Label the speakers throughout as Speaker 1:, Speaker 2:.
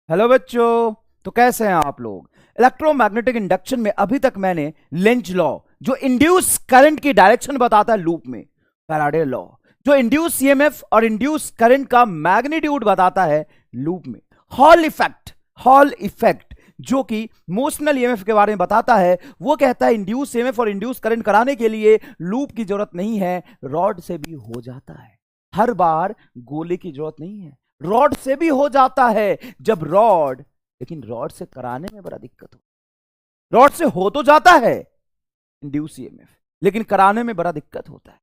Speaker 1: Hello बच्चों। तो कैसे हैं आप लोग। इलेक्ट्रोमैग्नेटिक इंडक्शन में अभी तक मैंने लेंज लॉ जो इंड्यूस करंट की डायरेक्शन बताता है लूप में, फैराडे लॉ जो इंड्यूस सीएमएफ और इंड्यूस करंट का मैग्नीट्यूड बताता है लूप में, हॉल इफेक्ट जो कि मोशनल ईएमएफ के बारे में बताता है, वो कहता है इंड्यूस ईएमएफ और इंड्यूस करंट कराने के लिए लूप की जरूरत नहीं है, रॉड से भी हो जाता है। हर बार गोले की जरूरत नहीं है, रॉड से भी हो जाता है। जब रॉड, लेकिन रॉड से कराने में बड़ा दिक्कत हो, रॉड से हो तो जाता है इंड्यूस ईएमएफ, लेकिन कराने में बड़ा दिक्कत होता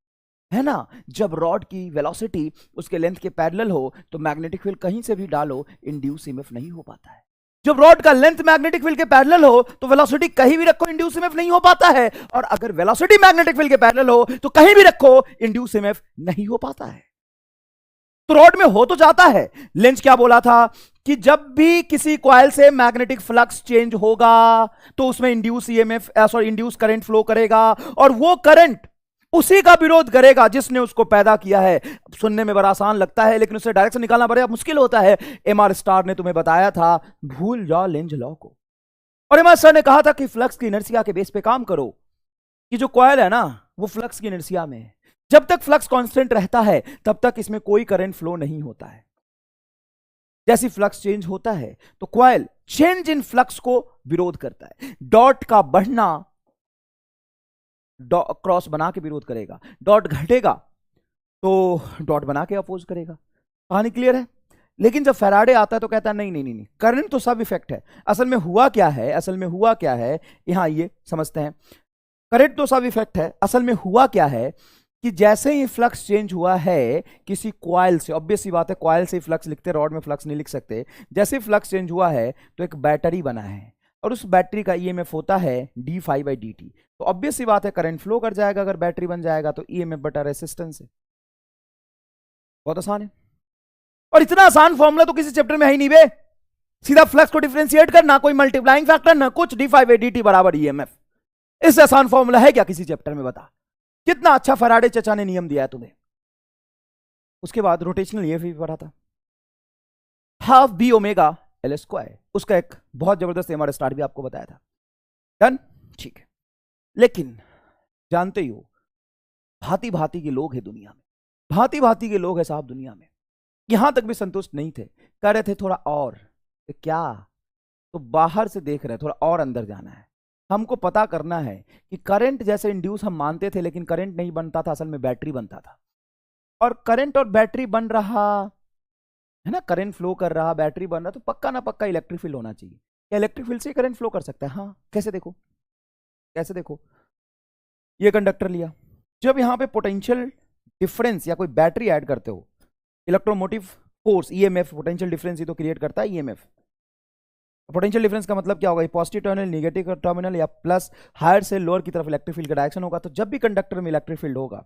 Speaker 1: है ना। जब रॉड की वेलोसिटी उसके लेंथ के पैरेलल हो तो मैग्नेटिक फील्ड कहीं से भी डालो, इंड्यूस ईएमएफ नहीं हो पाता है। जब रॉड का लेंथ मैग्नेटिक फील्ड के पैरेलल हो तो वेलोसिटी कहीं भी रखो, इंड्यूस ईएमएफ नहीं हो पाता है। और अगर वेलोसिटी मैग्नेटिक फील्ड के पैरेलल हो तो कहीं भी रखो, इंड्यूस ईएमएफ नहीं हो पाता है। तो रॉड में हो तो जाता है। लेंज क्या बोला था कि जब भी किसी कॉइल से मैग्नेटिक फ्लक्स चेंज होगा तो उसमें induce EMF induce current flow करेगा, और वो करंट उसी का विरोध करेगा जिसने उसको पैदा किया है। सुनने में बड़ा आसान लगता है, लेकिन उससे डायरेक्शन निकालना बड़ा मुश्किल होता है। एमआर स्टार ने तुम्हें बताया था, भूल जाओ लेंज लॉ को। और एमआर सर ने कहा था कि फ्लक्स की इनर्शिया के बेस पे काम करो। कि जो कॉइल है ना, वो फ्लक्स की इनर्शिया में है। जब तक फ्लक्स कांस्टेंट रहता है तब तक इसमें कोई करंट फ्लो नहीं होता है। जैसी फ्लक्स चेंज होता है तो कॉइल चेंज इन फ्लक्स को विरोध करता है। डॉट का बढ़ना क्रॉस बना के विरोध करेगा, डॉट घटेगा तो डॉट बना के अपोज करेगा। कहानी क्लियर है। लेकिन जब फैराडे आता है तो कहता है नहीं नहीं नहीं, करंट तो सब इफेक्ट है। असल में हुआ क्या है, यहां ये समझते हैं। करंट तो सब इफेक्ट है, असल में हुआ क्या है कि जैसे ही फ्लक्स चेंज हुआ है किसी कॉइल से, ऑब्वियस सी बात है कॉइल से फ्लक्स लिखते, रॉड में फ्लक्स नहीं लिख सकते। जैसे फ्लक्स चेंज हुआ है तो एक बैटरी बना है, और उस बैटरी का ईएमएफ होता है d∅dt। तो ऑब्वियस सी बात है करंट फ्लो कर जाएगा। अगर बैटरी बन जाएगा तो ईएमएफ बटा रेसिस्टेंस है। बहुत आसान है। और इतना आसान फॉर्मूला तो किसी चैप्टर में है ही नहीं बे। सीधा फ्लक्स को डिफरेंशिएट करना, कोई मल्टीप्लाइंग फैक्टर ना कुछ, d∅dt बराबर ईएमएफ। इससे आसान फॉर्मूला है क्या किसी चैप्टर में, बता। कितना अच्छा फैराडे चचा ने नियम दिया है तुम्हें। उसके बाद रोटेशनल ईएमएफ भी पढ़ा था, half B omega L square. उसका एक बहुत जबरदस्त एमआर स्टार भी आपको बताया था। डन, ठीक है। लेकिन जानते ही हो, भांति भांति के लोग हैं दुनिया में, भांति भांति के लोग हैं साहब दुनिया में। यहां तक भी संतुष्ट नहीं थे, कह रहे थे थोड़ा और। तो क्या, तो बाहर से देख रहे, थोड़ा और अंदर जाना है। हमको पता करना है कि करंट जैसे इंड्यूस हम मानते थे, लेकिन करंट नहीं बनता था, असल में बैटरी बनता था। और करंट और बैटरी बन रहा है ना, करंट फ्लो कर रहा, बैटरी बन रहा, तो पक्का ना पक्का इलेक्ट्रिक फील्ड होना चाहिए। क्या इलेक्ट्रिक फील्ड से करंट फ्लो कर सकता है? हाँ। कैसे देखो, कैसे देखो। ये कंडक्टर लिया, जब यहां पे पोटेंशियल डिफरेंस या कोई बैटरी ऐड करते हो, electromotive force EMF, potential difference ही तो क्रिएट करता है ईएमएफ। पोटेंशियल डिफरेंस का मतलब क्या होगा, पॉजिटिव टर्मिनल, नेगेटिव टर्मिनल, या प्लस हायर से लोअर की तरफ इलेक्ट्रिक फील्ड का डायरेक्शन होगा। तो जब भी कंडक्टर में इलेक्ट्रिक फील्ड होगा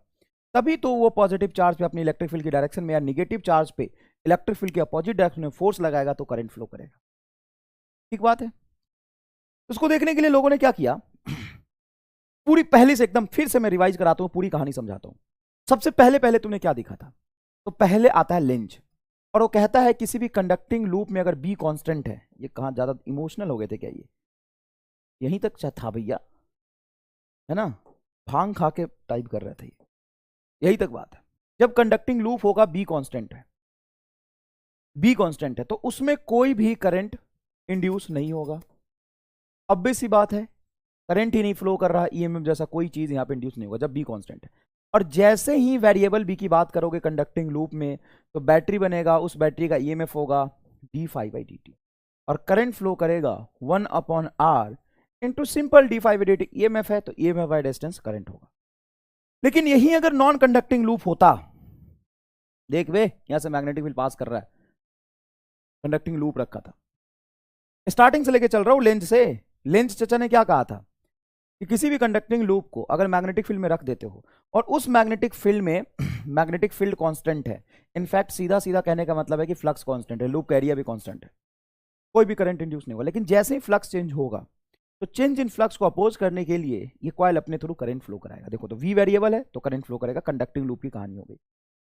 Speaker 1: तभी तो वो पॉजिटिव चार्ज पे अपनी इलेक्ट्रिक फील्ड की डायरेक्शन में, या नेगेटिव चार्ज पे इलेक्ट्रिक फील्ड के अपोजिट डायरेक्शन में फोर्स लगाएगा तो करंट फ्लो करेगा। ठीक बात है। उसको देखने के लिए लोगों ने क्या किया, पूरी पहले से एकदम फिर से मैं रिवाइज कराता हूं, पूरी कहानी समझाता हूं। सबसे पहले पहले तुमने क्या देखा था, तो पहले आता है लेंज, और वो कहता है किसी भी कंडक्टिंग लूप में अगर बी कांस्टेंट है, ये कहां ज्यादा इमोशनल हो गए थे क्या, ये यहीं तक था भैया, है ना, भांग खा के टाइप कर रहे थे, यही तक बात है। जब कंडक्टिंग लूप होगा, बी कांस्टेंट है, बी कांस्टेंट है, तो उसमें कोई भी करंट इंड्यूस नहीं होगा। ऑब्वियस सी बात है, करंट ही नहीं फ्लो कर रहा, ईएमएफ जैसा कोई चीज यहां पे इंड्यूस नहीं होगा जब बी कांस्टेंट है। और जैसे ही वेरिएबल बी की बात करोगे कंडक्टिंग लूप में, तो बैटरी बनेगा, उस बैटरी का ईएमएफ होगा d∅dt, और करंट फ्लो करेगा 1/r into simple d∅dt। EMF है तो ईएमएफ बाय डिस्टेंस करंट होगा। लेकिन यही अगर नॉन कंडक्टिंग लूप होता, देख वे यहां से मैग्नेटिक फील्ड पास कर रहा है, कंडक्टिंग लूप रखा था, स्टार्टिंग से लेके चल रहा हूं लेंज से। लेंज चचा ने क्या कहा था कि किसी भी कंडक्टिंग लूप को अगर मैग्नेटिक फील्ड में रख देते हो, और उस मैग्नेटिक फील्ड में मैग्नेटिक फील्ड कांस्टेंट है, इनफैक्ट सीधा सीधा कहने का मतलब है कि फ्लक्स कांस्टेंट है, लूप का एरिया भी कांस्टेंट है, कोई भी करंट इंड्यूस नहीं होगा। लेकिन जैसे ही फ्लक्स चेंज होगा तो चेंज इन फ्लक्स को अपोज करने के लिए ये कॉइल अपने थ्रू करंट फ्लो कराएगा। देखो तो वी वेरिएबल है तो करंट फ्लो करेगा, कंडक्टिंग लूप की कहानी हो गई।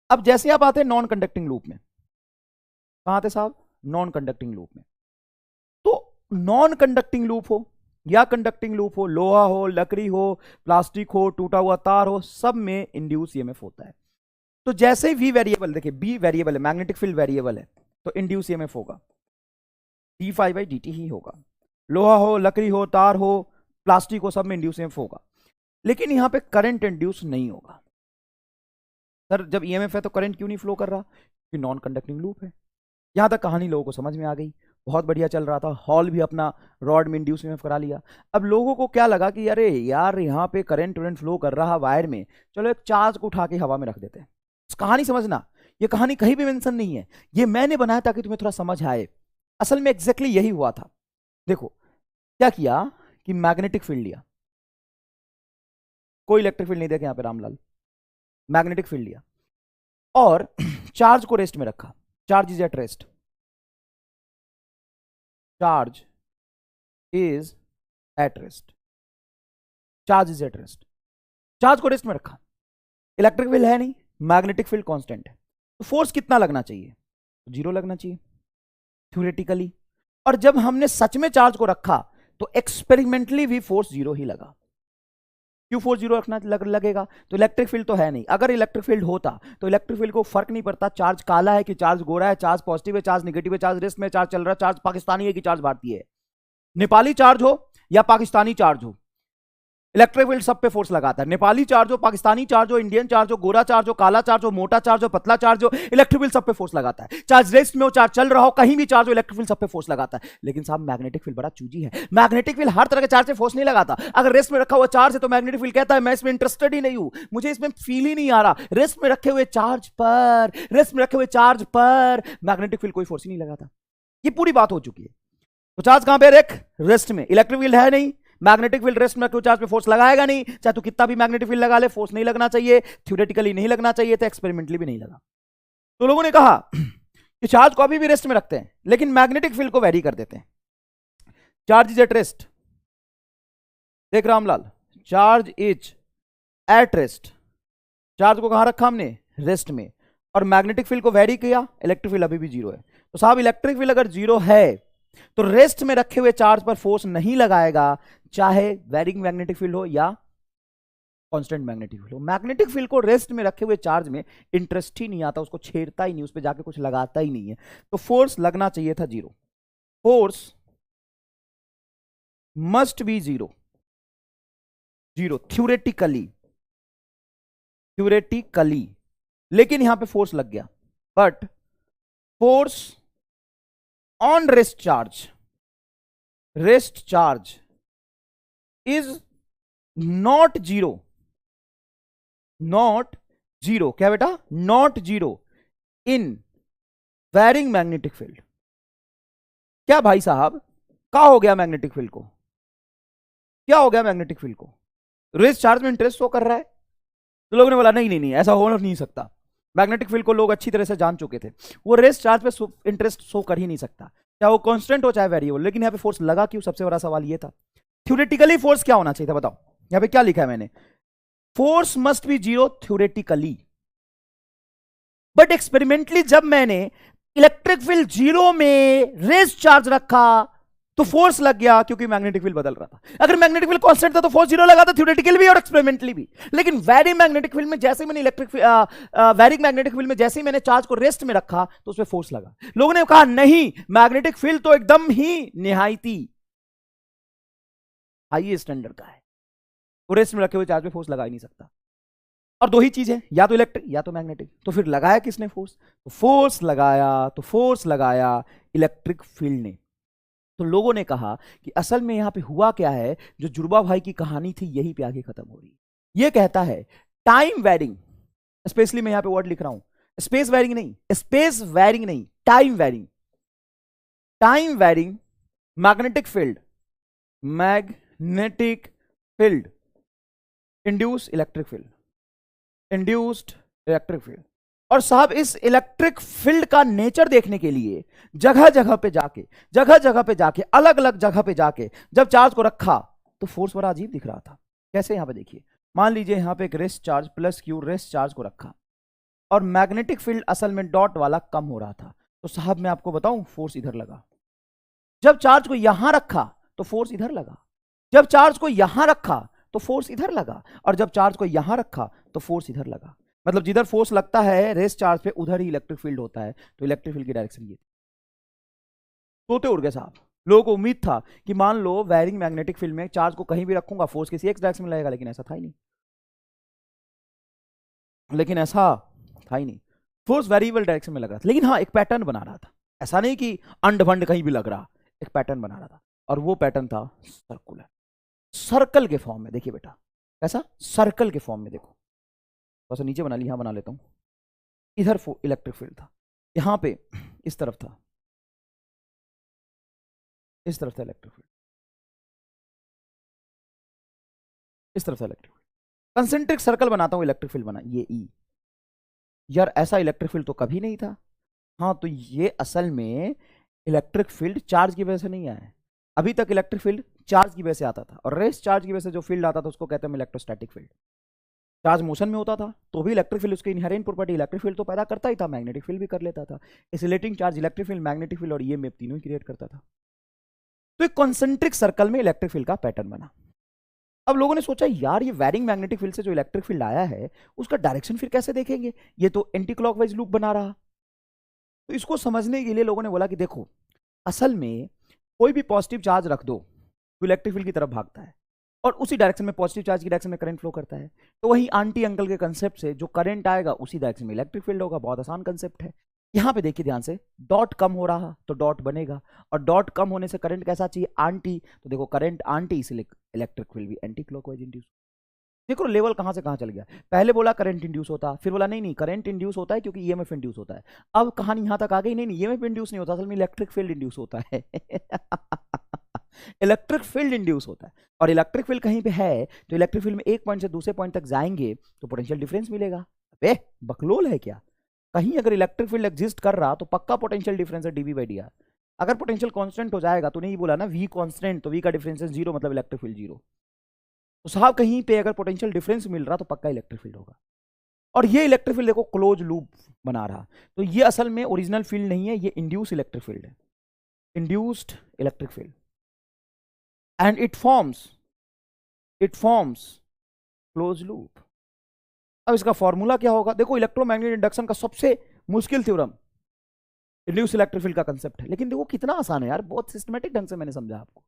Speaker 1: अब जैसे आप आते हैं नॉन कंडक्टिंग लूप में, कहां आते साहब, नॉन कंडक्टिंग लूप में, नॉन कंडक्टिंग लूप हो या कंडक्टिंग लूप हो, लोहा हो, लकड़ी हो, प्लास्टिक हो, टूटा हुआ तार हो, सब में इंड्यूस ईएमएफ होता है। तो जैसे ही वी वेरिएबल, देखिए बी वेरिएबल है, मैग्नेटिक फील्ड वेरिएबल है, तो इंड्यूस ईएमएफ होगा d∅dt ही होगा। लोहा हो, लकड़ी हो, तार हो, प्लास्टिक हो, सब में इंड्यूस ईएमएफ होगा। लेकिन यहां पे करंट इंड्यूस नहीं होगा। सर जब ईएमएफ है तो करंट क्यों नहीं फ्लो कर रहा? क्योंकि नॉन कंडक्टिंग लूप है। यहां तक कहानी लोगों को समझ में आ गई, बहुत बढ़िया चल रहा था। हॉल भी अपना रॉड में इंड्यूस ईएमएफ करा लिया। अब लोगों को क्या लगा कि अरे यार यहाँ पे करंट फ्लो कर रहा वायर में, चलो एक चार्ज को उठा के हवा में रख देते हैं। कहानी समझना, ये कहानी कहीं भी मेंशन नहीं है, ये मैंने बनाया ताकि तुम्हें थोड़ा समझ आए। असल में एग्जैक्टली यही हुआ था। देखो क्या किया कि मैग्नेटिक फील्ड लिया, कोई इलेक्ट्रिक फील्ड नहीं देखा यहां पे रामलाल, मैग्नेटिक फील्ड लिया और चार्ज को रेस्ट में रखा। Charge is at rest, charge is at rest, charge is at rest. Charge को रेस्ट में रखा, इलेक्ट्रिक फील्ड है नहीं, मैग्नेटिक फील्ड कांस्टेंट है, तो फोर्स कितना लगना चाहिए? 0 लगना चाहिए थ्योरेटिकली। और जब हमने सच में चार्ज को रखा तो एक्सपेरिमेंटली भी फोर्स 0 ही लगा। क्यों फोर्स 0 रखना लगेगा? तो इलेक्ट्रिक फील्ड तो है नहीं। अगर इलेक्ट्रिक फील्ड होता तो इलेक्ट्रिक फील्ड को फर्क नहीं पड़ता चार्ज काला है कि चार्ज गोरा है, चार्ज पॉजिटिव है, चार्ज नेगेटिव है, चार्ज रेस्ट में, चार्ज चल रहा है, चार्ज पाकिस्तानी है कि चार्ज भारतीय है, नेपाली चार्ज हो या पाकिस्तानी चार्ज हो, इलेक्ट्रिक फील्ड सब पे फोर्स लगाता है। नेपाली चार्ज हो, पाकिस्तानी चार्ज हो, इंडियन चार्ज हो, गोरा चार्ज हो, काला चार्ज हो, मोटा चार्ज हो, पतला चार्ज हो, इलेक्ट्रिक फील्ड सब पे फोर्स लगाता है। चार्ज रेस्ट में हो, चार्ज चल रहा हो, कहीं भी चार्ज हो, इलेक्ट्रिक फील्ड सब पे फोर्स लगाता है। लेकिन साहब मैग्नेटिक फील्ड बड़ा चूजी है, मैग्नेटिक फील्ड हर तरह के चार्ज से फोर्स नहीं लगाता। अगर रेस्ट में रखा हुआ चार्ज है तो मैग्नेटिक फील्ड कहता है मैं इसमें इंटरेस्टेड ही नहीं हूं, मुझे इसमें फील ही नहीं आ रहा। रेस्ट में रखे हुए चार्ज पर, रेस्ट में रखे हुए चार्ज पर मैग्नेटिक फील्ड कोई फोर्स ही नहीं लगाता। ये पूरी बात हो चुकी है। तो चार्ज कहां पे? रेस्ट में, इलेक्ट्रिक फील्ड है नहीं, मैग्नेटिक फील्ड रेस्ट में रखे चार्ज पे फोर्स लगाएगा नहीं, चाहे तो कितना भी मैग्नेटिक फील्ड लगा ले फोर्स नहीं लगना चाहिए, थ्योरेटिकली नहीं लगना चाहिए, तो एक्सपेरिमेंटली भी नहीं लगा। तो लोगों ने कहा कि चार्ज को अभी भी रेस्ट में रखते हैं लेकिन मैग्नेटिक फील्ड को वेरी कर देते हैं। चार्ज इज एट रेस्ट, देख Ramlal, charge is at rest, charge को कहां रखा हमने? रेस्ट में, और मैग्नेटिक फील्ड को वेरी किया, इलेक्ट्रिक फील्ड अभी भी 0 है। तो साहब इलेक्ट्रिक फील्ड अगर 0 है तो रेस्ट में रखे हुए चार्ज पर फोर्स नहीं लगाएगा, चाहे वेरिंग मैग्नेटिक फील्ड हो या कांस्टेंट मैग्नेटिक फील्ड हो। मैग्नेटिक फील्ड को रेस्ट में रखे हुए चार्ज में इंटरेस्ट ही नहीं आता, उसको छेड़ता ही नहीं, उस पर जाके कुछ लगाता ही नहीं है, तो फोर्स लगना चाहिए था 0। फोर्स मस्ट बी 0 थ्योरेटिकली, लेकिन यहां पे फोर्स लग गया। But force on rest charge is not 0, क्या बेटा? not 0 in varying magnetic field। क्या भाई साहब, क्या हो गया मैग्नेटिक फील्ड को? क्या हो गया मैग्नेटिक फील्ड को? रेस्ट चार्ज में इंटरेस्ट शो कर रहा है। तो लोगों ने बोला नहीं नहीं नहीं, ऐसा हो नहीं सकता। मैग्नेटिक फील्ड को लोग अच्छी तरह से जान चुके थे, वो रेस्ट चार्ज पे इंटरेस्ट शो कर ही नहीं सकता, चाहे वो कांस्टेंट हो चाहे वेरिएबल। लेकिन यहाँ पे फोर्स लगा क्यों? सबसे बड़ा सवाल ये था। थ्योरेटिकली फोर्स क्या होना चाहिए था बताओ? यहाँ पे क्या लिखा है मैंने? Force must be 0 theoretically, but experimentally जब मैंने इलेक्ट्रिक फील्ड 0 में रेस्ट चार्ज रखा तो फोर्स लग गया, क्योंकि मैग्नेटिक फील्ड बदल रहा था। अगर मैग्नेटिक फील्ड कांस्टेंट था तो फोर्स 0 लगा था, थ्योरेटिकली भी और एक्सपेरिमेंटली भी। लेकिन वेरी मैग्नेटिक फील्ड में जैसे मैंने वेरिंग मैग्नेटिक फील्ड में जैसे ही मैंने चार्ज को रेस्ट में रखा तो उसमें फोर्स लगा। लोगों ने कहा नहीं, मैग्नेटिक फील्ड तो एकदम ही निहायती हाई स्टैंडर्ड का है, वो रेस्ट में रखे हुए चार्ज पे फोर्स लगा ही नहीं सकता। और दो ही चीज है, या तो इलेक्ट्रिक या तो मैग्नेटिक। तो फिर लगाया किसने फोर्स? तो फोर्स लगाया इलेक्ट्रिक फील्ड ने। तो लोगों ने कहा कि असल में यहां पे हुआ क्या है, जो जुड़वा भाई की कहानी थी यही पे आगे खत्म हो रही है। ये कहता है टाइम वेरिंग, स्पेशली मैं यहां पे वर्ड लिख रहा हूं, स्पेस वेरिंग नहीं, time varying magnetic field induced electric field. और साहब इस इलेक्ट्रिक फील्ड का नेचर देखने के लिए जगह जगह पे जाके अलग अलग जगह पे जाके जब चार्ज को रखा तो फोर्स बड़ा अजीब दिख रहा था। कैसे? यहां पे देखिए, मान लीजिए यहां पे एक rest charge plus Q rest charge को रखा और मैग्नेटिक फील्ड असल में डॉट वाला कम हो रहा था, तो साहब मैं आपको बताऊं फोर्स इधर लगा, जब चार्ज को यहां रखा तो फोर्स इधर लगा, जब चार्ज को यहां रखा तो फोर्स इधर लगा, और जब चार्ज को यहां रखा तो फोर्स इधर लगा। मतलब जिधर फोर्स लगता है रेस्ट चार्ज पे उधर ही इलेक्ट्रिक फील्ड होता है। तो इलेक्ट्रिक फील्ड की डायरेक्शन ये। सोते उड़ गए साहब। लोगों को उम्मीद था कि मान लो वायरिंग मैग्नेटिक फील्ड में चार्ज को कहीं भी रखूंगा फोर्स किसी एक्स डायरेक्शन में लगेगा, लेकिन ऐसा था ही नहीं। लेकिन ऐसा था ही नहीं, फोर्स वेरिएबल डायरेक्शन में लग रहा था, लेकिन हाँ एक पैटर्न बना रहा था। ऐसा नहीं कि अंड भंड कहीं भी लग रहा, एक पैटर्न बना रहा था, और वो पैटर्न था सर्कुलर, सर्कल के फॉर्म में। देखिए बेटा कैसा, सर्कल के फॉर्म में। देखो बस नीचे बना ली, यहां बना लेता हूं। इधर इलेक्ट्रिक फील्ड था, यहां पे इस तरफ था, इस तरफ था इलेक्ट्रिक फील्ड, इस तरफ था इलेक्ट्रिक फील्ड। कंसेंट्रिक सर्कल बनाता हूं, इलेक्ट्रिक फील्ड बना, ये ई। यार ऐसा इलेक्ट्रिक फील्ड तो कभी नहीं था। हाँ तो ये असल में इलेक्ट्रिक फील्ड चार्ज की वजह से नहीं आया है। अभी तक इलेक्ट्रिक फील्ड चार्ज की वजह से आता था, और रेस्ट चार्ज की वजह से जो फील्ड आता था उसको कहते हैं इलेक्ट्रोस्टैटिक फील्ड। चार्ज मोशन में होता था तो भी इलेक्ट्रिक फील्ड उसकी इनहेरेंट प्रॉपर्टी इलेक्ट्रिक फील्ड तो पैदा करता ही था, मैग्नेटिक फील्ड भी कर लेता था। इसलेटिंग charge electric field, magnetic field और ईएमएफ तीनों ही क्रिएट करता था। तो एक कॉन्सेंट्रिक सर्कल में इलेक्ट्रिक फील्ड का पैटर्न बना। अब लोगों ने सोचा यार ये वायरिंग मैग्नेटिक फील्ड से जो इलेक्ट्रिक फील्ड आया है उसका डायरेक्शन फिर कैसे देखेंगे, ये तो एंटी क्लॉकवाइज लूप बना रहा। तो इसको समझने के लिए लोगों ने बोला कि देखो असल में कोई भी पॉजिटिव चार्ज रख दो तो इलेक्ट्रिक फील्ड की तरफ भागता है, और उसी डायरेक्शन में पॉजिटिव चार्ज की डायरेक्शन में करंट फ्लो करता है। तो वही आंटी अंकल के कंसेप्ट से जो करंट आएगा उसी डायरेक्शन में इलेक्ट्रिक फील्ड होगा। बहुत आसान कंसेप्ट है। यहां पे देखिए ध्यान से, डॉट कम हो रहा तो डॉट बनेगा, और डॉट कम होने से करंट कैसा चाहिए, आंटी। तो देखो करंट आंटी, इसलिए इलेक्ट्रिक फील्ड भी एंटी क्लॉकवाइज इंड्यूस। देखो लेवल कहां से कहां चल गया। पहले बोला करंट इंड्यूस होता, फिर बोला नहीं नहीं करंट इंड्यूस होता है क्योंकि ईएमएफ इंड्यूस होता है। अब कहानी यहां तक आ गई, नहीं नहीं ईएमएफ इंड्यूस नहीं होता, असल में इलेक्ट्रिक फील्ड इंड्यूस होता है। इलेक्ट्रिक फील्ड इंड्यूस होता है, और इलेक्ट्रिक फील्ड कहीं पे है तो इलेक्ट्रिक फील्ड में एक पॉइंट से दूसरे पॉइंट तक जाएंगे तो पोटेंशियल डिफरेंस मिलेगा। अबे बकलोल है क्या, कहीं अगर इलेक्ट्रिक फील्ड एग्जिस्ट कर रहा तो पक्का पोटेंशियल डिफरेंस है डीवी बाई डी आर। अगर पोटेंशियल कांस्टेंट हो जाएगा तो नहीं बोला ना वी कांस्टेंट, तो वी का डिफरेंस है जीरो, मतलब इलेक्ट्रिक फील्ड जीरो। तो साहब कहीं पे अगर पोटेंशियल डिफरेंस मिल रहा तो पक्का इलेक्ट्रिक फील्ड होगा। और ये इलेक्ट्रिक फील्ड देखो क्लोज लूप बना रहा, तो ये असल में ओरिजिनल फील्ड नहीं है, ये इंड्यूस इलेक्ट्रिक फील्ड है, induced electric field. And it forms close loop. अब इसका फॉर्मूला क्या होगा, देखो इलेक्ट्रोमैग्नेटिक इंडक्शन का सबसे मुश्किल थ्योरम इंड्यूस इलेक्ट्रिक फील्ड का कंसेप्ट है, लेकिन देखो कितना आसान है यार, बहुत सिस्टमैटिक ढंग से मैंने समझा आपको।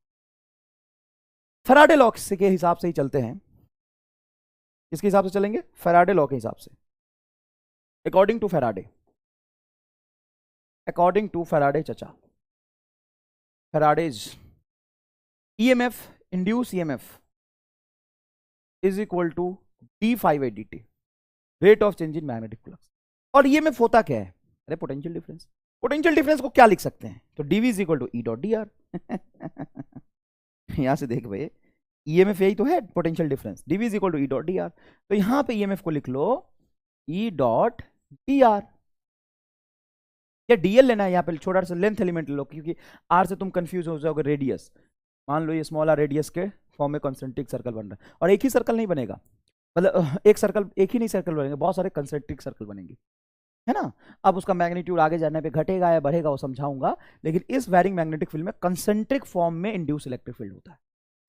Speaker 1: फैराडे लॉ के हिसाब से ही चलते हैं। किसके हिसाब से चलेंगे, फैराडे लॉ के हिसाब से। अकॉर्डिंग टू फैराडे चचा, Faraday's EMF, induced EMF is equal to d∅dt, rate of change in magnetic flux. और ईएमएफ होता क्या है, अरे पोटेंशियल डिफरेंस। पोटेंशियल डिफरेंस को क्या लिख सकते हैं, तो dv is equal to E dot D R. यहां से देख भाई, ईएमएफ यही तो है potential difference, dv is equal to E dot D R. तो यहां पे ईएमएफ को लिख लो ई डॉट डी आर, या डीएल लेना है यहाँ पे, छोटा सा लेंथ एलिमेंट लो, क्योंकि आर से तुम कंफ्यूज हो जाओगे। रेडियस मान लो ये स्मॉल आर रेडियस के फॉर्म में कंसेंट्रिक सर्कल बन रहा है, और एक ही सर्कल नहीं बनेगा, मतलब एक सर्कल, एक ही नहीं सर्कल बनेंगे, बहुत सारे कंसेंट्रिक सर्कल बनेंगे, है ना। अब उसका मैग्नीट्यूड आगे जाने पे घटेगा या बढ़ेगा वो समझाऊंगा, लेकिन इस वायरिंग मैग्नेटिक फील्ड में कंसेंट्रिक फॉर्म में इंड्यूस इलेक्ट्रिक फील्ड होता है,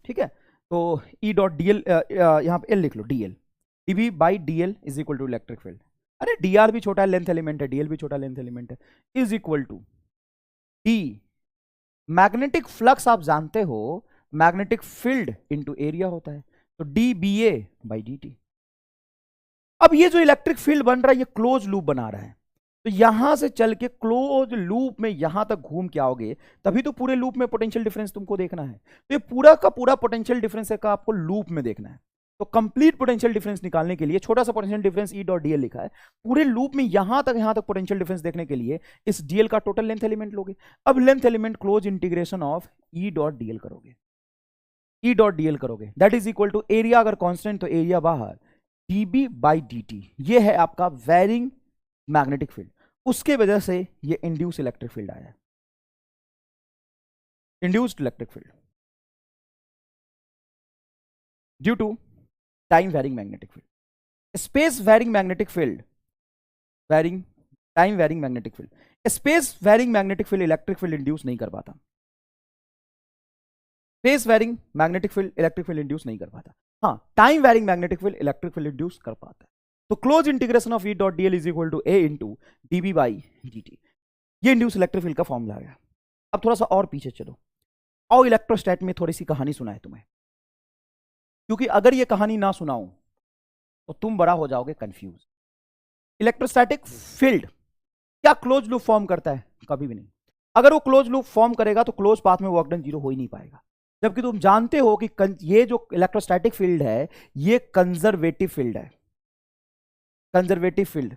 Speaker 1: ठीक है। तो ई डॉट डीएल, यहाँ पे एल लिख लो, DL, DV by DL is equal to electric field. अरे डीआर भी छोटा लेंथ एलिमेंट है, डीएल भी छोटा लेंथ एलिमेंट है, is equal to D magnetic flux. आप जानते हो मैग्नेटिक फील्ड इंटू एरिया होता है, तो D B A by D T. अब ये जो इलेक्ट्रिक फील्ड बन रहा है ये क्लोज लूप बना रहा है, तो यहां से चल के क्लोज लूप में यहां तक घूम के आओगे, तभी तो पूरे लूप में पोटेंशियल डिफरेंस तुमको देखना है। तो ये पूरा का पूरा पोटेंशियल डिफरेंस का आपको लूप में देखना है। तो कंप्लीट पोटेंशियल डिफरेंस निकालने के लिए छोटा सा पोटेंशियल डिफरेंस ई डॉट डीएल लिखा है, पूरे लूप में यहां तक पोटेंशियल डिफरेंस देखने के लिए इस डीएल का टोटल लेंथ एलिमेंट लोगे। अब length element close integration of E dot DL करोगे, ई डॉट डीएल करोगे, that is equal to area अगर कांस्टेंट तो एरिया बाहर dB बाई dt। ये है आपका वायरिंग मैग्नेटिक फील्ड, उसके वजह से ये इंड्यूस इलेक्ट्रिक फील्ड आया है, induced electric field due to time varying magnetic field. Space varying magnetic field, time varying magnetic field, space varying magnetic field electric field induce नहीं कर पाता। Space varying magnetic field electric field induce नहीं कर पाता। हाँ, time varying magnetic field electric field induce कर पाता है। तो close integration of E dot D L is equal to A into D B by D t, ये induce electric field का फॉर्मूला है। अब थोड़ा सा और पीछे चलो, और इलेक्ट्रोस्टैट में थोड़ी सी कहानी सुनाए तुम्हें, क्योंकि अगर ये कहानी ना सुनाऊं तो तुम बड़ा हो जाओगे कंफ्यूज। इलेक्ट्रोस्टैटिक फील्ड क्या क्लोज लूप फॉर्म करता है? कभी भी नहीं। अगर वो क्लोज लूप फॉर्म करेगा तो क्लोज पाथ में वर्क डन जीरो हो ही नहीं पाएगा, जबकि तुम जानते हो कि ये जो इलेक्ट्रोस्टैटिक फील्ड है ये कंजर्वेटिव फील्ड है। Conservative field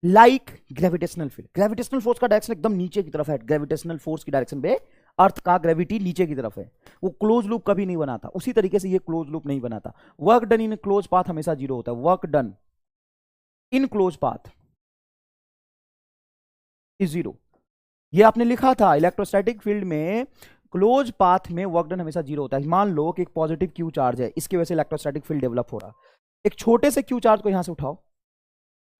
Speaker 1: like gravitational field, gravitational force का डायरेक्शन एकदम नीचे की तरफ है, ग्रेविटेशनल फोर्स की डायरेक्शन पे अर्थ का ग्रेविटी नीचे की तरफ है, वो क्लोज लूप कभी नहीं बनाता। उसी तरीके से ये क्लोज लूप नहीं बनाता। Work done in closed path हमेशा जीरो होता है। Work done in closed path is zero. ये आपने लिखा था इलेक्ट्रोस्टैटिक फील्ड में क्लोज पाथ में वर्क डन हमेशा जीरो होता है। मान लो कि एक पॉजिटिव क्यू चार्ज है, इसकी वजह से इलेक्ट्रोस्टैटिक फील्ड डेवलप हो रहा है। एक छोटे से क्यू चार्ज को यहां से उठाओ,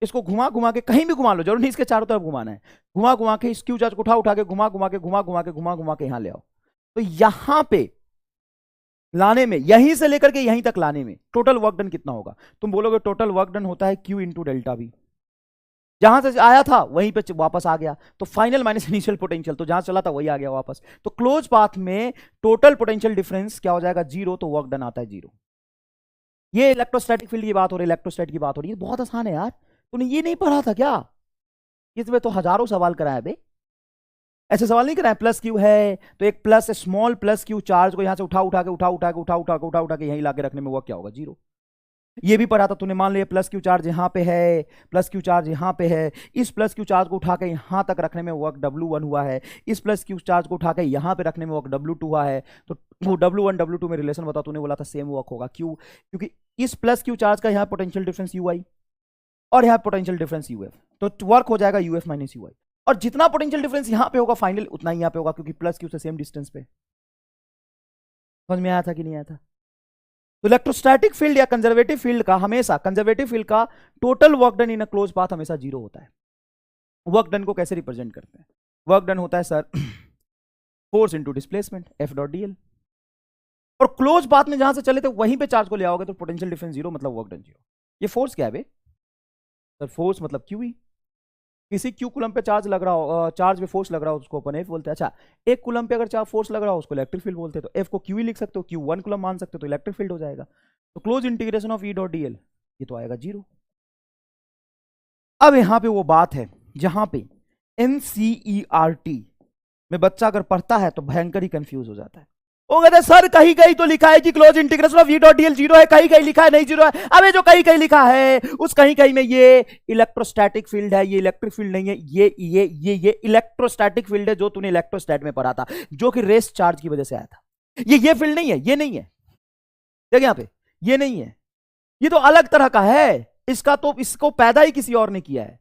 Speaker 1: इसको घुमा घुमा के कहीं भी घुमा लो, जरूर नहीं इसके चारों तरफ घुमाना है, घुमा घुमा के इस क्यू चार्ज को उठा के घुमा घुमा के यहां ले आओ। तो यहां पे लाने में, यहीं से लेकर के यहीं तक लाने में टोटल वर्क डन कितना होगा? तुम बोलोगे टोटल वर्क डन होता है क्यू इंटू डेल्टा बी। जहां से आया था वहीं पे वापस आ गया, तो फाइनल माइनस इनिशियल पोटेंशियल, तो जहां चला था वही आ गया वापस। तो क्लोज पाथ में टोटल पोटेंशियल डिफरेंस क्या हो जाएगा? जीरो। तो वर्क डन आता है जीरो। ये इलेक्ट्रोस्टैटिक फील्ड की बात हो रही है, इलेक्ट्रोस्टैट की बात हो रही है। बहुत आसान है यार, तूने ये नहीं पढ़ा था क्या? इसमें तो हजारों सवाल कराया बे, ऐसे सवाल नहीं कराया। प्लस क्यू है तो एक plus small plus Q charge को यहां से उठा के यहीं लाके रखने में वो क्या होगा? जीरो। ये भी पढ़ा था तूने, मान लो ये प्लस क्यू चार्ज यहां पे है, प्लस क्यू चार्ज यहां पे है, इस प्लस क्यू चार्ज को उठा के यहां तक रखने में वर्क W1 हुआ है, इस प्लस क्यू चार्ज को उठा के यहां पे रखने में वर्क W2 हुआ है। तो वो W1 W2 में रिलेशन बताओ, तूने बोला था सेम वर्क होगा। क्यों? क्योंकि इस प्लस क्यू चार्ज का यहां पोटेंशियल डिफरेंस UI और यहां पोटेंशियल डिफरेंस UF, तो वर्क हो जाएगा UF माइनस UI। और जितना पोटेंशियल डिफरेंस यहां पे होगा फाइनल उतना ही यहां पे होगा, क्योंकि प्लस क्यू से सेम डिस्टेंस पे। समझ में आया था कि नहीं आया था? तो इलेक्ट्रोस्टैटिक फील्ड या कंजर्वेटिव फील्ड का हमेशा, कंजर्वेटिव फील्ड का total work done in a closed path हमेशा जीरो होता है। वर्क डन को कैसे रिप्रेजेंट करते हैं? वर्क डन होता है sir force into displacement F dot dl, और क्लोज पाथ में जहां से चले थे वहीं पे चार्ज को ले आओगे तो पोटेंशियल डिफरेंस जीरो, मतलब वर्क डन जीरो। ये फोर्स क्या है बे? सर फोर्स मतलब QE। किसी क्यू कुलम पे चार्ज लग रहा हो, चार्ज पे फोर्स लग रहा हो, उसको अपन F बोलते हैं। अच्छा, एक कुलम पे अगर चार्ज फोर्स लग रहा हो उसको इलेक्ट्रिक फील्ड बोलते हैं। तो F को QE लिख सकते हो, Q1 कुलम मान सकते हो, तो इलेक्ट्रिक फील्ड हो जाएगा। तो close integration of E dot dl, ये तो आएगा जीरो। अब यहां पे वो बात है जहां पे NCERT में बच्चा अगर पढ़ता है तो भयंकर ही कंफ्यूज हो जाता है। वो कहते हैं सर कहीं कहीं तो लिखा है कि close integration of E dot dl zero है, कहीं कहीं लिखा है नहीं जीरो है। अब ये जो कहीं कहीं लिखा है उस कहीं कहीं में ये इलेक्ट्रोस्टैटिक फील्ड है, ये इलेक्ट्रिक फील्ड नहीं है। ये इलेक्ट्रोस्टैटिक फील्ड है जो तूने इलेक्ट्रोस्टैट में पढ़ा था, जो कि रेस्ट चार्ज की वजह से आया था। ये फील्ड नहीं है, ये नहीं है। देख यहां पे, ये नहीं है, ये तो अलग तरह का है। इसको पैदा ही किसी और ने किया है।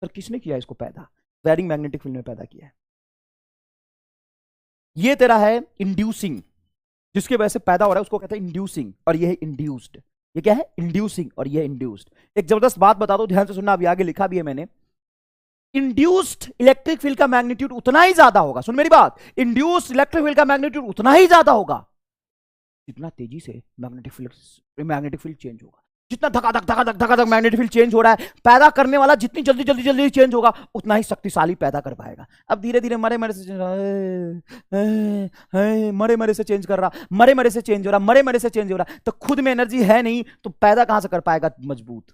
Speaker 1: सर किसने किया इसको पैदा? वेरिंग मैग्नेटिक फील्ड में पैदा किया है। ये तेरा है इंड्यूसिंग, जिसके वजह से पैदा हो रहा है उसको कहते हैं इंड्यूसिंग, और ये है इंड्यूस्ड। ये क्या है? इंड्यूसिंग और ये इंड्यूस्ड। एक जबरदस्त बात बता दो, ध्यान से सुनना, अभी आगे लिखा भी है मैंने। इंड्यूस्ड इलेक्ट्रिक फील्ड का मैग्नीट्यूड उतना ही ज्यादा होगा, सुन मेरी बात, इंड्यूस्ड इलेक्ट्रिक फील्ड का मैग्नीट्यूड उतना ही ज्यादा होगा जितना तेजी से मैग्नेटिक फील्ड चेंज होगा। जितना धकाधक मैग्नेटिक फील्ड चेंज हो रहा है, पैदा करने वाला जितनी जल्दी चेंज होगा उतना ही शक्तिशाली पैदा कर पाएगा। अब धीरे धीरे मरे मरे से चेंज कर रहा, मरे से चेंज हो रहा, तो खुद में एनर्जी है नहीं तो पैदा कहां से कर पाएगा मजबूत?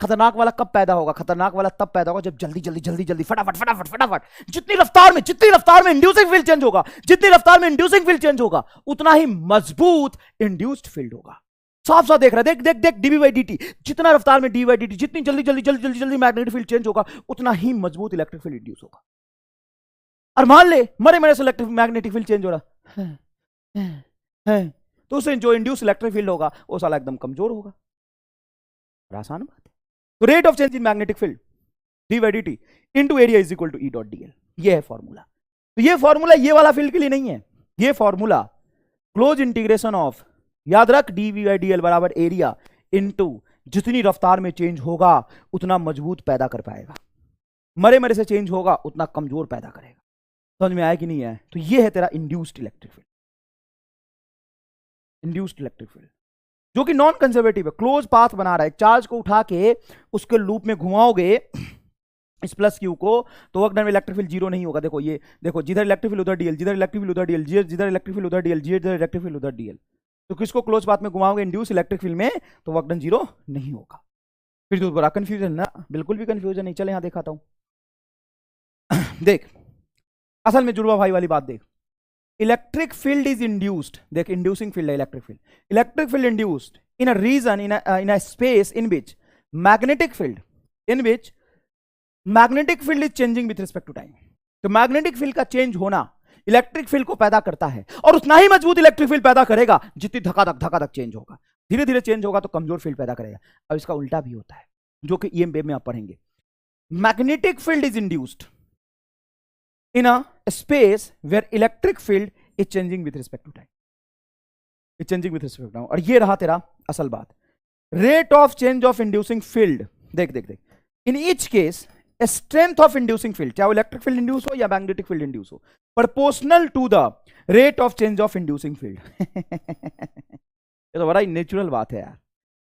Speaker 1: खतरनाक वाला कब पैदा होगा? खतरनाक वाला तब पैदा होगा जब जल्दी फटाफट जितनी रफ्तार में इंड्यूसिंग फील्ड चेंज होगा, जितनी रफ्तार में इंड्यूसिंग फील्ड चेंज होगा उतना ही मजबूत इंड्यूस्ड फील्ड होगा। साफ साफ देख रहा है, देख dV/dt, जितना रफ्तार में dV/dt, जितनी जल्दी मैग्नेटिक फील्ड चेंज होगा उतना ही मजबूत इलेक्ट्रिक फील्ड इंड्यूस होगा। और मान ले मरे से इलेक्ट्रिक मैग्नेटिक फील्ड चेंज हो रहा है तो उससे जो इंड्यूस इलेक्ट्रिक फील्ड होगा वो साला एकदम कमजोर होगा। आसान बात है। तो rate of change in magnetic field dV/dt into area is equal to E dot dl, ये है फॉर्मूला। तो ये फॉर्मूला ये वाला फील्ड के लिए नहीं है, ये फॉर्मूला क्लोज इंटीग्रेशन ऑफ, याद रख, dV/dl बराबर एरिया इनटू जितनी रफ्तार में चेंज होगा उतना मजबूत पैदा कर पाएगा, मरे से चेंज होगा उतना कमजोर पैदा करेगा। समझ में आया कि नहीं आया? तो ये है तेरा induced electric field, induced electric field जो कि नॉन कंजर्वेटिव है, क्लोज पाथ बना रहा है। चार्ज को उठा के उसके लूप में घुमाओगे इस प्लस क्यू को, तो वर्क डन में इलेक्ट्रिक फील्ड जीरो नहीं होगा। देखो ये देखो, जिधर इलेक्ट्रिक फील्ड उधर डीएल, जिधर इलेक्ट्रिक फील्ड उधर डीएल, जिधर इलेक्ट्रिक फील्ड उधर डीएल, जिधर इलेक्ट्रिक फील्ड उधर डीएल। तो किसको क्लोज पाथ में घुमाओगे इंड्यूस इलेक्ट्रिक फील्ड में, तो वर्क डन जीरो नहीं होगा। फिर तो बड़ा कंफ्यूजन ना, बिल्कुल भी कंफ्यूजन नहीं। चले यहां दिखाता हूं देख, असल में जुड़वा भाई वाली बात देख। इलेक्ट्रिक फील्ड इज इंड्यूस्ड, देख इंड्यूसिंग फील्ड है electric field, electric field induced in a region in a space in which magnetic field magnetic field is changing with respect to time. तो मैग्नेटिक फील्ड का change होना electric field को पैदा करता है, और उतना ही मजबूत इलेक्ट्रिक फील्ड पैदा करेगा जितनी धक्का धक चेंज होगा। धीरे धीरे चेंज होगा तो कमजोर फील्ड पैदा करेगा। अब इसका उल्टा भी होता है, जो कि ईएम वेव में आप पढ़ेंगे। Magnetic field is induced in a space where electric field is changing with respect to time, is changing with respect to time. और ये रहा तेरा असल बात, rate of change of inducing field. देख देख देख, in each case strength of inducing field, चाहे वो इलेक्ट्रिक फील्ड इंड्यूस हो या मैग्नेटिक फील्ड इंड्यूस हो, proportional to the rate of change of inducing field. ये तो बड़ा ही नेचुरल बात है यार,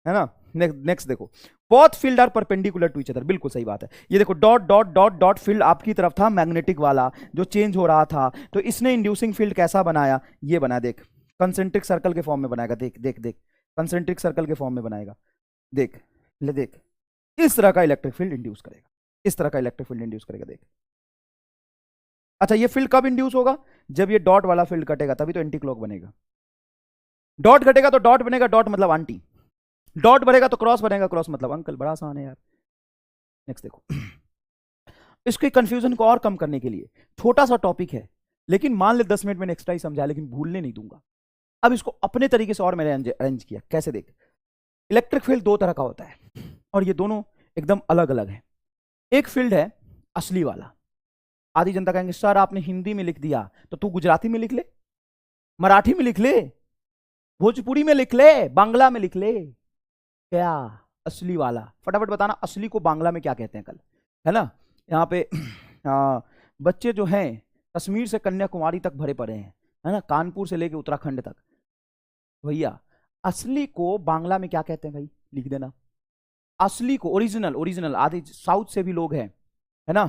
Speaker 1: है ना। नेक्स्ट देखो, both field are perpendicular to each other, बिल्कुल सही बात है। ये देखो dot dot dot dot field आपकी तरफ था, मैग्नेटिक वाला जो चेंज हो रहा था, तो इसने इंड्यूसिंग फील्ड कैसा बनाया, ये बना, देख कंसेंट्रिक सर्कल के फॉर्म में बनाएगा। देख देख देख, कंसेंट्रिक सर्कल के फॉर्म में बनाएगा। देख ले, देख इस तरह का इलेक्ट्रिक फील्ड इंड्यूस करेगा, इस तरह का इलेक्ट्रिक फील्ड इंड्यूस करेगा। देख, अच्छा ये फील्ड कब इंड्यूस होगा, जब ये डॉट वाला फील्ड कटेगा, तभी तो एंटी क्लॉक बनेगा। डॉट घटेगा तो डॉट बनेगा, डॉट मतलब आंटी, डॉट बढ़ेगा तो क्रॉस बनेगा, क्रॉस मतलब अंकल। बड़ा आसान है यार। नेक्स्ट देखो, इसके कंफ्यूजन को और कम करने के लिए छोटा सा टॉपिक है, लेकिन मान ले 10 मिनट मैंने एक्स्ट्रा ही समझा, लेकिन भूलने नहीं दूंगा। अब इसको अपने तरीके से और मैंने अरेंज किया। कैसे, देख इलेक्ट्रिक फील्ड दो तरह का होता है, और ये दोनों एकदम अलग अलग है। एक फील्ड है असली वाला। आधी जनता कहेंगे सर आपने हिंदी में लिख दिया, तो तू गुजराती में लिख ले, मराठी में लिख ले, भोजपुरी में लिख ले, बांग्ला में लिख ले। क्या असली वाला, फटाफट बताना असली को बांग्ला में क्या कहते हैं कल, है ना। यहाँ पे बच्चे जो हैं कश्मीर से कन्याकुमारी तक भरे पड़े हैं, है ना, कानपुर से लेके उत्तराखंड तक। भैया असली को बांग्ला में क्या कहते हैं भाई, लिख देना। असली को ओरिजिनल, ओरिजिनल आधे साउथ से भी लोग हैं, है ना,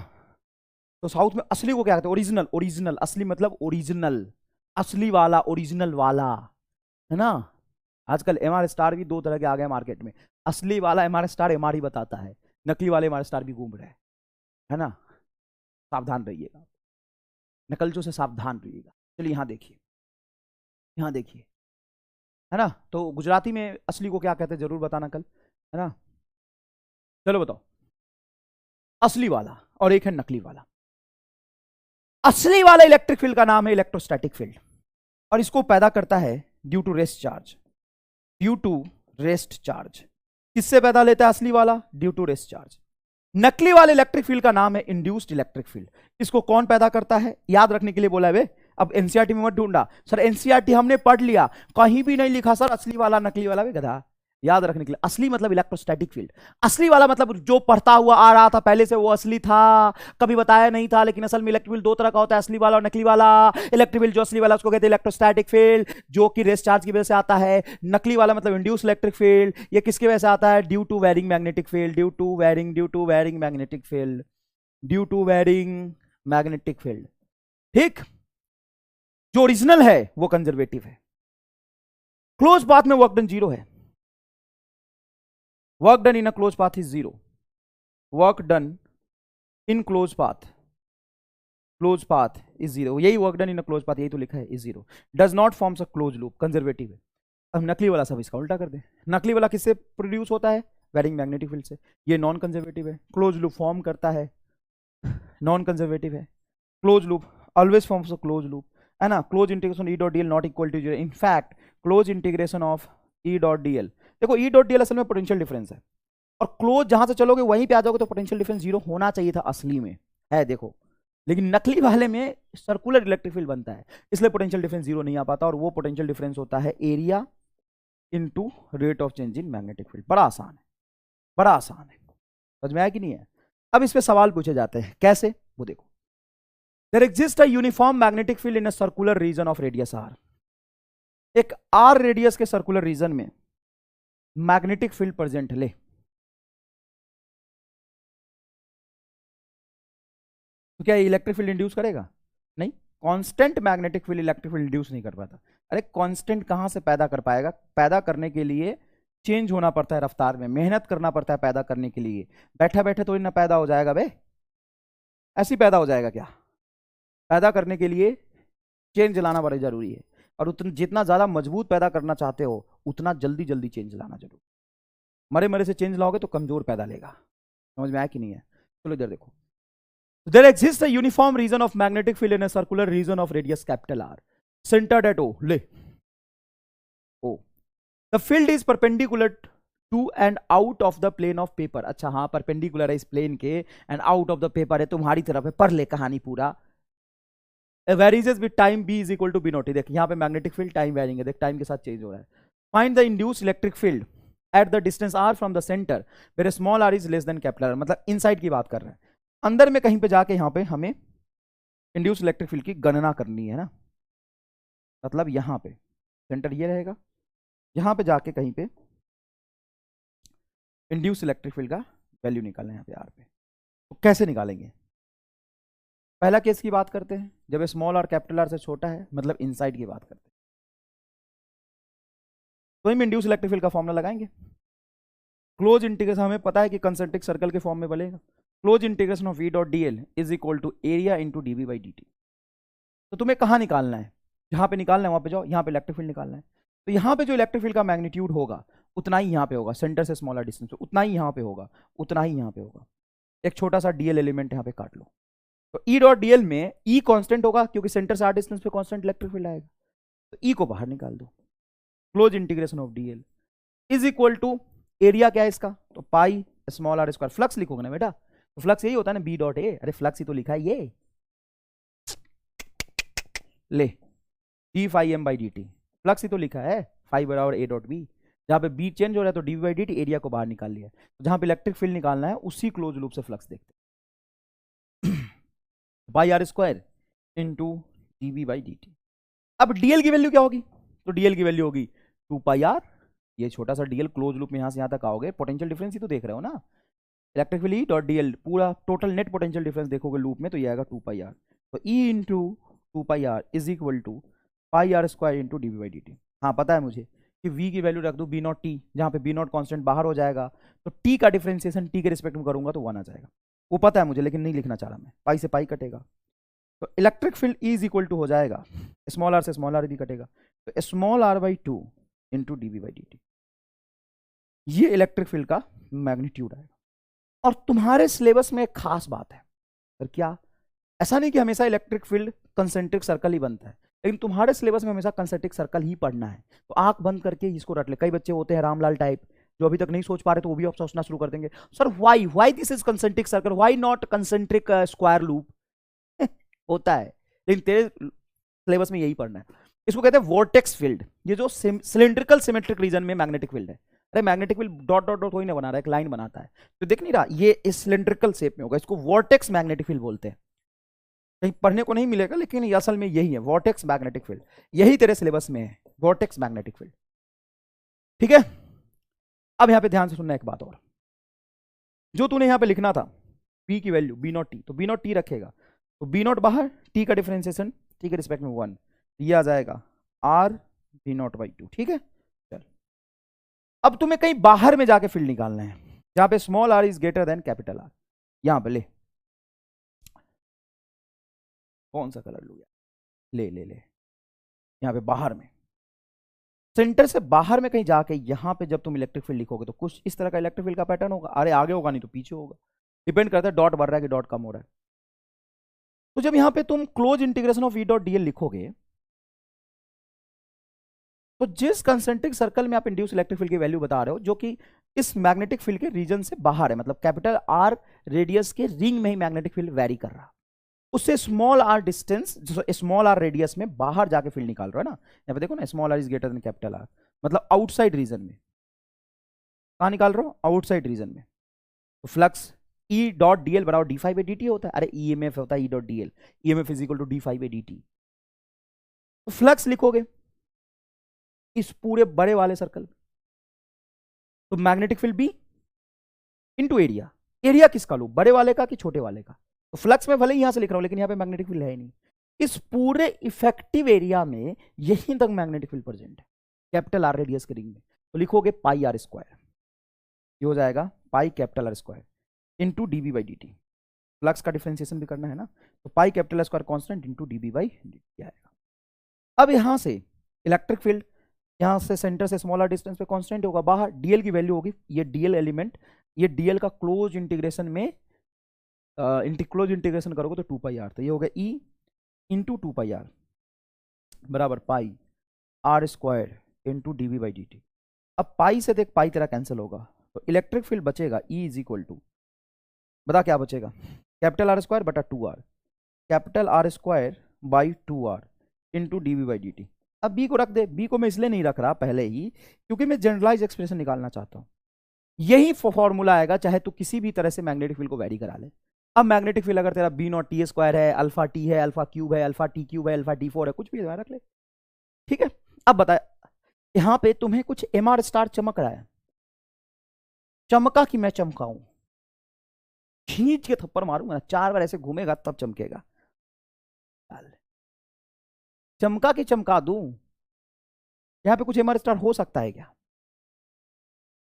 Speaker 1: तो साउथ में असली को क्या कहते हैं, ओरिजिनल। ओरिजिनल असली मतलब ओरिजिनल, असली वाला, ओरिजिनल वाला, है ना। आजकल एमआर स्टार भी दो तरह के आ गए मार्केट में। असली वाला एमआर स्टार एमआर ही बताता है, नकली वाले एमआर स्टार भी घूम रहे हैं, है ना। सावधान रहिएगा, नकलचों से सावधान रहिएगा। चलिए यहाँ देखिए, यहाँ देखिए, है ना। तो गुजराती में असली को क्या कहते हैं जरूर बताना कल, है ना। चलो बताओ, असली वाला और एक है नकली वाला। असली वाला इलेक्ट्रिक फील्ड का नाम है इलेक्ट्रोस्टैटिक फील्ड, और इसको पैदा करता है due to rest charge, due to rest charge. किससे पैदा लेता है असली वाला, ड्यू टू रेस्ट चार्ज। नकली वाले इलेक्ट्रिक फील्ड का नाम है इंड्यूस्ड इलेक्ट्रिक फील्ड। इसको कौन पैदा करता है, याद रखने के लिए बोला है वे। अब एनसीईआरटी में मत ढूंढा सर, एनसीईआरटी हमने पढ़ लिया, कहीं भी नहीं लिखा सर असली वाला नकली वाला, भी गधा। याद रखने के लिए, असली मतलब इलेक्ट्रोस्टैटिक फील्ड। असली वाला मतलब जो पढ़ता हुआ आ रहा था पहले से वो असली था, कभी बताया नहीं था, लेकिन असल में इलेक्ट्रिक फील्ड दो तरह का होता है, असली वाला और नकली वाला। इलेक्ट्रिक फील्ड जो असली वाला उसको कहते हैं इलेक्ट्रोस्टैटिक फील्ड, जो कि रेस्ट चार्ज की वजह से आता है। नकली वाला मतलब इंड्यूस इलेक्ट्रिक फील्ड, ये किसकी वजह से आता है, due to varying magnetic field, due to varying magnetic field, due to varying magnetic field. ठीक, जो ओरिजिनल है वो कंजर्वेटिव है। क्लोज पाथ में वर्क डन जीरो है, work done in a closed path is zero, work done in closed path is zero. यही work done in a closed path, यही तो लिखा है, is zero, does not forms a close loop, conservative है। अब नकली वाला सब इसका उल्टा कर दे। नकली वाला किससे प्रोड्यूस होता है, वेरिंग मैग्नेटिक फील्ड से, ये नॉन कंजर्वेटिव है। क्लोज लूप फॉर्म करता है, नॉन कंजर्वेटिव है। Close loop always forms a close loop, है ना। Close integration E dot DL not equal to zero. In fact close integration of E dot DL, देखो E dot DL असल में potential difference है, और क्लोज जहां से चलोगे वहीं पे आ जाओगे, तो पोटेंशियल डिफरेंस जीरो होना चाहिए था असली में, है देखो। लेकिन नकली वाले में सर्कुलर इलेक्ट्रिक फील्ड बनता है, इसलिए पोटेंशियल डिफरेंस जीरो नहीं आ पाता, और वो पोटेंशियल डिफरेंस होता है area into rate of change in magnetic field. बड़ा आसान है, बड़ा आसान है, समझ में आया कि नहीं है। अब इस पे सवाल पूछे जाते हैं, कैसे, वो देखो। There exist a uniform magnetic field in a circular region of radius R. एक आर रेडियस के सर्कुलर रीजन में मैग्नेटिक फील्ड प्रेजेंट ले, तो क्या इलेक्ट्रिक फील्ड इंड्यूस करेगा? नहीं। Constant magnetic field electric field induce नहीं कर पाता। अरे कांस्टेंट कहां से पैदा कर पाएगा? पैदा करने के लिए चेंज होना पड़ता है रफ्तार में, मेहनत करना पड़ता है पैदा करने के लिए। बैठे बैठे तो इतना पैदा हो जाएगा बे, ऐसी पैदा हो जाएगा क्या? पैदा करने के लिए चेंज लाना बड़ा जरूरी है, और उतना जितना ज्यादा मजबूत पैदा करना चाहते हो उतना जल्दी जल्दी चेंज लाना जरूरी। मरे मरे से चेंज लाओगे तो कमजोर पैदा लेगा। समझ में आया कि नहीं है? चलो इधर देखो, there exists a uniform region of magnetic field in a circular region of radius capital R centered at O. ले O. The field is perpendicular to and out of the plane of paper. अच्छा हाँ, perpendicular है इस plane के and out of the paper है, तुम्हारी तरफ है। पढ़ ले कहानी पूरा। varies with time b is equal to b naught। देख यहाँ पे magnetic field time varying है, देख time के साथ चेंज हो रहा है। Find the induced electric field at the distance r from the center where small r is less than capital R। मतलब इनसाइड की बात कर रहे हैं, अंदर में कहीं पे जाके यहां पे हमें इंड्यूस इलेक्ट्रिक फील्ड की गणना करनी है ना। मतलब यहां पे सेंटर ये रहेगा, यहां पे जाके कहीं पे इंड्यूस इलेक्ट्रिक फील्ड का वैल्यू निकालना है यहाँ पे आर पे। तो कैसे निकालेंगे? पहला केस की बात करते हैं, जब स्मॉल आर कैपिटल आर से छोटा है, मतलब इनसाइड की बात करते हैं, तो हम इंड्यूस इलेक्ट्रिक फील्ड का फॉर्मूला लगाएंगे। क्लोज इंटीग्रेशन हमें पता है कि कंसेंट्रिक सर्कल के फॉर्म में बनेगा। Close integration of V dot dl is equal to area into dv by dt। तो तुम्हें कहाँ निकालना है? जहां पे निकालना है वहां पे जाओ, यहाँ पे इलेक्ट्रिक फील्ड निकालना है। तो यहाँ पे जो इलेक्ट्रिक फील्ड का मैग्नीट्यूड होगा उतना ही यहाँ पे होगा, सेंटर से स्मॉलर डिस्टेंस पे उतना ही यहाँ पे होगा, उतना ही यहाँ पे होगा। एक छोटा सा dl एलिमेंट यहाँ पे काट लो। तो E डॉट dl में E कांस्टेंट होगा क्योंकि सेंटर से r डिस्टेंस पे कांस्टेंट इलेक्ट्रिक फील्ड आएगा, तो E को बाहर निकाल दो। Close integration of dl is equal to area क्या है इसका, तो pi small r square. Flux लिखोगे ना बेटा, तो फ्लक्स यही होता है ना, बी डॉट ए। अरे फ्लक्स ही तो लिखा है ये, ले D phi M by D T, flux ही तो लिखा है, फाई बराबर ए डॉट बी। जहां पे बी चेंज हो रहा है तो D by D T, area को बाहर निकाल लिया। तो जहां पे इलेक्ट्रिक फील्ड निकालना है उसी क्लोज लूप से फ्लक्स देखते हैं, by r square into D B by D T. अब डीएल की वैल्यू क्या होगी? तो डीएल की वैल्यू होगी 2 पाई आर। ये छोटा सा डीएल क्लोज लूप में यहां से यहां तक आओगे, पोटेंशियल डिफरेंस ही तो देख रहे हो ना, electric field E dot dl, पूरा टोटल नेट पोटेंशियल डिफरेंस देखोगे लूप में तो ये आएगा 2 पाई आर। तो E into 2 pi r is equal to pi are square into D B by D t. हाँ पता है मुझे कि v की वैल्यू रख दूँ बी नॉट टी, जहाँ पे बी नॉट कॉन्स्टेंट बाहर हो जाएगा, तो t का डिफरेंशिएशन t के रिस्पेक्ट में करूंगा तो 1 आ जाएगा। वो पता है मुझे, लेकिन नहीं लिखना चाह रहा मैं, पाई से पाई कटेगा। तो electric field E is equal to हो जाएगा, स्मॉल आर से स्मॉल आर भी कटेगा, तो small r by 2 into D B by D t. ये इलेक्ट्रिक फील्ड का मैग्नीट्यूड आएगा। और तुम्हारे सिलेबस में एक खास बात है, पर क्या, ऐसा नहीं कि हमेशा इलेक्ट्रिक फील्ड कंसेंट्रिक सर्कल ही बनता है, लेकिन तुम्हारे सिलेबस में हमेशा कंसेंट्रिक सर्कल ही पढ़ना है। तो आंख बंद करके इसको रट ले। कई बच्चे होते हैं रामलाल टाइप जो अभी तक नहीं सोच पा रहे, तो वो भी अब सोचना शुरू कर देंगे, sir why this is concentric circle, why not concentric square loop. होता है, लेकिन तेरे सिलेबस में यही पढ़ना है। इसको कहते हैं वोर्टेक्स फील्ड। ये जो सिलिंड्रिकल सिमेट्रिक रीजन में मैग्नेटिक फील्ड है, अरे magnetic field dot dot dot कोई ना बना रहा है, एक लाइन बनाता है, तो देख नहीं रहा, ये इस सिलिंड्रिकल शेप में होगा, इसको वोर्टेक्स मैग्नेटिक फील्ड बोलते हैं। कहीं पढ़ने को नहीं मिलेगा, लेकिन ये असल में यही है, वोर्टेक्स मैग्नेटिक फील्ड। यही तेरे सिलेबस में है, वोर्टेक्स मैग्नेटिक फील्ड। ठीक है, अब यहां पे ध्यान से सुनना एक बात और, जो तूने यहां पे लिखना था p की वैल्यू b नॉट टी, तो b नॉट टी रखेगा, तो b नॉट बाहर, t का डिफरेंशिएशन t के रिस्पेक्ट में 1, ये आ जाएगा r b नॉट बाई 2। ठीक है, चल अब तुम्हें कहीं बाहर में जाके फील्ड निकालना है, जहां पे small r is greater than capital R। यहां पे ले, कौन सा कलर लूँ, ले ले ले, यहाँ पे बाहर में, सेंटर से बाहर में कहीं जाके यहाँ पे जब तुम इलेक्ट्रिक फील्ड लिखोगे तो कुछ इस तरह का इलेक्ट्रिक फील्ड का पैटर्न होगा। अरे आगे होगा नहीं तो पीछे होगा, डिपेंड करता है डॉट बढ़ रहा है कि डॉट कम हो रहा है। तो जब यहाँ पे तुम close integration of V dot dl लिखोगे, तो जिस कंसेंट्रिक सर्कल में आप इंड्यूस इलेक्ट्रिक फील्ड की वैल्यू बता रहे हो, जो कि इस मैग्नेटिक फील्ड के रीजन से बाहर है, मतलब कैपिटल R रेडियस के रिंग में ही मैग्नेटिक फील्ड वेरी कर रहा, उससे small r distance, small r radius में बाहर जाके फील्ड निकाल रहा है ना। यहाँ पे देखो ना, small r is greater than capital r, मतलब आउटसाइड रीजन में। कहाँ निकाल रहा हूँ? आउटसाइड रीजन में। तो फ्लक्स ई डॉट डीएल बराबर d phi by D t होता है। अरे ईएमएफ होता है E dot dl, EMF is equal to d phi by D T. तो फ्लक्स लिखोगे इस पूरे बड़े वाले सर्कल, तो magnetic field b into area. Area किसका लूं, बड़े वाले का कि छोटे वाले का? तो फ्लक्स में भले ही यहां से लिख रहा हूं, लेकिन यहां पे मैग्नेटिक फील्ड है ही नहीं। इस पूरे इफेक्टिव एरिया में यहीं तक मैग्नेटिक फील्ड प्रेजेंट है, कैपिटल आर रेडियस के रिंग में। तो लिखोगे पाई आर स्क्वायर, ये हो जाएगा pi capital r square into D B by D T. Flux का डिफरेंशिएशन भी करना है ना, तो pi capital r square constant into D B by D t आएगा। अब यहां से इलेक्ट्रिक फील्ड यहां से सेंटर से स्मॉलर डिस्टेंस पे कांस्टेंट होगा, बाहर डीएल की वैल्यू होगी, ये डीएल एलिमेंट, ये डीएल का क्लोज इंटीग्रेशन में क्लोज इंटीग्रेशन करोगे तो 2 पाई आर, तो ये हो गया ई इंटू 2 पाई आर बराबर pi are square into D we by D T. अब पाई से देख पाई तेरा कैंसिल होगा, तो इलेक्ट्रिक फील्ड बचेगा ई इज इक्वल टू, बता क्या बचेगा, कैपिटल आर स्क्वायर बटा 2 r, capital r square by 2 r into D we by D T. अब बी को रख दे, बी को मैं इसलिए नहीं रख रहा पहले ही क्योंकि मैं जनरलाइज एक्सप्रेशन निकालना चाहता हूं। यही फॉर्मूला आएगा चाहे तू किसी भी तरह से मैग्नेटिक फील्ड को वेरी करा ले। अब मैग्नेटिक फील्ड अगर तेरा बी नॉट टी स्क्वायर है, अल्फा टी है, अल्फा क्यूब है, अल्फा टी क्यूब है, अल्फा टी 4 है, कुछ भी रख ले, ठीक है। अब बता, यहां पे तुम्हें कुछ एम आर स्टार चमक रहा है, चमका कि मैं चमकाऊं, खींच के थप्पड़ मारूंगा ना, 4 बार ऐसे घूमेगा तब चमकेगा, चमका के चमका दूं, यहां पे कुछ एम आर स्टार हो सकता है क्या?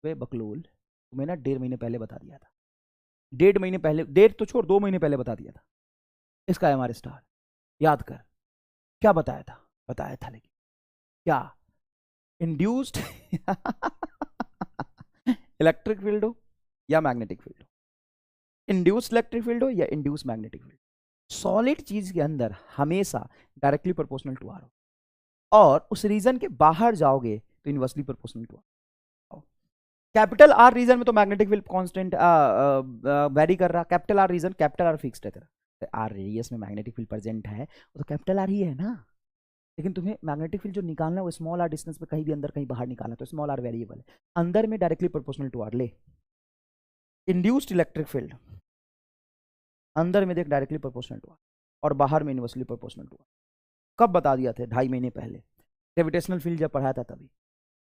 Speaker 1: वे बकलोल, तुम्हें ना 1.5 महीने पहले बता दिया था, 1.5 महीने पहले, 1.5 तो छोड़ 2 महीने पहले बता दिया था इसका एम आर स्टार। याद कर क्या बताया था, बताया था लेकिन क्या, इंड्यूस्ड इलेक्ट्रिक फील्ड हो या मैग्नेटिक फील्ड हो, इंड्यूस्ड इलेक्ट्रिक फील्ड हो या इंड्यूस्ड मैग्नेटिक फील्ड, सॉलिड चीज के अंदर हमेशा डायरेक्टली प्रोपोर्शनल टू आर हो, और उस रीजन के बाहर जाओगे तो inversely proportional to r. Capital r region में तो मैग्नेटिक फील्ड कांस्टेंट वेरी कर रहा, capital r region, capital r fixed है तेरा, आर रेडियस में मैग्नेटिक फील्ड प्रेजेंट है वो तो कैपिटल आर ही है ना, लेकिन तुम्हें मैग्नेटिक फील्ड जो निकालना है वो स्मॉल आर डिस्टेंस पे कहीं भी अंदर कहीं बाहर निकालना, तो स्मॉल आर वेरिएबल है, अंदर में डायरेक्टली प्रोपोर्शनल टू आर ले। इंड्यूस्ड इलेक्ट्रिक फील्ड अंदर में देख डायरेक्टली प्रोपोर्शनल टू आर और बाहर में इनवर्सली प्रोपोर्शनल टू आर। कब बता दिया था? 2.5 महीने पहले, ग्रेविटेशनल फील्ड जब पढ़ाया था तभी।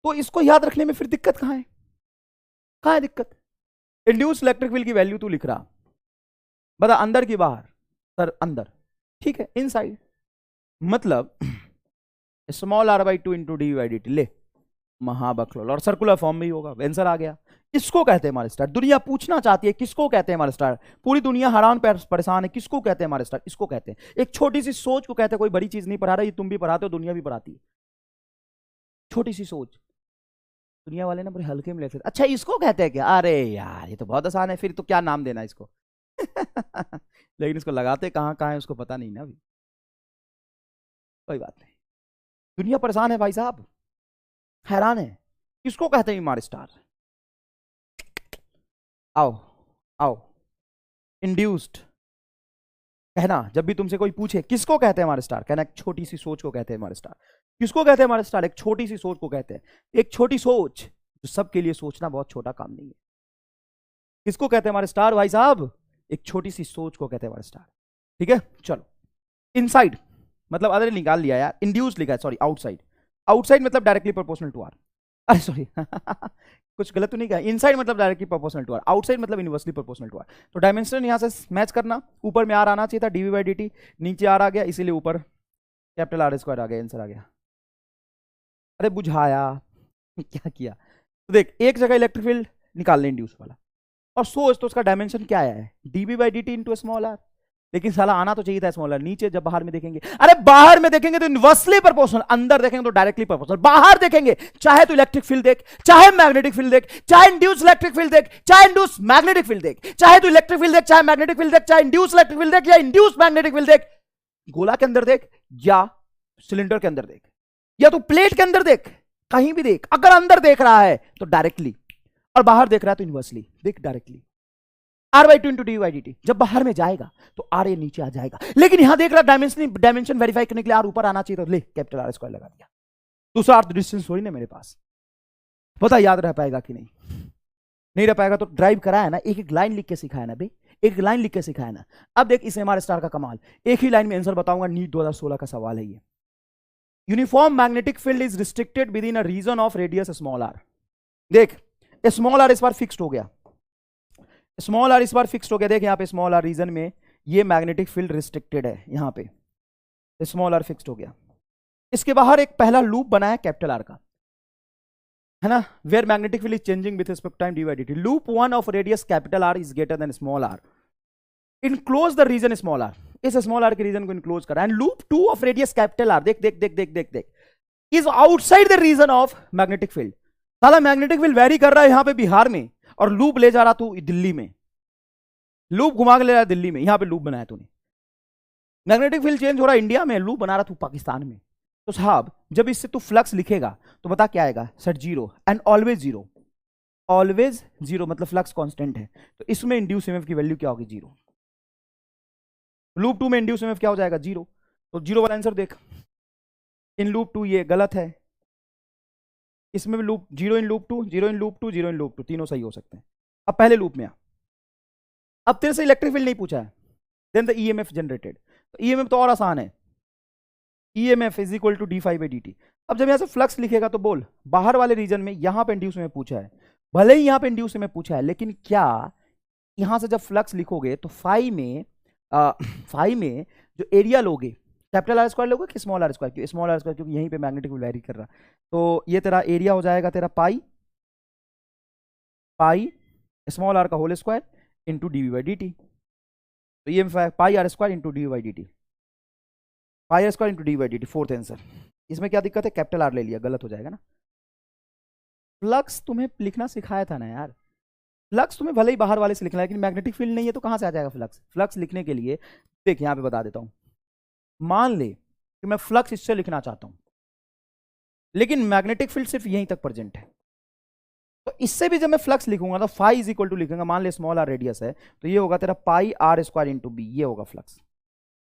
Speaker 1: तो इसको याद रखने में फिर दिक्कत कहां है, कहां है दिक्कत? इंड्यूस्ड इलेक्ट्रिक फील्ड की वैल्यू तू लिख रहा, बता अंदर की बाहर? सर अंदर, ठीक है, इनसाइड, मतलब small r by 2 into D by D t ले, महाबकलोल, और सर्कुलर फॉर्म में ही होगा, आंसर आ गया। इसको कहते हैं हमारे स्टार। दुनिया पूछना चाहती है किसको कहते हैं हमारे स्टार, पूरी दुनिया हैरान परेशान है, किसको कहते हैं हमारे स्टार? इसको कहते हैं, एक छोटी सी सोच को कहते हैं। कोई बड़ी चीज नहीं पढ़ा रहा, ये तुम भी पढ़ाते हो, दुनिया भी पढ़ाती है, छोटी सी सोच। दुनिया वाले ना बड़े हल्के में लेते, अच्छा इसको कहते हैं क्या? अरे यार ये तो बहुत आसान है, फिर तो क्या नाम देना इसको लेकिन इसको लगाते कहां कहां है उसको पता नहीं ना अभी, कोई बात नहीं। दुनिया परेशान है भाई साहब, हैरान है, किसको कहते हैं हमारे स्टार? आओ आओ, इंड्यूस्ड कहना, जब भी तुमसे कोई पूछे किसको कहते हैं हमारे स्टार, कहना एक छोटी सी सोच को कहते हैं हमारे स्टार। किसको कहते हैं हमारे स्टार? एक छोटी सी सोच को कहते हैं, एक छोटी सोच, जो सबके लिए सोचना बहुत छोटा काम नहीं है। किसको कहते हैं हमारे स्टार भाई साहब? एक छोटी सी सोच को कहते हैं हमारे स्टार, ठीक है। चलो, इनसाइड मतलब अरे निकाल लिया यार, इंड्यूस्ड लिखा है, सॉरी आउटसाइड, आउटसाइड मतलब डायरेक्टली प्रोपोर्शनल टू आर, अरे सॉरी कुछ गलत तो नहीं कहा, इनसाइड मतलब directly proportional to r, outside मतलब इनवर्सली प्रोपोर्शनल टू आर। तो डायमेंशन यहां से मैच करना, ऊपर में आर आना चाहिए था डीवी बाई डी टी, नीचे आर आ गया, इसीलिए ऊपर कैपिटल आर स्क्वायर आ गया, आंसर आ गया। अरे बुझाया क्या किया, तो देख एक जगह इलेक्ट्रिक फील्ड निकाल ले इंड्यूस वाला, और सोच तो उसका डायमेंशन क्या आया है, db by D t into small r, लेकिन साला आना तो चाहिए था स्मॉल आर नीचे। जब बाहर में देखेंगे, अरे बाहर में देखेंगे तो इनवर्सली प्रोपोर्शनल, अंदर देखेंगे तो डायरेक्टली प्रोपोर्शनल। बाहर देखेंगे चाहे तो इलेक्ट्रिक फील्ड देख, चाहे मैग्नेटिक फील्ड देख, चाहे इंड्यूस इलेक्ट्रिक फील्ड देख, चाहे इंड्यूस मैग्नेटिक फील्ड देख, चाहे तो इलेक्ट्रिक फील्ड देख, चाहे मैग्नेटिक फील्ड देख, चाहे इंड्यूस इलेक्ट्रिक फील्ड देख या इंड्यूस मैग्नेटिक फील्ड देख, गोला के अंदर देख या सिलेंडर के अंदर देख या तो प्लेट के अंदर देख, कहीं भी देख। अगर अंदर देख रहा है तो डायरेक्टली, और बाहर देख रहा है तो इनवर्सली, देख directly r by 2 into D by D t. जब बाहर में जाएगा तो आर ए नीचे आ जाएगा, लेकिन यहां देख रहा डायमेंशन वेरीफाई करने के लिए आर ऊपर आना चाहिए, तो ले कैपिटल आर स्क्वायर लगा दिया। दूसरा अर्थ डिस्टेंस थोड़ी ना मेरे पास, पता याद रह पाएगा कि नहीं? नहीं रह पाएगा तो ड्राइव कराया ना, एक एक लाइन लिख के सिखाया ना बे, एक लाइन लिख के सिखाया ना। अब देख इस एमआर स्टार का कमाल, एक ही लाइन में आंसर बताऊंगा, नीट 2016 का सवाल है ये। Uniform magnetic field is restricted within a region of radius small r. देख स्मॉल आर इस बार फिक्स्ड हो गया, स्मॉल आर इस बार फिक्स्ड हो गया। देख यहाँ पे स्मॉल आर रीजन में ये मैग्नेटिक फील्ड रिस्ट्रिक्टेड है, यहाँ पे स्मॉल आर फिक्स्ड हो गया। इसके बाहर एक पहला लूप बना है कैपिटल आर का, है ना, where magnetic field is changing with respect time d by D t. Loop 1 of radius capital r is greater than small r, enclose the region small r, इस स्मॉल आर के region को enclose करा। And loop 2 of radius capital r, देख देख देख देख देख देख, is outside the region of magnetic field. साला मैग्नेटिक फील्ड वेरी कर रहा है यहां पे बिहार में, और लूप ले जा रहा तू दिल्ली में, लूप घुमा के ले रहा दिल्ली में, यहां पे लूप बनाया तूने। मैग्नेटिक फील्ड चेंज हो रहा है इंडिया में, लूप बना रहा तू पाकिस्तान में। तो साहब जब इससे तू फ्लक्स लिखेगा तो बता क्या आएगा, set zero and always zero, always zero मतलब फ्लक्स कांस्टेंट है। तो इसमें इंड्यूस ईएमएफ की वैल्यू क्या होगी, जीरो। लूप 2 में इंड्यूस ईएमएफ क्या हो जाएगा, जीरो। तो जीरो वाला आंसर देख, इन लूप 2 ये गलत है, इसमें भी loop zero in loop 2, zero in loop 2, zero in loop 2, तीनों सही हो सकते हैं। अब पहले लूप में आ, अब तेरे से इलेक्ट्रिक फील्ड नहीं पूछा है, देन द ईएमएफ जनरेटेड। तो ईएमएफ तो और आसान है, EMF is equal to d phi by D T. अब जब यहां से फ्लक्स लिखेगा तो बोल बाहर वाले रीजन में, यहां पे इंड्यूस में पूछा है, भले ही यहां पे इंड्यूस में पूछा है, लेकिन क्या यहां से जब फ्लक्स लिखोगे तो फाई में जो एरिया लोगे कैपिटल आर स्क्वायर लोगे कि small r square, small r square क्योंकि यहीं पे मैग्नेटिक फील्ड वेरी कर रहा। तो ये तेरा एरिया हो जाएगा तेरा पाई स्मॉल आर का whole square into D we by D T. तो ये pi are square into D we by D T, pi are square into D by D T, fourth answer. इसमें क्या दिक्कत है, कैपिटल आर ले लिया, गलत हो जाएगा ना। फ्लक्स तुम्हें लिखना सिखाया था ना यार, फ्लक्स तुम्हें भले ही बाहर वाले से लिखना है, लेकिन मैग्नेटिक फील्ड नहीं है तो कहां से आ जाएगा फ्लक्स। फ्लक्स लिखने के लिए देख यहां पे बता देता हूं, मान ले कि मैं फ्लक्स इससे लिखना चाहता हूं, लेकिन मैग्नेटिक फील्ड सिर्फ यहीं तक प्रेजेंट है, तो इससे भी जब मैं फ्लक्स लिखूंगा तो फाई इज इक्वल टू लिखूंगा, मान ले स्मॉल आर रेडियस है तो ये होगा तेरा पाई आर स्क्वायर इंटू बी, ये होगा फ्लक्स।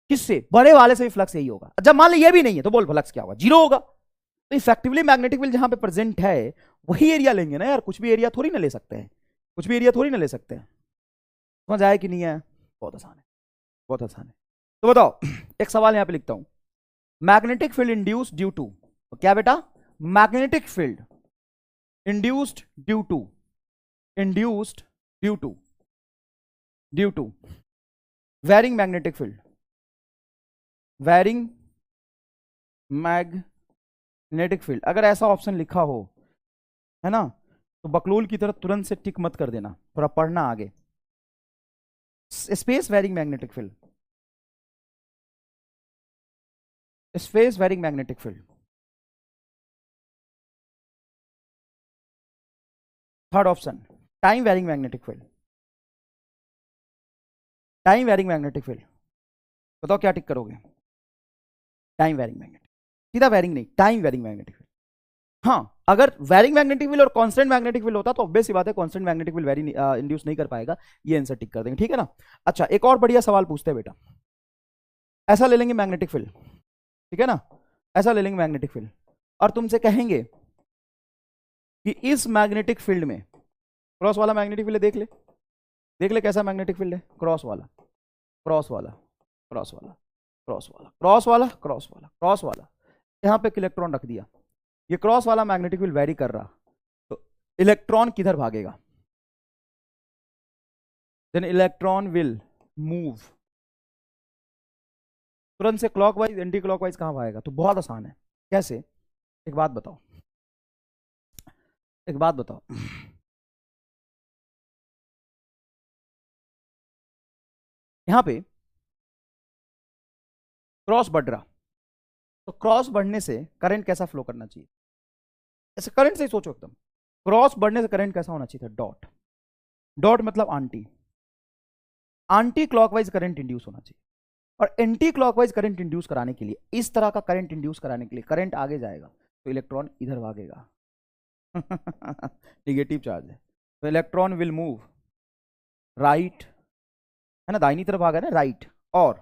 Speaker 1: किससे, बड़े वाले से भी फ्लक्स यही होगा। जब मान ले ये भी नहीं है तो बोल फ्लक्स क्या होगा, जीरो होगा। तो इफेक्टिवली मैग्नेटिक फील्ड जहां पे प्रेजेंट है वही एरिया लेंगे ना यार, कुछ भी एरिया थोड़ी ना ले सकते हैं, कुछ भी एरिया थोड़ी ना ले सकते हैं। समझ आया कि नहीं है, बहुत आसान है, बहुत आसान है। तो बताओ एक सवाल यहां पे लिखता हूं, magnetic field induced due to, क्या बेटा, magnetic field induced due to varying magnetic field, varying magnetic field. अगर ऐसा ऑप्शन लिखा हो है ना, तो बकलोल की तरह तुरंत से टिक मत कर देना, थोड़ा पढ़ना आगे। Space varying magnetic field, space varying magnetic field. Third option time varying magnetic field, time varying magnetic field. बताओ क्या टिक करोगे, टाइम वेरिंग मैग्नेटिक, सीधा वेरिंग नहीं, टाइम वेरिंग मैग्नेटिक फील्ड। हाँ अगर वेरिंग मैग्नेटिक फील्ड और कांस्टेंट मैग्नेटिक फील्ड होता तो ऑब्वियस सी बात है constant magnetic field vary induce नहीं कर पाएगा, ये आंसर टिक कर देंगे, ठीक है ना। अच्छा एक और बढ़िया सवाल पूछते हैं बेटा, ऐसा ले लेंगे मैग्नेटिक फील्ड, ठीक है ना, ऐसा ले लेंगे मैग्नेटिक फील्ड और तुमसे कहेंगे कि इस मैग्नेटिक फील्ड में क्रॉस वाला मैग्नेटिक फील्ड देख ले, देख ले कैसा मैग्नेटिक फील्ड है, क्रॉस वाला क्रॉस वाला क्रॉस वाला क्रॉस वाला क्रॉस वाला क्रॉस वाला क्रॉस वाला, यहां पे एक इलेक्ट्रॉन रख दिया, ये क्रॉस वाला मैग्नेटिक फील्ड वेरी कर रहा, तो इलेक्ट्रॉन किधर भागेगा, देन इलेक्ट्रॉन विल मूव तुरंत से क्लॉकवाइज एंटी क्लॉकवाइज कहां भागेगा। तो बहुत आसान है, कैसे, एक बात बताओ, एक बात बताओ, यहां पे क्रॉस बढ़ रहा, तो क्रॉस बढ़ने से करंट कैसा फ्लो करना चाहिए, ऐसे करंट से ही सोचो एकदम, क्रॉस बढ़ने से करंट कैसा होना चाहिए था, डॉट, डॉट मतलब aunty, anti clockwise current induce होना चाहिए। और एंटी क्लॉकवाइज करंट इंड्यूस कराने के लिए, इस तरह का करंट इंड्यूस कराने के लिए, करंट आगे जाएगा तो इलेक्ट्रॉन इधर भागेगा निगेटिव चार्ज है, तो इलेक्ट्रॉन विल मूव राइट, है ना, दाहिनी तरफ भागा ना, राइट और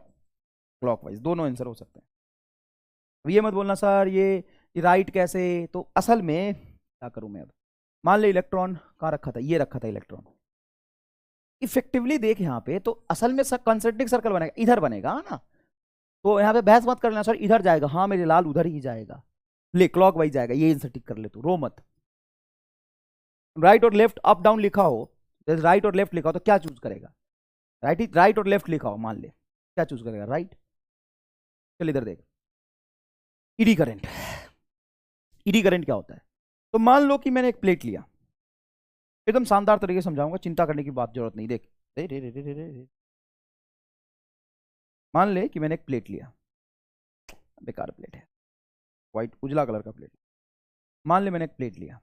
Speaker 1: क्लॉकवाइज, दोनों आंसर हो सकते हैं। अब ये मत बोलना सर ये राइट कैसे, तो असल में क्या करूं मैं, अब मान ले इलेक्ट्रॉन कहाँ रखा था, ये रखा था इलेक्ट्रॉन, इफेक्टिवली देख यहाँ पे, तो असल में कंसेंट्रिक सर्कल बनेगा, इधर बनेगा ना, तो यहाँ पे बहस मत कर लेना सर इधर जाएगा, हाँ मेरे लाल उधर ही जाएगा, ले क्लॉक वाइज जाएगा, ये आंसर टिक कर ले तू, रो मत। राइट और लेफ्ट अप डाउन लिखा हो, राइट और लेफ्ट लिखा हो तो क्या चूज करेगा? राइट और लेफ्ट लिखा हो मान ले, क्या चूज करेगा? राइट। चल इधर देख, ईडी करंट। ईडी करंट क्या होता है? तो मान लो कि मैंने एक प्लेट लिया, एकदम शानदार तरीके से समझाऊंगा, चिंता करने की बात जरूरत नहीं। देख रे रे रे रे रे रे। मान ले कि मैंने एक प्लेट लिया, बेकार प्लेट है, व्हाइट उजला कलर का प्लेट। मान ले मैंने एक प्लेट लिया,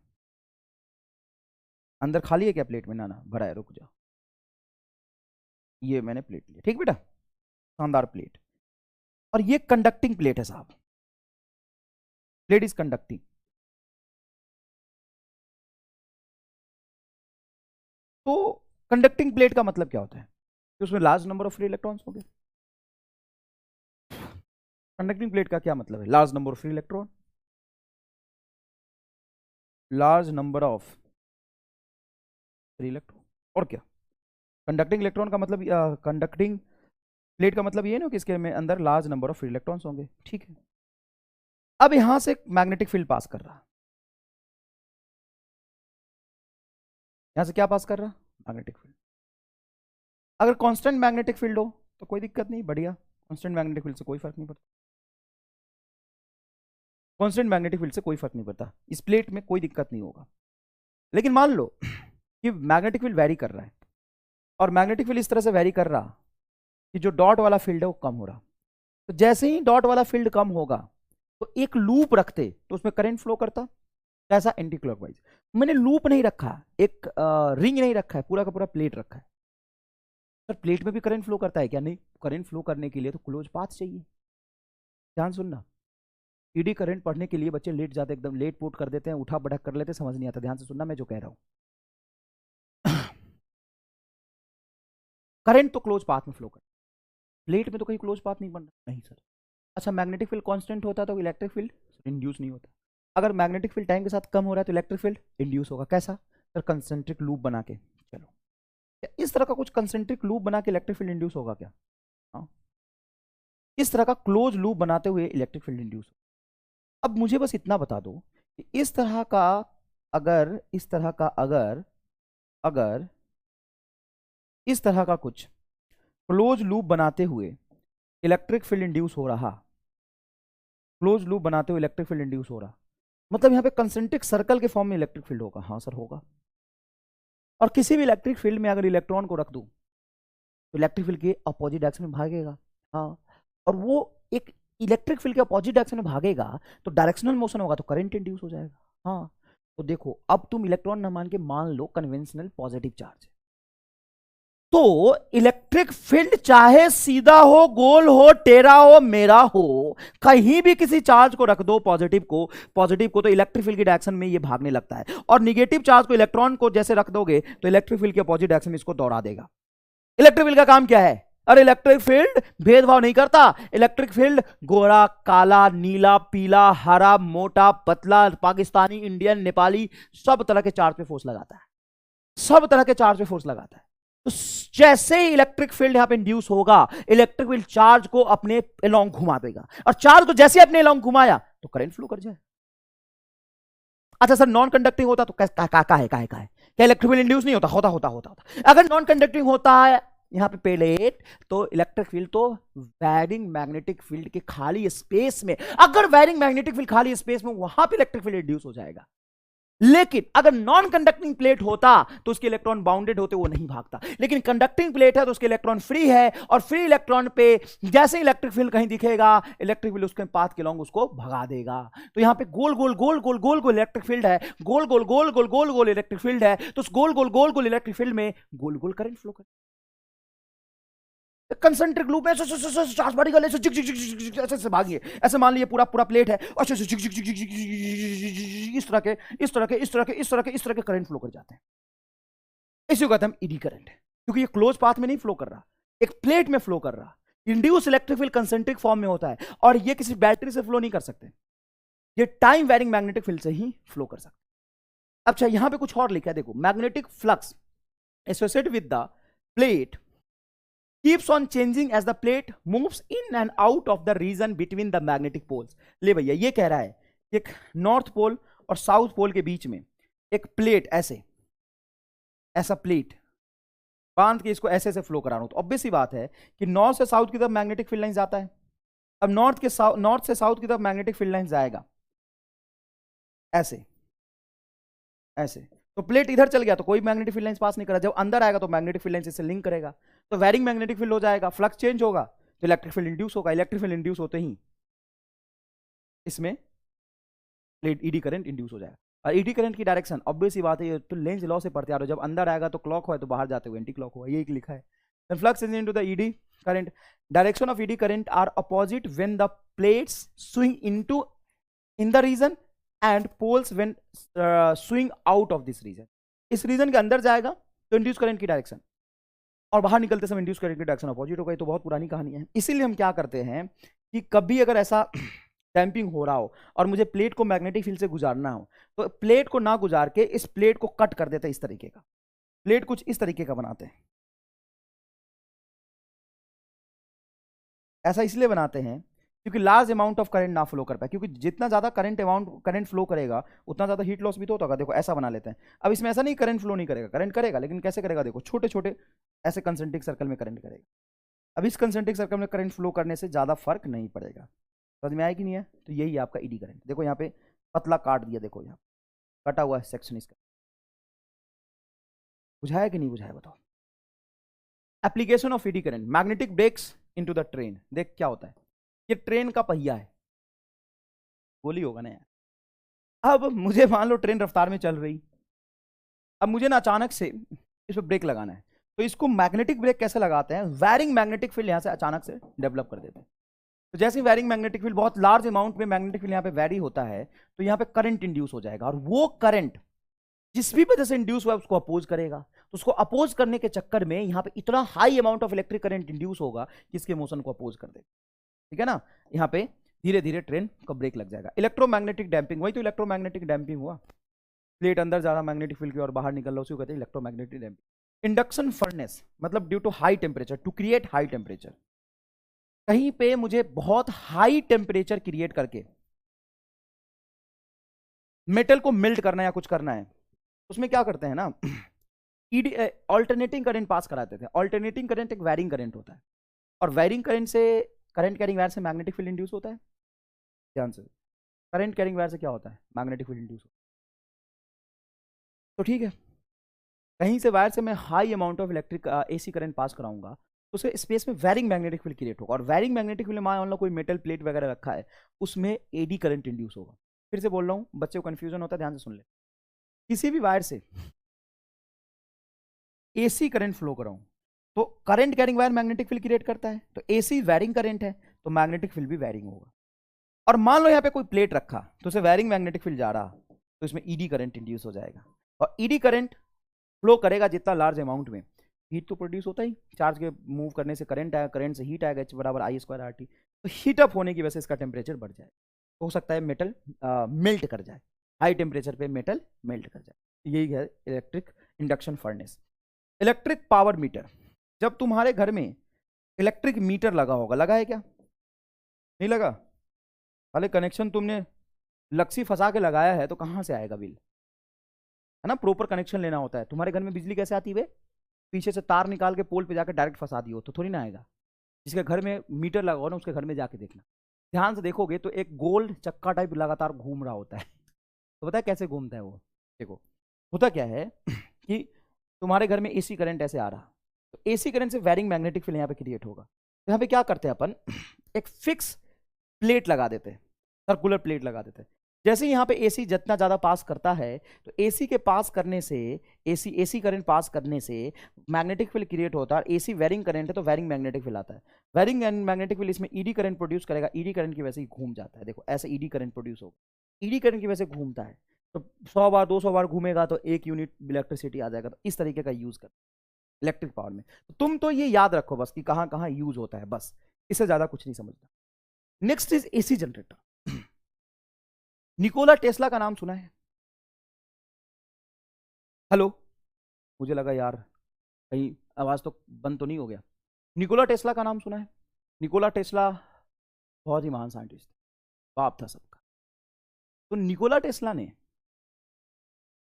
Speaker 1: अंदर खाली है क्या प्लेट में? ना ना भरा है, रुक जा, ये मैंने प्लेट लिया, ठीक बेटा, शानदार प्लेट, और ये कंडक्टिंग प्लेट है साहब, प्लेट इज कंडक्टिंग। तो कंडक्टिंग प्लेट का मतलब क्या होता है? कि उसमें large number of free electrons होंगे। कंडक्टिंग प्लेट का क्या मतलब है? Large number of free electron, large number of free electron, और क्या? कंडक्टिंग इलेक्ट्रॉन का मतलब, कंडक्टिंग प्लेट का मतलब ये ना कि इसके में अंदर large number of free electrons होंगे, ठीक है। अब यहां से मैग्नेटिक फील्ड पास कर रहा, यहां से क्या पास कर रहा? Magnetic field. अगर कांस्टेंट मैग्नेटिक फील्ड हो तो कोई दिक्कत नहीं, बढ़िया, कांस्टेंट मैग्नेटिक फील्ड से कोई फर्क नहीं पड़ता, कांस्टेंट मैग्नेटिक फील्ड से कोई फर्क नहीं पड़ता, इस प्लेट में कोई दिक्कत नहीं होगा। लेकिन मान लो कि मैग्नेटिक फील्ड वेरी कर रहा है, और मैग्नेटिक फील्ड इस तरह से वेरी कर रहा कि जो डॉट वाला फील्ड है वो कम हो रहा, तो जैसे ही डॉट वाला फील्ड कम होगा तो एक लूप रखते तो उसमें करंट फ्लो करता, कैसा? Anti clockwise. मैंने लूप नहीं रखा, एक रिंग नहीं रखा है, पूरा का पूरा प्लेट रखा है। सर प्लेट में भी करंट फ्लो करता है क्या? नहीं, करंट फ्लो करने के लिए तो क्लोज पाथ चाहिए। ध्यान सुनना, ईडी करंट पढ़ने के लिए बच्चे लेट जाते, एकदम लेट पुट कर देते हैं, उठा बढ़ा कर लेते, समझ नहीं आता। ध्यान से सुनना मैं जो कह रहा हूं। करंट तो क्लोज पाथ में फ्लो कर, प्लेट में तो कहीं क्लोज पाथ नहीं बन रहा। नहीं सर। अच्छा, मैग्नेटिक फील्ड कांस्टेंट होता तो इलेक्ट्रिक फील्ड इंड्यूस नहीं होता। अगर मैग्नेटिक फील्ड टाइम के साथ कम हो रहा है तो इलेक्ट्रिक फील्ड इंड्यूस होगा, कैसा? सर कंसेंट्रिक लूप बना के। चलो, इस तरह का कुछ कंसेंट्रिक लूप बना के इलेक्ट्रिक फील्ड इंड्यूस होगा क्या? हाँ, इस तरह का क्लोज लूप बनाते हुए इलेक्ट्रिक फील्ड इंड्यूस होगा। अब मुझे बस इतना बता दो कि इस तरह का अगर इस तरह का कुछ क्लोज लूप बनाते हुए इलेक्ट्रिक फील्ड इंड्यूस हो रहा, क्लोज लूप बनाते हुए इलेक्ट्रिक फील्ड इंड्यूस हो रहा, मतलब यहां पे कंसेंट्रिक सर्कल के फॉर्म में इलेक्ट्रिक फील्ड होगा। हाँ सर होगा। और किसी भी इलेक्ट्रिक फील्ड में अगर इलेक्ट्रॉन को रख दूं तो इलेक्ट्रिक फील्ड के अपोजिट डायरेक्शन में भागेगा। हाँ, और वो एक इलेक्ट्रिक फील्ड के अपोजिट डायरेक्शन में भागेगा तो डायरेक्शनल मोशन होगा, तो करंट इंड्यूस हो जाएगा। हाँ, तो देखो अब तुम इलेक्ट्रॉन न मान के मान लो कन्वेंशनल पॉजिटिव चार्ज है, तो इलेक्ट्रिक फील्ड चाहे सीधा हो, गोल हो, टेढ़ा हो, मेरा हो, कहीं भी किसी चार्ज को रख दो, पॉजिटिव को तो इलेक्ट्रिक फील्ड की डायरेक्शन में ये भागने लगता है, और निगेटिव चार्ज को, इलेक्ट्रॉन को जैसे रख दोगे तो इलेक्ट्रिक फील्ड के अपोजिट डायरेक्शन में इसको दौड़ा देगा। इलेक्ट्रिक फील्ड का काम क्या है? अरे इलेक्ट्रिक फील्ड भेदभाव नहीं करता, इलेक्ट्रिक फील्ड गोरा, काला, नीला, पीला, हरा, मोटा, पतला, पाकिस्तानी, इंडियन, नेपाली, सब तरह के चार्ज पे फोर्स लगाता है, सब तरह के चार्ज पे फोर्स लगाता है। तो जैसे ही इलेक्ट्रिक फील्ड यहां पे इंड्यूस होगा, इलेक्ट्रिक फील्ड चार्ज को अपने अलोंग घुमा देगा, और चार्ज को जैसे अपने अलोंग घुमाया तो करंट फ्लो कर जाए। अच्छा सर नॉन कंडक्टिंग होता तो क्या इलेक्ट्रिक फील्ड इंड्यूस नहीं होता? होता। अगर नॉन कंडक्टिंग होता है यहां पे प्लेट, तो इलेक्ट्रिक फील्ड तो वैरिंग मैग्नेटिक फील्ड के खाली स्पेस में, अगर वैरिंग मैग्नेटिक फील्ड खाली स्पेस में, वहां पे इलेक्ट्रिक फील्ड इंड्यूस हो जाएगा। लेकिन अगर नॉन कंडक्टिंग प्लेट होता तो उसके इलेक्ट्रॉन बाउंडेड होते, वो नहीं भागता। लेकिन कंडक्टिंग प्लेट है तो उसके इलेक्ट्रॉन फ्री है, और फ्री इलेक्ट्रॉन पे जैसे इलेक्ट्रिक फील्ड कहीं दिखेगा, इलेक्ट्रिक फील्ड उसके पाथ के लॉन्ग उसको भगा देगा। तो यहां पे गोल गोल गोल गोल गोल गोल इलेक्ट्रिक फील्ड है, गोल गोल गोल गोल गोल गोल इलेक्ट्रिक फील्ड है, तो उस गोल गोल गोल गोल इलेक्ट्रिक फील्ड में गोल गोल करंट फ्लो करे। कंसेंट्रिक लूप में चार्ज पार्टिकल ऐसे भागिए, ऐसे मान लीजिए पूरा पूरा प्लेट है, इस तरह के करंट फ्लो कर जाते हैं। इसी को कहते हैं ईडी करंट, क्योंकि ये क्लोज पाथ में नहीं फ्लो कर रहा, एक प्लेट में फ्लो कर रहा। Induce electric field concentric form में होता है, और ये किसी बैटरी से फ्लो नहीं कर सकते, ये टाइम वेरिंग मैग्नेटिक फील्ड से ही फ्लो कर सकते। अच्छा यहां पे कुछ और लिखा है, देखो, magnetic flux associated with the plate keeps on changing as the plate moves in and out of the region between the magnetic poles. ले भैया, ये कह रहा है एक नॉर्थ पोल और साउथ पोल के बीच में एक प्लेट ऐसे, ऐसा प्लेट बांध के इसको ऐसे ऐसे फ्लो करा रहा हूं, तो ऑब्वियस सी बात है कि नॉर्थ से साउथ की तरफ मैग्नेटिक फील्ड लाइन जाता है। अब नॉर्थ से साउथ की तरफ मैग्नेटिक फील्ड लाइन जाएगा ऐसे ऐसे, तो प्लेट इधर चल गया तो कोई मैग्नेटिक फील्ड लाइंस पास नहीं करा, जब अंदर आएगा तो मैग्नेटिक फील्ड लाइंस इससे लिंक करेगा, तो वेरिंग मैग्नेटिक फील्ड हो जाएगा, फ्लक्स चेंज होगा तो इलेक्ट्रिक फील्ड इंड्यूस होगा, इलेक्ट्रिक फील्ड इंड्यूस होते ही इसमें प्लेट ईडी करंट इंड्यूस हो जाएगा। और ईडी करंट की डायरेक्शन ऑब्वियस ही बात है, तो लेंज लॉ से पढ़ते आ रहे हो, जब अंदर आएगा तो क्लॉक हो, तो बाहर जाते हुए एंटी क्लॉक हुआ, यही लिखा है। Then flux is into the ED current. Direction of ED current are opposite when the plates swing into in the region and poles when swing out of this region. इस reason के अंदर जाएगा तो induce current की direction, और बाहर निकलते समय इंड्यूस करंट की डायरेक्शन अपोजिट होगा। ये तो बहुत पुरानी कहानी है। इसीलिए हम क्या करते हैं कि कभी अगर ऐसा डैम्पिंग हो रहा हो और मुझे प्लेट को मैग्नेटिक फील्ड से गुजारना हो, तो प्लेट को ना गुजार के इस प्लेट को कट कर देते हैं। इस तरीके का प्लेट कुछ इस तरीके का बनाते हैं। ऐसा इसलिए बनाते हैं क्योंकि लार्ज अमाउंट ऑफ करंट ना फ्लो कर पाए, क्योंकि जितना ज्यादा करंट फ्लो करेगा उतना ज्यादा हीट लॉस भी तो होगा। देखो ऐसा बना लेते हैं। अब इसमें ऐसा नहीं करंट फ्लो नहीं करेगा, करंट करेगा, लेकिन कैसे करेगा? देखो छोटे छोटे ऐसे कंसेंट्रिक सर्कल में करंट करेगा। अब इस कंसेंट्रिक सर्कल में करंट फ्लो करने से ज्यादा फर्क नहीं पड़ेगा। समझ में आया कि नहीं है? तो यही है आपका ईडी करंट। देखो यहाँ पे पतला काट दिया, देखो यहाँ कटा हुआ है सेक्शन इसका। बुझाया कि नहीं बुझाया बताओ? Application of eddy current, magnetic brakes into the train. देख क्या होता है, ये ट्रेन का पहिया है, गोली होगा ना यार। अब मुझे मान लो ट्रेन रफ्तार में चल रही, अब मुझे ना अचानक से इस पर ब्रेक लगाना है, तो इसको मैग्नेटिक ब्रेक कैसे लगाते हैं? वायरिंग मैग्नेटिक फील्ड यहां से अचानक से डेवलप कर देते हैं। तो जैसे वायरिंग मैग्नेटिक फील्ड बहुत लार्ज अमाउंट में मैग्नेटिक फील्ड यहाँ पे वैरी होता है, तो यहाँ पे करंट इंड्यूस हो जाएगा, और वो करंट जिस भी वजह से इंड्यूस हुआ उसको अपोज करेगा। तो उसको अपोज करने के चक्कर में यहाँ पे इतना high amount of electric current induce होगा कि इसके मोशन को अपोज कर देगा। ठीक है ना? यहाँ पे धीरे धीरे ट्रेन का ब्रेक लग जाएगा। इलेक्ट्रोमैग्नेटिक डैम्पिंग, वही तो इलेक्ट्रोमैग्नेटिक डैम्पिंग हुआ। प्लेट अंदर ज्यादा मैग्नेटिक फील्ड की और बाहर निकल रहा, उसको कहते हैं इलेक्ट्रोमैग्नेटिक डैम्पिंग। इंडक्शन फर्नेस मतलब due to high temperature, to create high temperature. कहीं पे मुझे बहुत हाई टेम्परेचर क्रिएट करके मेटल को मेल्ट करना है या कुछ करना है, उसमें क्या करते हैं ना, ईडी ऑल्टरनेटिंग करंट पास कराते थे। ऑल्टरनेटिंग करंट एक वायरिंग करंट होता है, और वायरिंग करंट से, करंट कैरिंग वायर से मैग्नेटिक फील्ड इंड्यूस होता है। ध्यान से, करंट कैरिंग वायर से क्या होता है? मैग्नेटिक फील्ड इंड्यूस होता है। तो ठीक है, कहीं से वायर से मैं high amount of electric AC current pass कराऊंगा तो उसे स्पेस में वायरिंग मैग्नेटिक फील्ड क्रिएट होगा, और वायरिंग मैग्नेटिक फील्ड मान लो कोई मेटल प्लेट वगैरह रखा है, उसमें एडी करंट इंड्यूस होगा। फिर से बोल रहा हूँ, बच्चे को कंफ्यूजन होता है, ध्यान से सुन ले। किसी भी वायर से एसी करंट फ्लो कराऊं तो current carrying wire magnetic field create करता है, तो एसी वायरिंग करंट है तो मैग्नेटिक फील्ड भी वायरिंग होगा। और मान लो यहाँ पे कोई प्लेट रखा तो उसे वायरिंग मैग्नेटिक फील्ड जा रहा, तो इसमें ईडी करंट इंड्यूस हो जाएगा, और ईडी करंट फ्लो करेगा जितना लार्ज अमाउंट में, हीट तो प्रोड्यूस होता ही, चार्ज के मूव करने से करंट आएगा, करंट से हीट आएगा, H बराबर आई स्क्वायर आर टी। तो हीट अप होने की वजह से इसका टेम्परेचर बढ़ जाए, तो हो सकता है मेटल मेल्ट कर जाए, हाई टेम्परेचर पे मेटल मेल्ट कर जाए। यही है electric induction furnace. Electric power meter, जब तुम्हारे घर में इलेक्ट्रिक मीटर लगा होगा, लगा है क्या? नहीं लगा? पहले कनेक्शन तुमने लक्सी फंसा के लगाया है तो कहां से आएगा बिल? है ना, प्रॉपर कनेक्शन लेना होता है। तुम्हारे घर में बिजली कैसे आती है? पीछे से तार निकाल के पोल पे जाकर डायरेक्ट फंसा दियो तो थोड़ी ना आएगा। जिसके घर में मीटर लगा हो ना, उसके घर में जाके देखना, ध्यान से देखोगे तो एक गोल चक्का टाइप लगातार घूम रहा होता है। तो पता है कैसे घूमता है वो? देखो होता क्या है कि तुम्हारे घर में एसी करंट ऐसे आ रहा, तो एसी करंट से वायरिंग मैग्नेटिक फील्ड यहाँ पे क्रिएट होगा। तो यहाँ पे क्या करते हैं अपन, एक फिक्स प्लेट लगा देते हैं, सर्कुलर प्लेट लगा देते हैं। जैसे यहाँ पे एसी जितना ज्यादा पास करता है, तो एसी के पास करने से, एसी करंट पास करने से मैग्नेटिक फील्ड क्रिएट होता है। एसी वायरिंग करंट है तो वायरिंग मैग्नेटिक फील्ड आता है। वायरिंग एंड मैग्नेटिक फील्ड इसमें ईडी करंट प्रोड्यूस करेगा, ईडी करंट की वजह से ही घूम जाता है। देखो ऐसे ईडी करंट प्रोड्यूस होगा, ईडी करंट की वजह से घूमता है, तो 100 बार 200 बार घूमेगा तो 1 यूनिट इलेक्ट्रिसिटी आ जाएगा। तो इस तरीके का यूज कर इलेक्ट्रिक पावर में। तो तुम तो ये याद रखो बस कि कहां कहां यूज होता है, बस इससे ज्यादा कुछ नहीं समझना। Next is AC generator. Nikola Tesla का नाम सुना है? हेलो, मुझे लगा यार कहीं आवाज तो बंद तो नहीं हो गया? निकोला टेस्ला का नाम सुना है? निकोला टेस्ला बहुत ही महान साइंटिस्ट, बाप था सबका। तो निकोला टेस्ला ने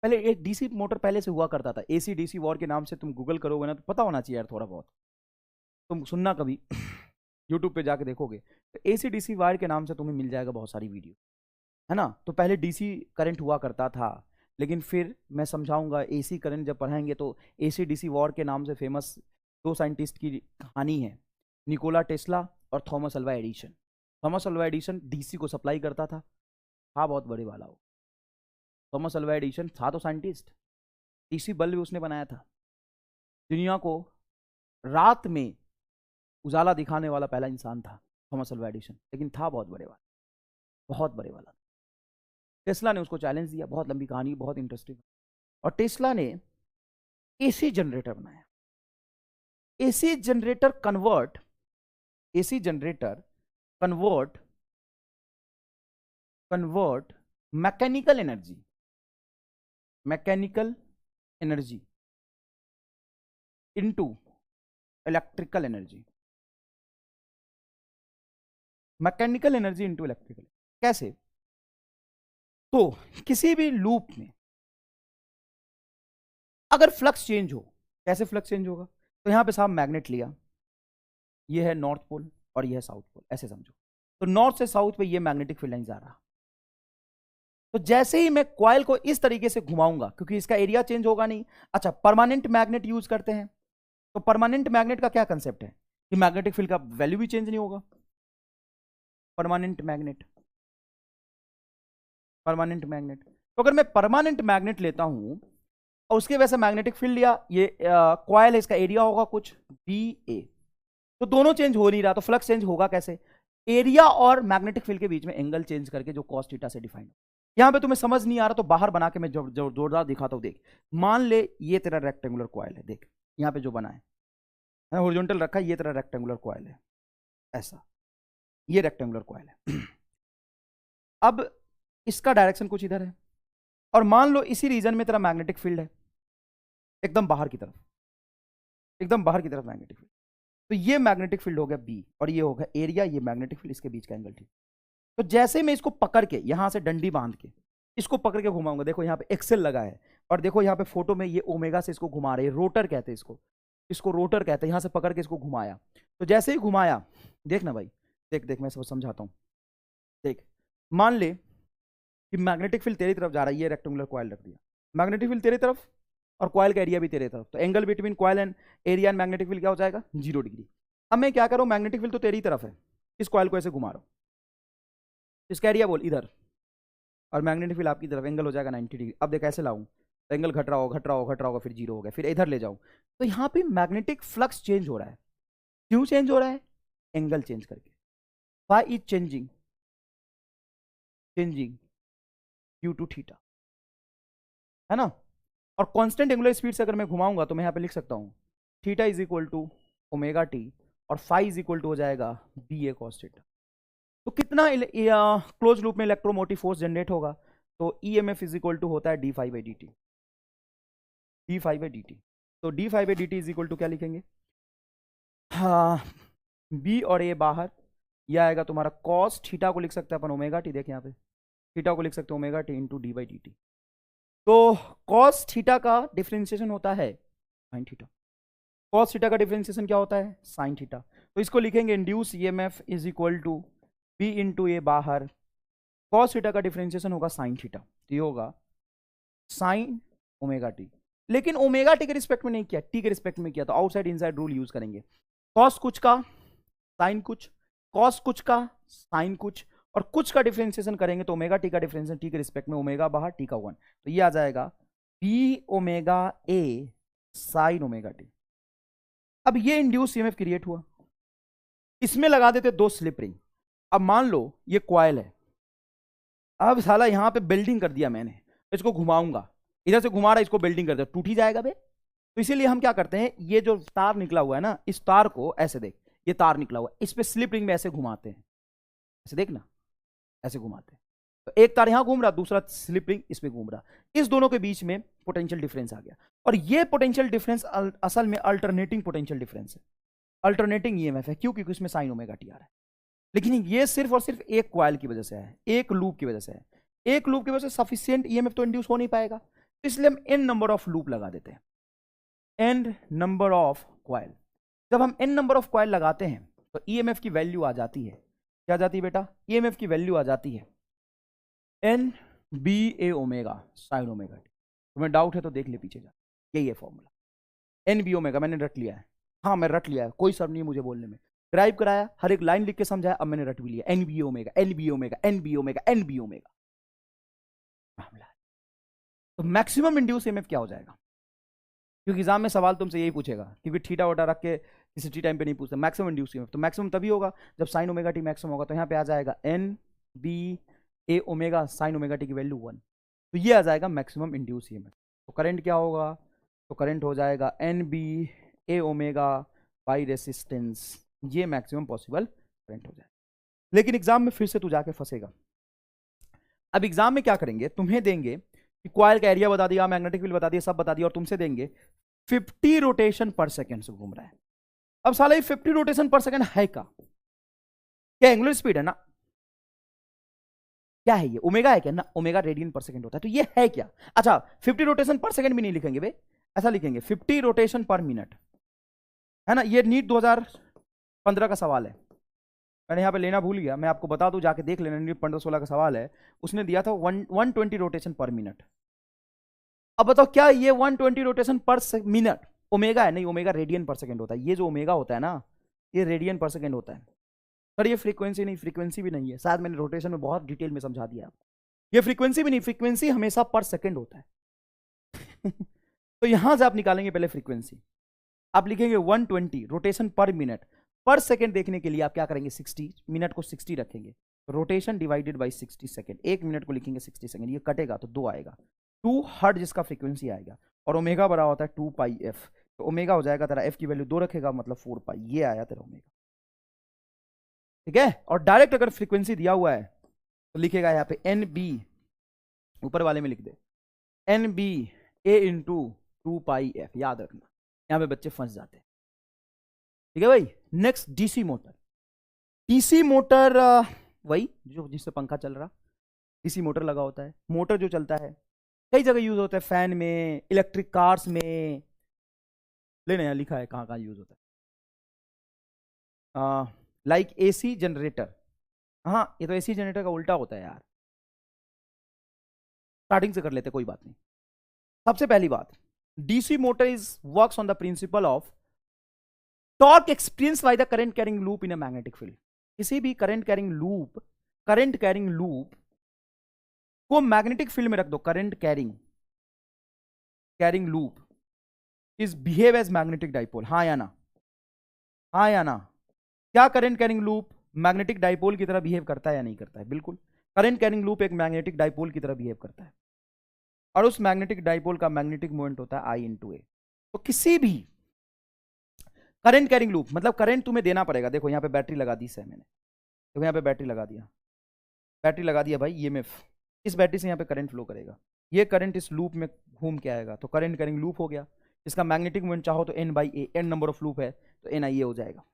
Speaker 1: पहले एक डीसी मोटर पहले से हुआ करता था, एसी डीसी वॉर के नाम से तुम गूगल करोगे ना तो पता होना चाहिए यार थोड़ा बहुत, तुम सुनना कभी यूट्यूब पे जाके देखोगे तो एसी डीसी वायर के नाम से तुम्हें मिल जाएगा बहुत सारी वीडियो, है ना। तो पहले डीसी करंट हुआ करता था, लेकिन फिर मैं समझाऊंगा एसी करंट जब पढ़ाएंगे तो एसी डीसी वॉर के नाम से फेमस दो साइंटिस्ट की कहानी है, निकोला टेस्ला और Thomas Alva Edison. Thomas Alva Edison DC को सप्लाई करता था बहुत बड़े वाला हो। थॉमस अल्वा एडिसन था तो साइंटिस्ट, डीसी बल्ब उसने बनाया था, दुनिया को रात में उजाला दिखाने वाला पहला इंसान था थॉमस अल्वा एडिसन, लेकिन था बहुत बड़े वाला, बहुत बड़े वाला। टेस्ला ने उसको चैलेंज दिया, बहुत लंबी कहानी, बहुत इंटरेस्टिंग। और टेस्ला ने एसी जनरेटर बनाया। AC generator convert mechanical energy into electrical energy. Mechanical energy into electrical कैसे? तो किसी भी लूप में अगर फ्लक्स चेंज हो, कैसे फ्लक्स चेंज होगा? तो यहां पे साहब मैग्नेट लिया, ये है नॉर्थ पोल और ये है साउथ पोल, ऐसे समझो। तो नॉर्थ से साउथ पे ये मैग्नेटिक फील्ड लाइन जा रहा, तो जैसे ही मैं कॉइल को इस तरीके से घुमाऊंगा, क्योंकि इसका एरिया चेंज होगा नहीं। अच्छा, परमानेंट मैग्नेट यूज करते हैं, तो परमानेंट मैग्नेट का क्या कंसेप्ट है कि मैग्नेटिक फील्ड का वैल्यू भी चेंज नहीं होगा। परमानेंट मैग्नेट तो अगर मैं परमानेंट मैग्नेट लेता हूं और उसके वैसे मैग्नेटिक फील्ड लिया, ये कॉइल है, इसका एरिया होगा कुछ BA, तो दोनों चेंज हो नहीं रहा, तो फ्लक्स चेंज होगा कैसे? एरिया और मैग्नेटिक फील्ड के बीच में एंगल चेंज करके, जो कॉस थीटा से डिफाइंड। यहां पे तुम्हें समझ नहीं आ रहा तो बाहर बना के मैं जोरदार दिखाता हूं। देख, मान ले ये तेरा रेक्टेंगुलर कॉइल है, देख यहां पे जो बना है हॉरिजॉन्टल रखा है, ये तेरा रेक्टेंगुलर कॉइल है, ऐसा ये रेक्टेंगुलर कॉइल है। अब इसका डायरेक्शन कुछ इधर है, और मान लो इसी रीजन में तेरा मैग्नेटिक फील्ड है एकदम बाहर की तरफ, मैग्नेटिक फील्ड। तो ये मैग्नेटिक फील्ड हो गया B, और ये होगा एरिया, ये मैग्नेटिक फील्ड, इसके बीच का एंगल, ठीक। तो जैसे मैं इसको पकड़ के यहां से डंडी बांध के इसको पकड़ के घुमाऊंगा, देखो यहाँ पे एक्सेल लगा है, और देखो यहाँ पे फोटो में ये ओमेगा से इसको घुमा रहे हैं, रोटर कहते हैं इसको रोटर कहते हैं। यहां से पकड़ के इसको घुमाया, तो जैसे ही घुमाया, देख ना भाई, देख मैं सब समझाता हूं। देख, मान ले कि मैग्नेटिक फील्ड तेरी तरफ जा रहा है, ये रेक्टेंगुलर कॉइल रख दिया, मैग्नेटिक फील्ड तेरी तरफ और कॉइल का एरिया भी तेरे तरफ, तो angle between coil and area and magnetic field क्या हो जाएगा? 0 डिग्री। अब मैं क्या करूं, मैग्नेटिक फील्ड तो तेरी तरफ है, इस कॉइल को ऐसे घुमा रहा हूं, इसका एरिया बोल इधर, और मैग्नेटिक फील्ड आपकी तरफ, एंगल हो जाएगा 90 डिग्री। अब देख ऐसे लाऊं तो एंगल घट रहा होगा, फिर 0 हो गया, फिर इधर ले जाऊं तो यहां पे मैग्नेटिक फ्लक्स चेंज हो रहा है। क्यों चेंज हो रहा है? एंगल चेंज करके। Y is changing due to theta, है ना। और कांस्टेंट एंगुलर स्पीड से अगर मैं घुमाऊंगा तो मैं यहां पे लिख सकता हूं theta is equal to omega t, और फाई इज इक्वल टू हो जाएगा BA cos थीटा। तो कितना क्लोज लूप में इलेक्ट्रोमोटिव फोर्स जनरेट होगा? तो EMF इज इक्वल टू होता है d फाई बाई dt। तो d phi by dt is equal to क्या लिखेंगे? हाँ, B और A बाहर, यह आएगा तुम्हारा cos थीटा को लिख सकते हैं अपन ओमेगा टी, देख यहाँ पे थीटा को लिख सकते हैं omega T into D by D T. तो cos थीटा का डिफरेंशिएशन होता है sin थीटा, cos थीटा का डिफरेंशिएशन क्या होता है? sin theta. तो इसको लिखेंगे induced EMF is equal to B into A बाहर, cos थीटा का डिफरेंशिएशन होगा sin थीटा, तो ये होगा sin ओमेगा टी। लेकिन ओमेगा टी के रिस्पेक्ट में नहीं किया, टी के रिस्पेक्ट में किया, तो आउटसाइड इनसाइड रूल यूज करेंगे। cos कुछ का sin कुछ, cos कुछ का sin कुछ, और कुछ का डिफरेंशिएशन करेंगे तो ओमेगा टी का डिफरेंशिएशन टी के रिस्पेक्ट में ओमेगा बाहर टी का 1, तो ये आ जाएगा B omega A sign omega T. अब ये इंड्यूस EMF क्रिएट हुआ, इसमें लगा देते 2 स्लिप रिंग। अब मान लो ये कॉइल है, अब साला यहां पे बेल्डिंग कर दिया मैंने, इसको घुमाऊंगा, इधर से घुमा रहा, इसको बेल्डिंग कर दिया, टूट ही जाएगा बे। तो इसीलिए हम क्या करते हैं, ये जो तार निकला हुआ है ना, इस तार को ऐसे देख, ये तार निकला हुआ है, इस पे स्लिप रिंग में ऐसे घुमाते हैं, ऐसे देखना, ऐसे घुमाते हैं, तो एक तार यहां घूम रहा, दूसरा स्लिप रिंग इसमें घूम रहा, इस दोनों के बीच में पोटेंशियल डिफरेंस आ गया। और ये पोटेंशियल डिफरेंस असल में अल्टरनेटिंग पोटेंशियल डिफरेंस है, अल्टरनेटिंग ईएमएफ है। क्यों? क्योंकि इसमें साइन ओमेगा टी आ रहा है। लेकिन ये सिर्फ और सिर्फ एक कॉइल की वजह से है, एक लूप की वजह से है। एक लूप की वजह से सफिशिएंट ईएमएफ तो इंड्यूस हो नहीं पाएगा, इसलिए हम एन नंबर ऑफ लूप लगा देते हैं, एन नंबर ऑफ कॉइल। जब हम एन नंबर ऑफ कॉइल लगाते हैं तो ईएमएफ की वैल्यू आ जाती है, क्या जाती है बेटा? ईएमएफ की वैल्यू आ जाती है N b a omega sine omega T. तुम्हें डाउट है तो देख ले पीछे जा, यही है फॉर्मूला, एन बी ओमेगा। मैंने रट लिया है, हाँ मैं रट लिया है, कोई शर्म नहीं है मुझे बोलने में। ड्राइव कराया, हर एक लाइन लिख के समझाया, अब मैंने रट भी लिया, n b omega, n b omega, n b omega, n b omega. तो मैक्सिमम इंड्यूस ईएमएफ क्या हो जाएगा? क्योंकि एग्जाम में सवाल तुमसे यही पूछेगा, क्योंकि थीटा वोटा रख के किसी टी टाइम पे नहीं पूछता। मैक्सिमम इंड्यूस ईएमएफ तो मैक्सिमम तभी होगा जब साइन ओमेगा टी मैक्सिमम होगा। तो यहाँ पे आ जाएगा n b a omega sine omega t की वैल्यू 1, तो ये आ जाएगा मैक्सिमम इंड्यूस ईएमएफ। तो करंट क्या होगा? तो करंट हो जाएगा n b a omega by resistance, ये मैक्सिमम पॉसिबल करंट हो जाएगा। लेकिन एग्जाम में फिर से तू जाके फंसेगा। अब एग्जाम में क्या करेंगे, तुम्हें देंगे कि कॉइल का एरिया बता दिया, मैग्नेटिक फील्ड बता दिया, सब बता दिया, और तुमसे देंगे 50 रोटेशन पर सेकेंड से घूम रहा है। अब साला ये 50 रोटेशन पर सेकेंड है क्या? एंगुलर स्पीड है ना? क्या है ये? ओमेगा है क्या? ना, ओमेगा रेडियन पर सेकंड होता है। तो ये है क्या? अच्छा 50 रोटेशन पर सेकंड भी नहीं लिखेंगे बे, ऐसा लिखेंगे 50 रोटेशन पर मिनट, है ना। ये नीट 2015 का सवाल है, मैंने यहाँ पे लेना भूल गया, मैं आपको बता दूं, जाके देख लेना, नीट 15-16 का सवाल है। उसने दिया था 120 रोटेशन पर मिनट। अब बताओ क्या ये 120 रोटेशन पर मिनट ओमेगा है? नहीं, ओमेगा रेडियन पर सेकंड होता है। ये जो ओमेगा होता है ना, ये रेडियन पर सेकंड होता है। सर ये फ्रीक्वेंसी नहीं, फ्रीक्वेंसी भी नहीं है, शायद मैंने रोटेशन में बहुत डिटेल में समझा दिया आपको। ये फ्रीक्वेंसी भी नहीं, फ्रीक्वेंसी हमेशा पर सेकंड होता है। तो यहां से आप निकालेंगे पहले फ्रीक्वेंसी, आप लिखेंगे 120 रोटेशन पर मिनट। पर सेकंड देखने के लिए आप क्या करेंगे, 60 मिनट को 60 रखेंगे, rotation divided by 60 second, 1 minute को लिखेंगे 60 सेकंड, ये कटेगा तो 2 आएगा, 2 हर्ट्ज जिसका फ्रीक्वेंसी आएगा। और ओमेगा बड़ा होता है 2 पाई एफ, तो ओमेगा हो जाएगा तेरा, एफ की वैल्यू 2 रखेगा मतलब 4 पाई, ये आया तेरा ओमेगा। ठीक है। और डायरेक्ट अगर फ्रीक्वेंसी दिया हुआ है तो लिखेगा यहाँ पे एन बी, ऊपर वाले में लिख दे एन बी ए इंटू 2 पाई एफ, याद रखना, यहाँ पे बच्चे फंस जाते हैं। ठीक है भाई। Next DC motor. DC motor वही जो जिससे पंखा चल रहा, डीसी मोटर लगा होता है। मोटर जो चलता है कई जगह यूज होता है, फैन में, इलेक्ट्रिक कार्स में, लेना यहाँ लिखा है कहाँ कहाँ यूज होता है, लाइक एसी जनरेटर। हाँ ये तो एसी जनरेटर का उल्टा होता है यार, स्टार्टिंग से कर लेते, कोई बात नहीं। सबसे पहली बात, DC motor is works on the principle of torque experience by the current carrying loop in a magnetic field. किसी भी करंट कैरिंग लूप को मैग्नेटिक फील्ड में रख दो, current carrying loop is behave as magnetic dipole. हाँ या ना? हाँ या ना? क्या current carrying loop magnetic dipole की तरह बिहेव करता है या नहीं करता है? बिल्कुल, करंट कैरिंग लूप एक मैग्नेटिक डाइपोल की तरह बिहेव करता है, और उस मैग्नेटिक डाइपोल का मैग्नेटिक मोमेंट होता है I × A। तो किसी भी करंट कैरिंग लूप, मतलब करंट तुम्हें देना पड़ेगा। देखो यहाँ पे बैटरी लगा दी है मैंने, देखो यहाँ पे बैटरी लगा दिया भाई, ईएमएफ, इस बैटरी से यहाँ पे करंट फ्लो करेगा, ये करंट इस लूप में घूम के आएगा, तो करंट कैरिंग लूप हो गया। इसका मैग्नेटिक मोमेंट चाहो तो N/A, N number of loop है तो NIA हो जाएगा।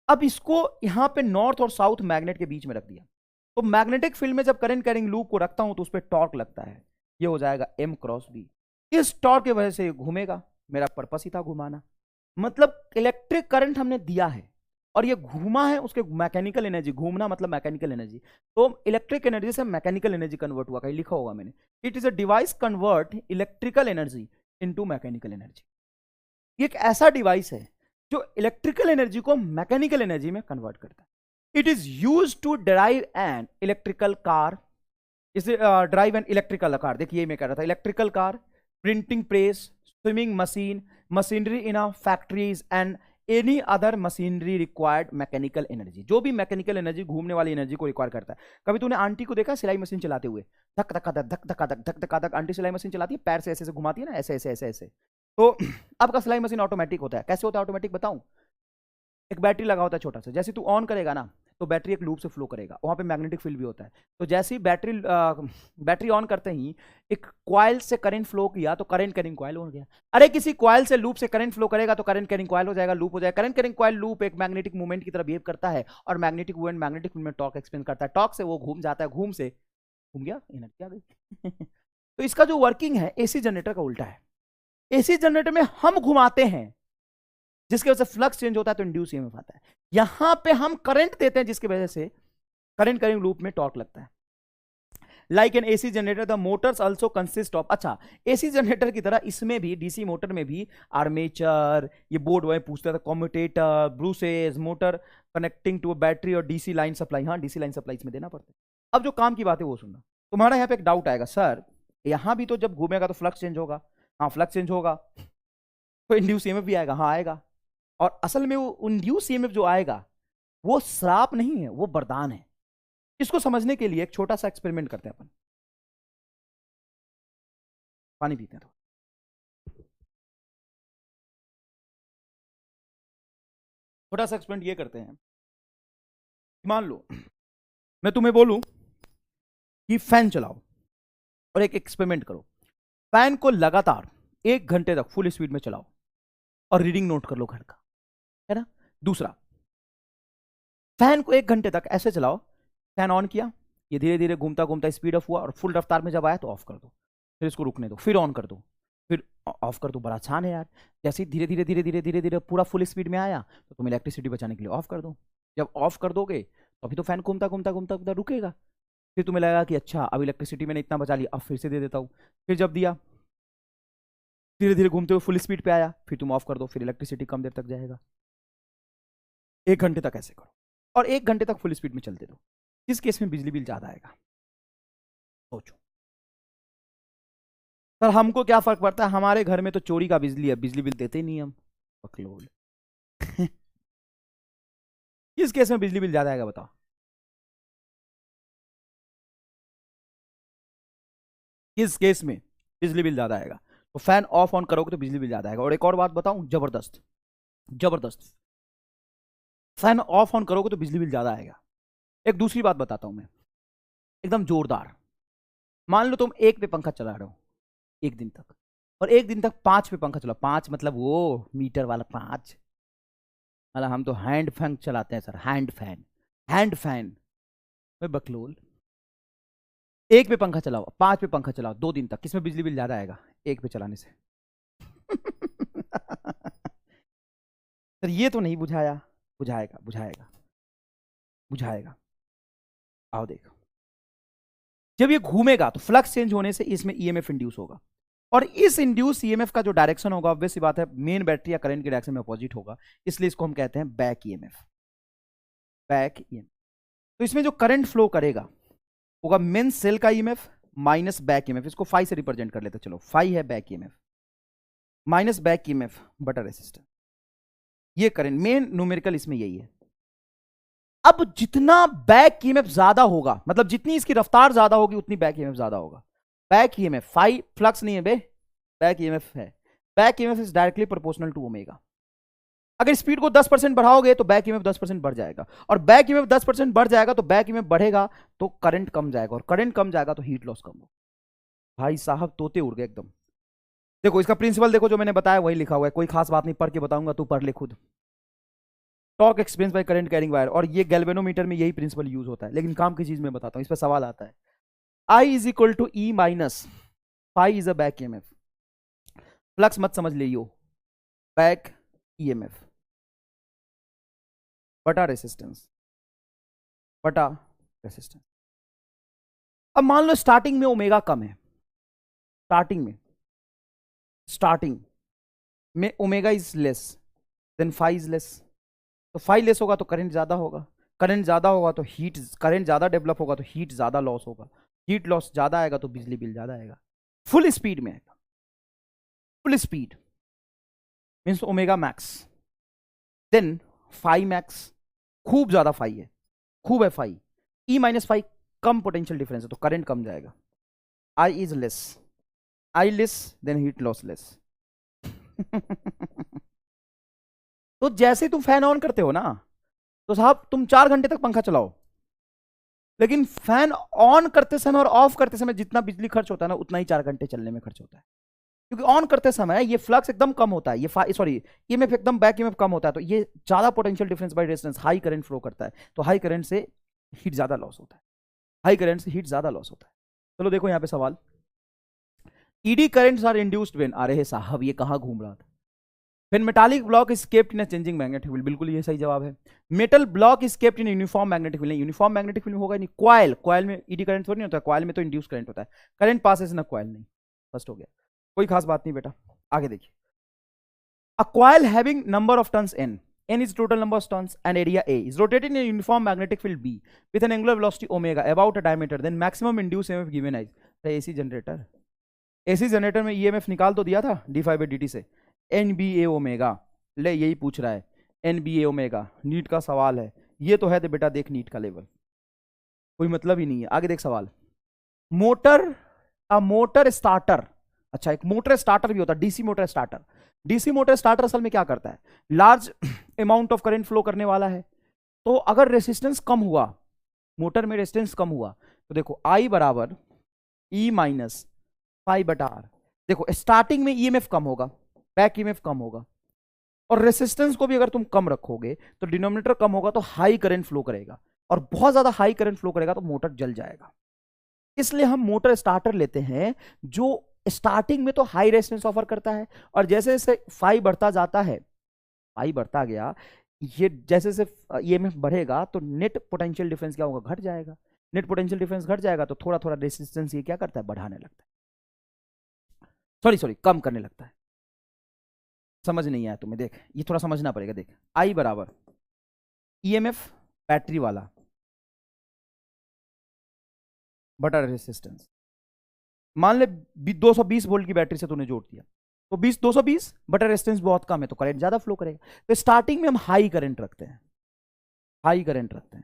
Speaker 1: अब इसको यहाँ पे नॉर्थ और साउथ मैग्नेट के बीच में रख दिया, तो मैग्नेटिक फील्ड में जब करंट कैरिंग लूप को रखता हूं तो उस पर टॉर्क लगता है, ये हो जाएगा M×B। इस टॉर्क की वजह से ये घूमेगा, मेरा पर्पस ही था घुमाना, मतलब इलेक्ट्रिक करंट हमने दिया है और ये घूमा है, उसके मैकेनिकल एनर्जी, घूमना मतलब मैकेनिकल एनर्जी, तो इलेक्ट्रिक एनर्जी से मैकेनिकल एनर्जी कन्वर्ट हुआ, कहीं लिखा होगा मैंने, it is a device convert electrical energy into mechanical energy. ये एक ऐसा डिवाइस है जो इलेक्ट्रिकल एनर्जी को मैकेनिकल एनर्जी में कन्वर्ट करता है। It is use to drive an electrical car, इसे ड्राइव एन इलेक्ट्रिकल कार, देखिए मैं कह रहा था, electrical car, printing press, swimming machine, machinery in a factories and any other machinery required mechanical energy. जो भी मैकेनिकल एनर्जी, घूमने वाली एनर्जी को रिक्वायर करता है। कभी तूने आंटी को देखा सिलाई मशीन चलाते हुए, धक धक धक धक धक धक धक धक, आंटी सिलाई मशीन चलाती है, पैर से ऐसे ऐसे घुमाती है ना, ऐसे ऐसे ऐसे ऐसे। तो आपका सिलाई मशीन ऑटोमेटिक होता है। कैसे होता है ऑटोमेटिक बताऊं? एक बैटरी लगा होता है छोटा सा, जैसे तू ऑन करेगा ना तो बैटरी एक लूप से फ्लो करेगा, वहां पे मैग्नेटिक फील्ड भी होता है। तो जैसे ही बैटरी ऑन करते ही एक कॉइल से करंट फ्लो किया तो करंट कैरिंग कॉइल हो गया। अरे किसी कॉइल से लूप से करंट फ्लो करेगा तो करंट कैरिंग कॉइल हो जाएगा, लूप हो जाएगा। करंट कैरिंग कॉइल लूप एक मैग्नेटिक मूवमेंट की तरह बिहेव करता है, और मैग्नेटिक मूवमेंट में टॉर्क एक्सपेंस करता है, टॉर्क से वो घूम जाता है, घूम गया, एनर्जी आ गई। तो इसका जो वर्किंग है एसी जनरेटर का उल्टा है। एसी जनरेटर में हम घुमाते हैं, जिसकी वजह से फ्लक्स चेंज होता है तो इंड्यूस ईएमएफ आता है। यहां पे हम करंट देते हैं, जिसकी वजह से करंट कैरिंग लूप में टॉर्क लगता है। Like an AC generator the Motors also consist of, अच्छा एसी जनरेटर की तरह इसमें भी, डीसी मोटर में भी आर्मेचर, ये बोर्ड वही पूछता था, commutator, brushes, motor connecting to battery और डीसी लाइन सप्लाई। हाँ, डीसी लाइन सप्लाई इसमें देना पड़ता है। अब जो काम की बात है वो सुनना। तुम्हारा यहाँ पे एक डाउट आएगा, सर यहां भी तो जब घूमेगा तो फ्लक्स चेंज होगा। हाँ, फ्लक्स चेंज होगा तो इंड्यूस ईएमएफ भी आएगा। हाँ आएगा। और असल में वो इंड्यूस ईएमएफ जो आएगा वो श्राप नहीं है, वो वरदान है। इसको समझने के लिए एक छोटा सा एक्सपेरिमेंट करते हैं अपन। पानी पीते हैं तो छोटा सा एक्सपेरिमेंट ये करते हैं। मान लो मैं तुम्हें बोलूं कि फैन चलाओ और एक एक्सपेरिमेंट करो। फैन को लगातार 1 घंटे तक फुल स्पीड में चलाओ और रीडिंग नोट कर लो घर का, है ना। दूसरा, फैन को 1 घंटे तक ऐसे चलाओ, फैन ऑन किया, ये धीरे धीरे घूमता घूमता स्पीड अप हुआ और फुल रफ्तार में जब आया तो ऑफ कर दो, फिर इसको रुकने दो, फिर ऑन कर दो, फिर ऑफ कर दो। बड़ा आसान है यार। जैसे धीरे धीरे धीरे धीरे धीरे धीरे पूरा फुल स्पीड में आया तो तुम इलेक्ट्रिसिटी बचाने के लिए ऑफ कर दो। जब ऑफ कर दोगे तो अभी तो फैन घूमता घूमता घूमता घूमता रुकेगा। फिर तुम्हें लगेगा कि अच्छा अब इलेक्ट्रिसिटी मैंने इतना बचा लिया, अब फिर से दे देता हूँ। फिर जब दिया, धीरे धीरे घूमते हुए फुल स्पीड पे आया, फिर तुम ऑफ कर दो, फिर इलेक्ट्रिसिटी कम देर तक जाएगा। 1 घंटे तक ऐसे करो और 1 घंटे तक फुल स्पीड में चलते दो। किस केस में बिजली बिल ज्यादा आएगा? सोचो। सर हमको क्या फर्क पड़ता है, हमारे घर में तो चोरी का बिजली है, बिजली बिल देते ही नहीं हम। बकलोल। किस केस में बिजली बिल ज्यादा आएगा बताओ? किस केस में बिजली बिल ज्यादा आएगा? तो फैन ऑफ ऑन करोगे तो बिजली बिल ज्यादा आएगा। और एक और बात बताऊं, जबरदस्त जबरदस्त, फैन ऑफ ऑन करोगे तो बिजली बिल ज्यादा आएगा। एक दूसरी बात बताता हूं मैं, एकदम जोरदार। मान लो तुम 1 पे पंखा चला रहे हो 1 दिन तक, और 1 दिन तक 5 पे पंखा चलाओ। 5 मतलब वो मीटर वाला 5, मतलब हम तो हैंड फैन चलाते हैं sir, hand fan, hand fan. बकलोल। 1 पे पंखा चलाओ, 5 पे पंखा चलाओ 2 दिन तक, किसमें बिजली बिल ज्यादा आएगा? 1 पे चलाने से। सर ये तो नहीं बुझाया। बुझाएगा बुझाएगा बुझाएगा। आओ देखो, जब ये घूमेगा तो फ्लक्स चेंज होने से इसमें ईएमएफ इंड्यूस होगा, और इस इंड्यूस ईएमएफ का जो डायरेक्शन होगा ऑब्वियस सी बात है मेन बैटरी या करंट के डायरेक्शन में अपोजिट होगा, इसलिए इसको हम कहते हैं बैक ईएमएफ। Back EMF. तो इसमें जो करंट फ्लो करेगा होगा मेन सेल का ईएमएफ माइनस बैक ईएमएफ। इसको फाई से रिप्रेजेंट कर लेते हैं। चलो, फाई है back EMF minus back EMF बटा रेसिस्टेंस। ये करंट मेन न्यूमेरिकल इसमें यही है। अब जितना बैक ईएमएफ ज्यादा होगा, मतलब जितनी इसकी रफ्तार ज्यादा होगी उतनी बैक ईएमएफ ज्यादा होगा। बैक ईएमएफ, फाई फ्लक्स नहीं है बे, बैक ईएमएफ है। Back EMF is directly proportional to omega. अगर स्पीड को 10% बढ़ाओगे तो बैक ईएमएफ 10% बढ़ जाएगा, और बैक ईएमएफ 10% बढ़ जाएगा तो बैक ईएमएफ बढ़ेगा तो करंट कम जाएगा, और करंट कम जाएगा तो हीट लॉस कम होगा। भाई साहब तोते उड़ गए एकदम। देखो इसका प्रिंसिपल देखो, जो मैंने बताया वही लिखा हुआ है, कोई खास बात नहीं, पढ़ के बताऊंगा, तू पढ़ ले खुद। Torque experience by current carrying wire, और ये गैल्वेनोमीटर में यही प्रिंसिपल यूज होता है। लेकिन काम की चीज में बताता हूं, इस पर सवाल आता है। I is equal to E minus phi is a back EMF. Flux मत समझ लियो, बैक ईएमएफ बटा रेसिस्टेंस बटा रेसिस्टेंस। अब मान लो स्टार्टिंग में ओमेगा कम है, स्टार्टिंग में omega is less than phi is less. तो फाई लेस होगा तो करंट ज्यादा होगा, करंट ज्यादा होगा तो हीट, करंट ज्यादा डेवलप होगा तो हीट ज्यादा लॉस होगा, हीट लॉस ज्यादा आएगा तो बिजली बिल ज्यादा आएगा। फुल स्पीड में आएगा, full speed means omega max then phi max. खूब ज्यादा फाई है, खूब है फाई, ई माइनस फाई कम पोटेंशियल डिफरेंस है तो करंट कम जाएगा। I is less, I less then heat loss less. तो जैसे तुम फैन ऑन करते हो ना, तो साहब तुम 4 घंटे तक पंखा चलाओ, लेकिन फैन ऑन करते समय और ऑफ करते समय जितना बिजली खर्च होता है ना, उतना ही 4 घंटे चलने में खर्च होता है। क्योंकि ऑन करते समय ये फ्लक्स एकदम कम होता है, ये सॉरी ईएमएफ एकदम बैक ईएमएफ कम होता है, तो ये ज्यादा potential difference by resistance high current flow करता है, तो हाई करंट से हीट ज्यादा लॉस होता है, हाई करंट से हीट ज्यादा लॉस होता है। चलो देखो यहां पे सवाल, eddy currents are induced when, अरे हे साहब ये कहां घूम रहा था, when metallic block is kept in a changing magnetic field, बिल्कुल ये सही जवाब है। Metal block is kept in uniform magnetic field, uniform magnetic field होगा नहीं, कॉइल, कॉइल में ईडी करंट थोड़ी नहीं होता है, कॉइल में तो इंड्यूस करंट होता है, current passes in a coil नहीं, फर्स्ट हो गया, कोई खास बात नहीं बेटा। आगे देखिए, a coil having number of turns n is total number of turns and area A is rotated in a uniform magnetic field B with an angular velocity omega about a diameter, then maximum induced EMF given as AC generator, AC generator में EMF निकाल तो दिया था d5/dt से, NBA omega, ले यही पूछ रहा है NBA ओमेगा, नीट का सवाल है ये तो है, तो बेटा देख नीट का लेवल कोई मतलब ही नहीं है। आगे देख सवाल, मोटर स्टार्टर, अच्छा एक मोटर स्टार्टर भी होता है, DC motor starter, DC motor starter असल में क्या करता है, large amount of current flow करने वाला है, तो अगर रेसिस्टेंस कम हुआ, मोटर में रेसिस्टेंस कम हुआ, तो देखो I बराबर E माइनस पाई बटा आर, देखो स्टार्टिंग में ईएमएफ कम होगा, बैक ईएमएफ कम होगा, और रेसिस्टेंस को भी अगर तुम कम रखोगे तो डिनोमिनेटर कम होगा, तो हाई करंट फ्लो करेगा, और बहुत ज्यादा हाई करंट फ्लो करेगा तो मोटर जल जाएगा। इसलिए हम मोटर स्टार्टर लेते हैं जो स्टार्टिंग में तो हाई रेजिस्टेंस ऑफर करता है, और जैसे जैसे फाई बढ़ता जाता है, फाई बढ़ता गया, ये जैसे जैसे ईएमएफ बढ़ेगा तो नेट पोटेंशियल डिफरेंस क्या होगा, घट जाएगा, नेट पोटेंशियल डिफरेंस घट जाएगा तो थोड़ा थोड़ा रेजिस्टेंस ये क्या करता है, बढ़ाने लगता है, सॉरी कम करने लगता है। समझ नहीं आया तुम्हें, देख ये थोड़ा समझना पड़ेगा, देख आई बराबर ईएमएफ बैटरी वाला बटा रेजिस्टेंस, मान ले 220 वोल्ट की बैटरी से तूने जोड़ दिया, तो 220 बटा रेजिस्टेंस बहुत कम है तो करंट ज्यादा फ्लो करेगा, तो स्टार्टिंग में हम हाई करंट रखते हैं, हाई करंट रखते हैं,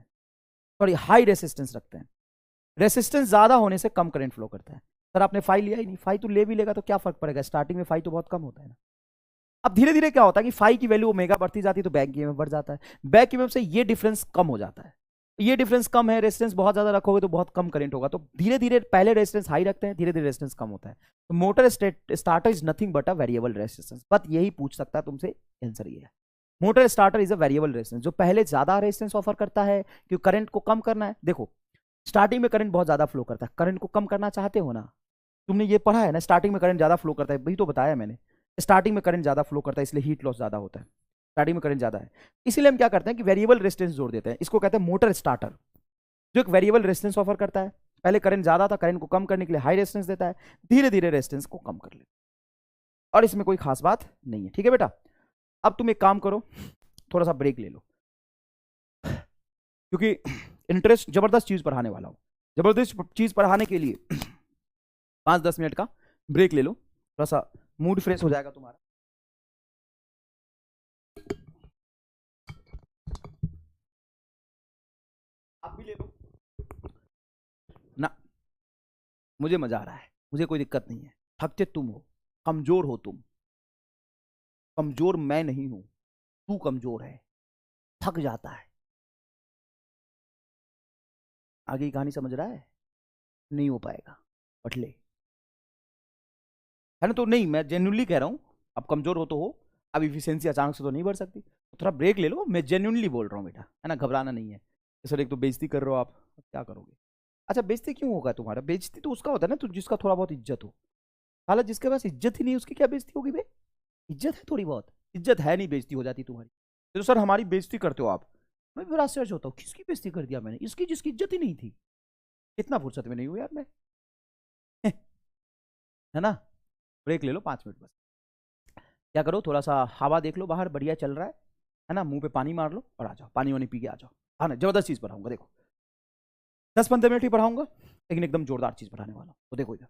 Speaker 1: सॉरी हाई रेजिस्टेंस रखते हैं, रेजिस्टेंस ज्यादा होने से कम करंट फ्लो करता है। सर आपने फाई लिया ही नहीं, फाई तो ले भी लेगा तो क्या फर्क पड़ेगा, स्टार्टिंग में फाई तो बहुत कम होता है ना। अब धीरे धीरे क्या होता है कि फाई की वैल्यू ओमेगा बढ़ती जाती है तो बैक ईएमएफ बढ़ जाता है, बैक ईएमएफ से ये डिफरेंस कम हो जाता है, ये डिफरेंस कम है, रेजिस्टेंस बहुत ज्यादा रखोगे तो बहुत कम करंट होगा, तो धीरे धीरे पहले रेजिस्टेंस हाई रखते हैं, धीरे धीरे रेजिस्टेंस कम होता है, तो motor starter is nothing but a variable resistance, but यही पूछ सकता है तुमसे, आंसर ये है, motor starter is a variable resistance, जो पहले ज्यादा रेजिस्टेंस ऑफर करता है क्योंकि करंट को कम करना है। देखो स्टार्टिंग में करंट बहुत ज्यादा फ्लो करता है, करंट को कम करना चाहते हो ना, तुमने ये पढ़ा है ना, स्टार्टिंग में करंट ज्यादा फ्लो करता है, वही तो बताया मैंने, स्टार्टिंग में करंट ज्यादा फ्लो करता है इसलिए हीट लॉस ज्यादा होता है, स्टार्टिंग में करंट ज्यादा है, इसीलिए हम क्या करते हैं कि वेरिएबल रेजिस्टेंस जोड़ देते हैं, इसको कहते हैं मोटर स्टार्टर, जो एक वेरिएबल रेजिस्टेंस ऑफर करता है, पहले करंट ज्यादा था, करंट को कम करने के लिए हाई रेजिस्टेंस देता है, धीरे धीरे रेजिस्टेंस को कम कर लेता है, और इसमें कोई खास बात नहीं है, ठीक है बेटा। अब तुम एक काम करो, थोड़ा सा ब्रेक ले लो, क्योंकि इंटरेस्ट जबरदस्त चीज पढ़ाने वाला हूं, जबरदस्त चीज पढ़ाने के लिए 5-10 मिनट का ब्रेक ले लो, थोड़ा सा मूड फ्रेश हो जाएगा तुम्हारा। आप भी ले लो ना, मुझे मजा आ रहा है, मुझे कोई दिक्कत नहीं है, थकते तुम हो, कमजोर हो तुम, कमजोर मैं नहीं हूं, तू कमजोर है, थक जाता है। आगे की कहानी समझ रहा है, नहीं हो पाएगा, बट ले, है ना, तो नहीं मैं जेन्युइनली कह रहा हूं, अब कमजोर हो तो हो, अब इफिशियंसी अचानक से तो नहीं बढ़ सकती, तो थोड़ा ब्रेक ले लो, मैं जेन्युइनली बोल रहा हूं बेटा, है ना, घबराना नहीं है। सर एक तो बेइज्जती कर रहे हो आप, अब क्या करोगे, अच्छा बेइज्जती क्यों होगा तुम्हारा, बेइज्जती तो उसका होता है ना तो जिसका थोड़ा बहुत इज्जत हो, हालांकि जिसके पास इज्जत ही नहीं उसकी क्या बेइज्जती होगी भाई, इज्जत है थोड़ी बहुत, इज्जत है नहीं बेइज्जती हो जाती तुम्हारी, तो सर हमारी बेइज्जती करते हो आप, मैं बड़ा आश्चर्य होता हूँ, किसकी बेइज्जती कर दिया मैंने, इसकी जिसकी इज्जत ही नहीं थी, इतना फुर्सत में नहीं हूँ यार मैं है ना, ब्रेक ले लो 5 मिनट बस, क्या करो थोड़ा सा हवा देख लो बाहर, बढ़िया चल रहा है ना, मुंह पे पानी मार लो और आ जाओ, पानी वानी पी के आ जाओ, हाँ ना, जबरदस्त चीज पढ़ाऊंगा, देखो 10-15 मिनट ही पढ़ाऊंगा, लेकिन एकदम जोरदार चीज पढ़ाने वाला हूं, तो देखो इधर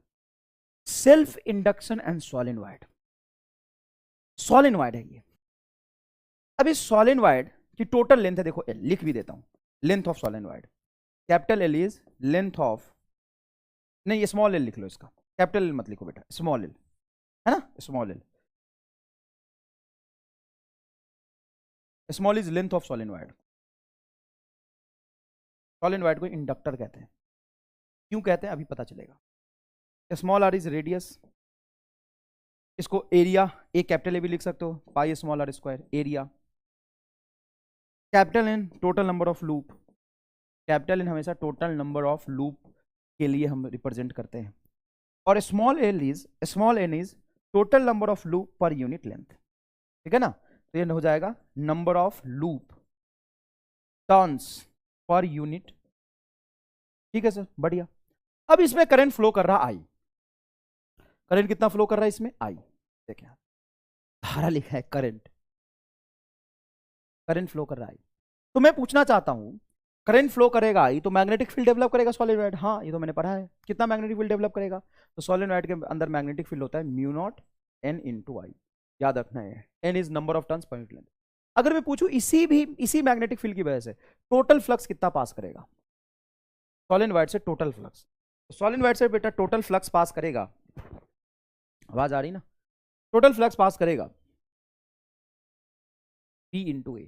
Speaker 1: self induction and solenoid, solenoid है ये। अब इस सॉलिनॉइड की टोटल लेंथ है, देखो एल, लिख भी देता हूं, length of solenoid, capital L is length of, नहीं ये स्मॉल एल लिख लो इसका, कैपिटल एल मत लिखो बेटा, स्मॉल एल, है ना, small l, small is length of solenoid, solenoid को इंडक्टर कहते हैं। क्यों कहते हैं अभी पता चलेगा। स्मॉल आर इज रेडियस, इसको एरिया, ए कैपिटल ए भी लिख सकते हो, pi small r square area. Capital N total number of loop, capital n हमेशा टोटल नंबर ऑफ लूप के लिए हम रिप्रेजेंट करते हैं। और small n is total number of loop per unit length, ठीक है ना। तो ये हो जाएगा number of loop turns per unit, ठीक है सर, बढ़िया। अब इसमें करंट फ्लो कर रहा आई, करंट कितना फ्लो कर रहा है इसमें, आई, देखिए धारा लिखा है करंट, करंट फ्लो कर रहा है। तो मैं पूछना चाहता हूं करंट फ्लो करेगा आई तो मैग्नेटिक फील्ड डेवलप करेगा सॉलिनॉइड, हाँ ये तो मैंने पढ़ा है। कितना मैग्नेटिक फील्ड डेवलप करेगा, तो सॉलिनॉइड के अंदर मैग्नेटिक फील्ड होता है mu naught N into I, याद रखना है, N is number of turns per unit length. अगर मैं पूछूं इसी मैग्नेटिक फील्ड की वजह से टोटल फ्लक्स कितना पास करेगा सॉलिनॉइड से, टोटल फ्लक्स, सॉलिनॉइड से बेटा टोटल फ्लक्स पास करेगा, आवाज आ रही ना, टोटल फ्लक्स पास करेगा बी इंटू ए।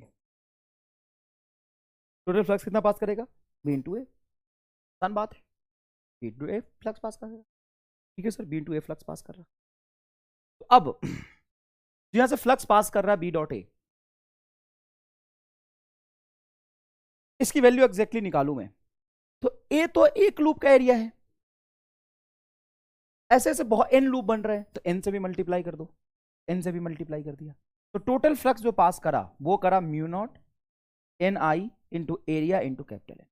Speaker 1: टोटल फ्लक्स कितना पास करेगा, बी इंटू ए, आसान बात है, बी इंटू ए फ्लक्स पास करेगा, ठीक है सर, बी इंटू ए फ्लक्स पास कर रहा। तो अब यहां से फ्लक्स पास कर रहा है बी डॉट ए, इसकी वैल्यू एग्जैक्टली निकालू मैं, तो ए तो एक लूप का एरिया है, ऐसे ऐसे बहुत एन लूप बन रहे हैं, तो एन से भी मल्टीप्लाई कर दो, एन से भी मल्टीप्लाई कर दिया, तो टोटल फ्लक्स जो पास करा वो करा mu naught N I into area into capital N.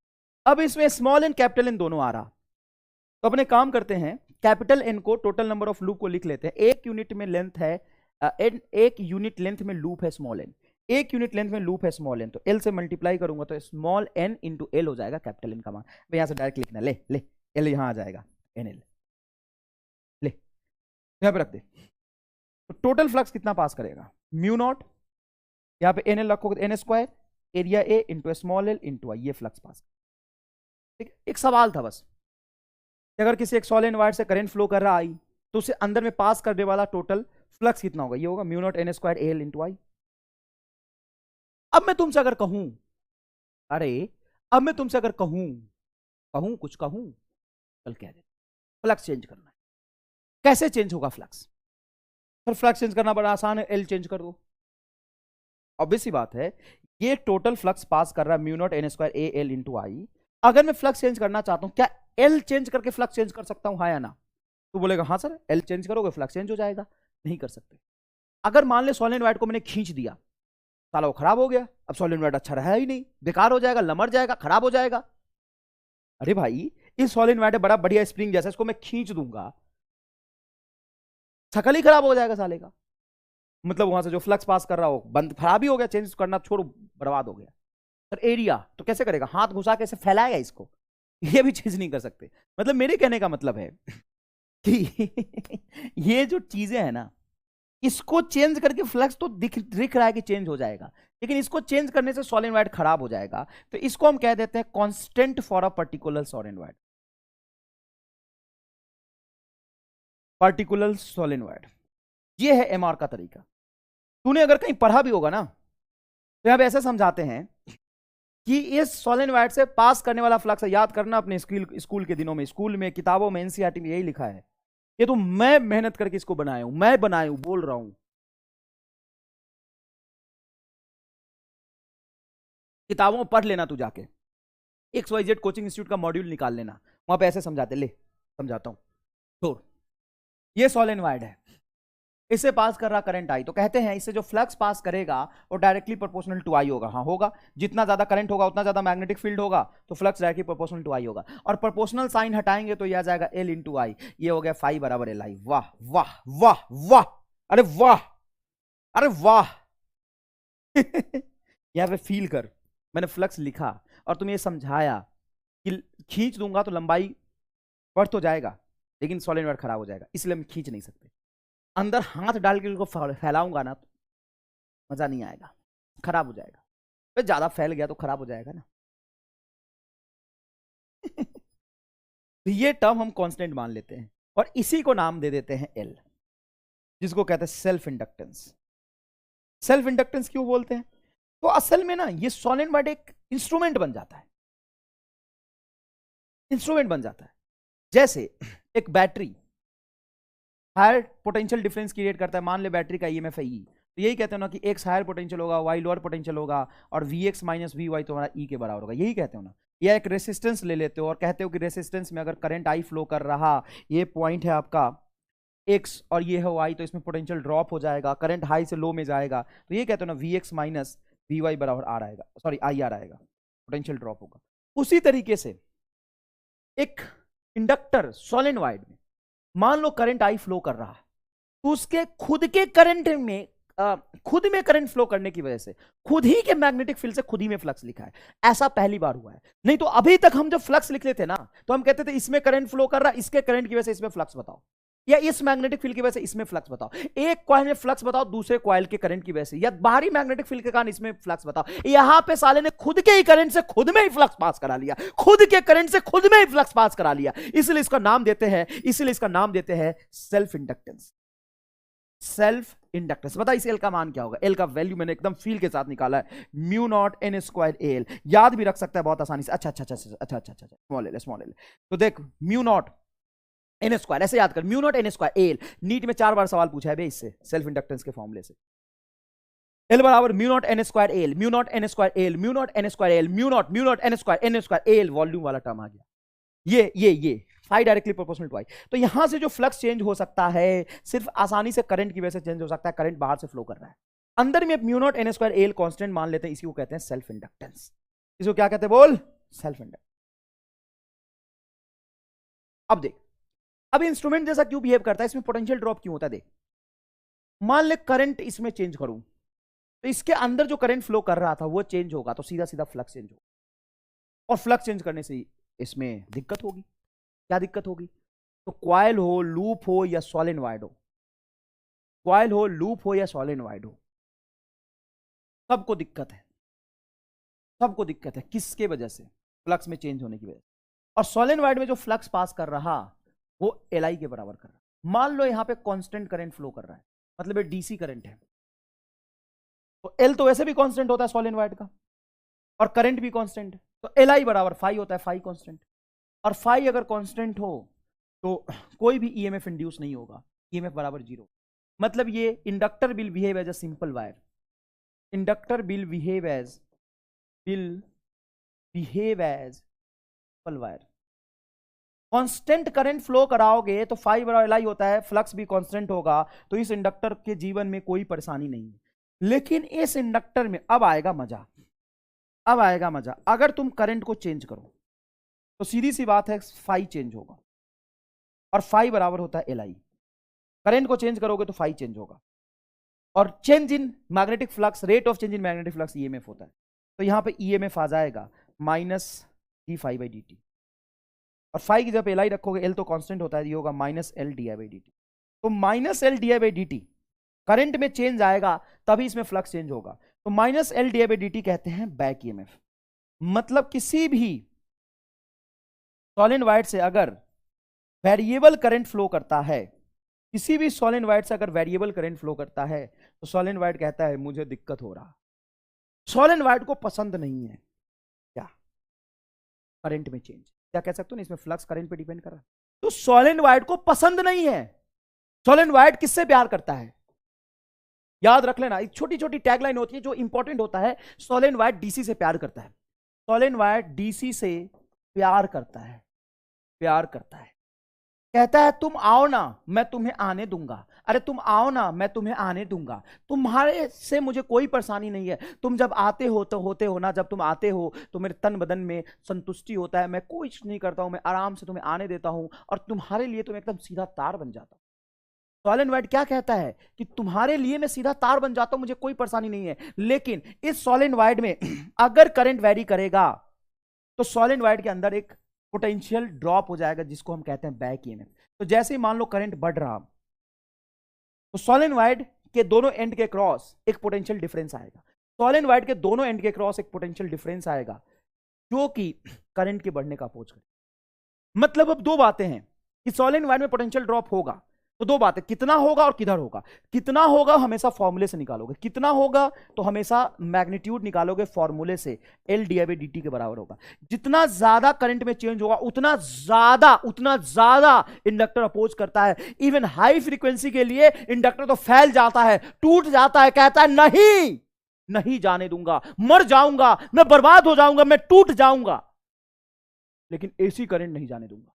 Speaker 1: अब इसमें स्मॉल एन कैपिटल एन दोनों आ रहा, तो अपने काम करते हैं, कैपिटल एन को टोटल नंबर ऑफ लूप को लिख लेते हैं, एक यूनिट में लेंथ है एक यूनिट लेंथ में लूप है स्मॉल एन, एक यूनिट लेंथ में लूप है स्मॉल एन, तो एल से मल्टीप्लाई करूंगा तो स्मॉल एन इंटू एल हो जाएगा कैपिटल एन का मान। यहां से डायरेक्ट लिखना, ले ले एल यहां आ जाएगा, एन एल ले यहां पे रख दे। तो टोटल फ्लक्स कितना पास करेगा, म्यू नॉट, यहां पे एन एल रखोगे N square area A into small L into I, ये फ्लक्स पास। ठीक है, एक सवाल था बस, अगर किसी एक सॉलिड वायर से करंट फ्लो कर रहा आई तो उसे अंदर में पास करने वाला टोटल फ्लक्स कितना होगा, ये होगा mu naught N square L into I. अब मैं तुमसे अगर कहूं, अरे अब मैं तुमसे अगर कहूं कुछ कहूं, कल कह दे फ्लक्स चेंज करना है, कैसे चेंज होगा फ्लक्स, फिर फ्लक्स चेंज करना बड़ा आसान है, एल चेंज कर दो, ऑब्वियस सी बात है, ये टोटल फ्लक्स पास कर रहा है mu naught N square A L into I. अगर मैं फ्लक्स चेंज करना चाहता हूं, क्या एल चेंज करके फ्लक्स चेंज कर सकता हूं, हाँ या ना, तो बोलेगा हाँ सर, एल चेंज करोगे फ्लक्स चेंज हो जाएगा, नहीं कर सकते। अगर मान ले सॉलिनॉइड को मैंने खींच दिया, साला वो खराब हो गया, अब सॉलिनॉइड अच्छा रहा ही नहीं, बेकार हो जाएगा, लमड़ जाएगा, खराब हो जाएगा। अरे भाई इस सॉलिनॉइड है बड़ा बढ़िया स्प्रिंग जैसा, इसको मैं खींच दूंगा, शकल ही खराब हो जाएगा साले का, मतलब वहां से जो फ्लक्स पास कर रहा हो बंद, खराब ही हो गया, चेंज करना छोड़ो, बर्बाद हो गया। सर एरिया तो कैसे करेगा, हाथ घुसा के ऐसे फैलाएगा इसको, ये भी चीज नहीं कर सकते। मतलब मेरे कहने का मतलब है कि ये जो चीजें हैं ना, इसको चेंज करके फ्लक्स तो दिख रहा है कि चेंज हो जाएगा, लेकिन इसको चेंज करने से सॉलिनॉइड खराब हो जाएगा, तो इसको हम कह देते हैं constant for a particular solenoid, particular solenoid, ये है एमआर का तरीका। तूने अगर कहीं पढ़ा भी होगा ना, तो यहां पे ऐसे समझाते हैं कि इस सॉलिनॉइड से पास करने वाला फ्लक्स है, याद करना अपने स्कूल के दिनों में, स्कूल में किताबों में एनसीईआरटी में यही लिखा है, ये तो मैं मेहनत करके इसको बनाया हूं, मैं बनाया हूं, बोल रहा हूं, किताबों में पढ़ लेना तू जाके, XYZ कोचिंग इंस्टीट्यूट का मॉड्यूल निकाल लेना, वहां पे ऐसे समझाते, ले समझाता हूं। तो ये सॉलिनॉइड है, इससे पास कर रहा करंट आई, तो कहते हैं इससे जो फ्लक्स पास करेगा वो डायरेक्टली प्रोपोर्शनल टू आई होगा, हाँ होगा, जितना ज्यादा करंट होगा उतना ज्यादा मैग्नेटिक फील्ड होगा, तो फ्लक्स डायरेक्टली प्रोपोर्शनल टू आई होगा, और प्रोपोर्शनल साइन हटाएंगे तो यह आ जाएगा एल इंटू आई, ये हो गया फाई बराबर एल आई। वाह वाह वाह वाह, अरे वाह, अरे वाह यहां पे फील कर, मैंने फ्लक्स लिखा और तुम्हें ये समझाया कि खींच दूंगा तो लंबाई बढ़ तो जाएगा, लेकिन सॉलिनॉइड खराब हो जाएगा, इसलिए हम खींच नहीं सकते। अंदर हाथ डाल के उसको फैलाऊंगा ना तो मजा नहीं आएगा, खराब हो जाएगा, फिर ज्यादा फैल गया तो खराब हो जाएगा ना तो ये टर्म हम कांस्टेंट मान लेते हैं और इसी को नाम दे देते हैं एल, जिसको कहते हैं सेल्फ इंडक्टेंस। सेल्फ इंडक्टेंस क्यों बोलते हैं, तो असल में ना ये सॉलिनॉइड एक इंस्ट्रूमेंट बन जाता है, इंस्ट्रूमेंट बन जाता है। जैसे एक battery higher potential difference create करता है, मान ले बैटरी का ईएमएफ है ई, तो यही कहते हो ना कि एक्स हायर पोटेंशियल होगा, वाई लोअर पोटेंशियल होगा, और V X minus V Y तुम्हारा ई के बराबर होगा, यही कहते हो ना। या एक रेसिस्टेंस ले लेते हो और कहते हो कि रेसिस्टेंस में अगर करंट आई फ्लो कर रहा, ये पॉइंट है आपका एक्स और ये है वाई, तो इसमें पोटेंशियल ड्रॉप हो जाएगा, करंट हाई से लो में जाएगा, तो ये कहते हो ना V X minus V Y बराबर आर आएगा, सॉरी आई आर आएगा, पोटेंशियल ड्रॉप होगा। उसी तरीके से एक इंडक्टर सोलेनॉइड में मान लो करंट आई फ्लो कर रहा है, तो उसके खुद के करंट में खुद में करंट फ्लो करने की वजह से खुद ही के मैग्नेटिक फील्ड से खुद ही में फ्लक्स लिखा है। ऐसा पहली बार हुआ है, नहीं तो अभी तक हम जब फ्लक्स लिखते थे ना, तो हम कहते थे इसमें करंट फ्लो कर रहा है, इसके करंट की वजह से इसमें फ्लक्स बताओ, या इस मैग्नेटिक फील्ड की वजह से इसमें फ्लक्स बताओ, एक कॉइल में फ्लक्स बताओ दूसरे कॉइल के करंट की वजह से, या बाहरी मैग्नेटिक फील्ड के कारण इसमें फ्लक्स बताओ। यहां पे साले ने खुद के ही करंट से खुद में ही फ्लक्स पास करा लिया, खुद के करंट से खुद में ही फ्लक्स पास करा लिया, इसलिए इसका नाम देते हैं सेल्फ इंडक्टेंस। Self inductance. बता इस एल का मान क्या होगा? एल का वैल्यू मैंने एकदम फील के साथ निकाला है, mu naught N square L. याद भी रख सकता है बहुत आसानी से। अच्छा, स्मॉल एल। तो देख म्यू नॉट एन स्क्वायर, ऐसे याद कर, mu naught N square L. NEET में 4 बार सवाल पूछा है भाई इससे, सेल्फ इंडक्टेंस के फॉर्मूले से। एल बराबर mu naught N square L, mu naught N square L, mu naught N square L, mu naught N square L, volume वाला टर्म आ गया। ये फाई डायरेक्टली प्रोपोर्शनल टू आई। तो यहां से जो फ्लक्स चेंज हो सकता है सिर्फ आसानी से करंट की वजह से चेंज हो सकता है, करंट बाहर से फ्लो कर रहा है। अंदर में mu naught N square L constant मान लेते हैं, इसी को कहते हैं सेल्फ इंडक्टेंस। इसको क्या कहते हैं बोल? Self inductance. अब देख, अब इंस्ट्रूमेंट जैसा क्यों बिहेव करता है, इसमें पोटेंशियल ड्रॉप क्यों होता है? देख, मान ले करंट इसमें चेंज करूं, तो इसके अंदर जो करंट फ्लो कर रहा था वो चेंज होगा, तो सीधा सीधा फ्लक्स चेंज होगा, और फ्लक्स चेंज करने से इसमें दिक्कत होगी। क्या दिक्कत होगी? तो कॉइल हो, लूप हो या सॉलिनॉइड हो, कॉइल हो, लूप हो या सॉलिनॉइड हो, सबको दिक्कत है। सबको दिक्कत है किसके वजह से? फ्लक्स में चेंज होने की वजह से। और सॉलिनॉइड में जो फ्लक्स पास कर रहा वो एल के बराबर कर रहा है। मान लो यहां पे कांस्टेंट करंट फ्लो कर रहा है, मतलब ये डीसी करंट है, तो एल तो वैसे भी कांस्टेंट होता है सॉलिनॉइड का, और करंट भी कांस्टेंट है, तो एल आई बराबर फाई होता है, फाई कांस्टेंट। और फाई अगर कांस्टेंट हो तो कोई भी ईएमएफ इंड्यूस नहीं होगा, ईएमएफ बराबर 0। मतलब ये inductor will behave as a simple wire, inductor will behave as simple wire. Constant current flow कराओगे तो फाई बराबर एल आई होता है, फ्लक्स भी कांस्टेंट होगा, तो इस इंडक्टर के जीवन में कोई परेशानी नहीं है। लेकिन इस इंडक्टर में अब आएगा मजा, अगर तुम करंट को चेंज करो तो सीधी सी बात है फाई चेंज होगा, और फाई बराबर होता है एल आई। करंट को चेंज करोगे तो फाई चेंज होगा, और change in magnetic flux, rate of change in magnetic flux EMF होता है, तो यहां पे ईएमएफ आ जाएगा minus D phi by D T, और फाई की जब एल आई रखोगे, एल तो कांस्टेंट होता है, ये होगा minus L D I by D T. तो minus L D I by D T, current में चेंज आएगा तभी इसमें फ्लक्स चेंज होगा, तो minus L D I by D T कहते हैं बैक ईएमएफ। मतलब किसी भी सॉलिनॉइड से अगर वेरिएबल करंट फ्लो करता है, किसी भी सॉलिनॉइड से अगर वेरिएबल करंट फ्लो करता है, तो सॉलिनॉइड कहता है मुझे दिक्कत हो रहा। सॉलिनॉइड को पसंद नहीं है क्या? करंट में चेंज। क्या कह सकते हो ना, इसमें फ्लक्स करंट पे डिपेंड कर रहा है, तो सॉलिनॉइड को पसंद नहीं है। सॉलिनॉइड किससे प्यार करता है? याद रख लेना, एक छोटी छोटी टैगलाइन होती है जो इंपॉर्टेंट होता है। सॉलिनॉइड डीसी से प्यार करता है, सॉलिनॉइड डीसी से प्यार करता है, कहता है तुम आओ ना मैं तुम्हें आने दूंगा, अरे तुम आओ ना मैं तुम्हें आने दूंगा, तुम्हारे से मुझे कोई परेशानी नहीं है, तुम जब आते हो तो होते हो ना, जब तुम आते हो तो मेरे तन बदन में संतुष्टि होता है, मैं कुछ नहीं करता हूं, मैं आराम से तुम्हें आने देता हूं, और तुम्हारे लिए तुम एकदम सीधा तार बन जाता हूं। सॉलिनॉइड क्या कहता है कि तुम्हारे लिए मैं सीधा तार बन जाता हूं, मुझे कोई परेशानी नहीं है। लेकिन इस सॉलिनॉइड में अगर करंट वेरी करेगा तो सॉलिनॉइड के अंदर एक पोटेंशियल ड्रॉप हो जाएगा, जिसको हम कहते हैं बैक ईएमएफ। तो जैसे ही मान लो करंट बढ़ रहा, तो सॉलिनॉइड के दोनों एंड के क्रॉस एक पोटेंशियल डिफरेंस आएगा, सॉलिनॉइड के दोनों एंड के क्रॉस एक पोटेंशियल डिफरेंस आएगा, जो कि करंट के बढ़ने का अपोज करे। मतलब अब दो बातें हैं कि सॉलिनॉइड में पोटेंशियल ड्रॉप होगा, तो दो बातें, कितना होगा और किधर होगा। कितना होगा हमेशा फॉर्मूले से निकालोगे, कितना होगा तो हमेशा मैग्नीट्यूड निकालोगे फॉर्मूले से, L D I by D T के बराबर होगा। जितना ज्यादा करंट में चेंज होगा उतना ज्यादा इंडक्टर अपोज करता है। इवन हाई फ्रीक्वेंसी के लिए इंडक्टर तो फैल जाता है, टूट जाता है, कहता है नहीं नहीं जाने दूंगा, मर जाऊंगा मैं, बर्बाद हो जाऊंगा मैं, टूट जाऊंगा, लेकिन एसी करंट नहीं जाने दूंगा।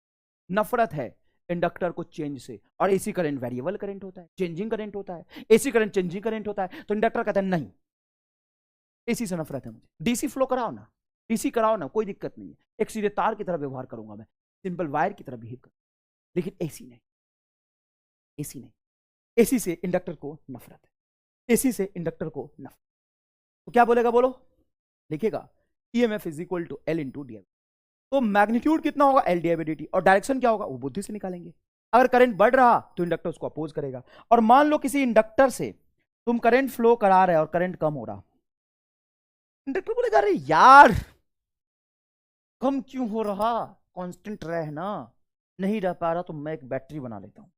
Speaker 1: नफरत है इंडक्टर को चेंज से। और एसी करंट वेरिएबल करंट होता है, चेंजिंग करंट होता है, एसी करंट चेंजिंग करंट होता है। तो इंडक्टर कहता है नहीं, एसी से नफरत है मुझे, डीसी फ्लो कराओ ना, डीसी कराओ ना, कोई दिक्कत नहीं है, एक सीधे तार की तरह व्यवहार करूंगा मैं, सिंपल वायर की तरह बिहेव करूंगा, लेकिन एसी नहीं, एसी नहीं। एसी से इंडक्टर को नफरत है, एसी से इंडक्टर को नफरत। तो क्या बोलेगा, बोलो, लिखेगा EMF is equal to L into D. तो मैग्नीट्यूड कितना होगा, L D I by D T, और डायरेक्शन क्या होगा वो बुद्धि से निकालेंगे। अगर करंट बढ़ रहा तो इंडक्टर उसको अपोज करेगा। और मान लो किसी इंडक्टर से तुम करंट फ्लो करा रहे हो और करंट कम हो रहा, इंडक्टर बोलेगा अरे यार कम क्यों हो रहा, कांस्टेंट रहना, नहीं रह पा रहा तो मैं एक बैटरी बना लेता हूं।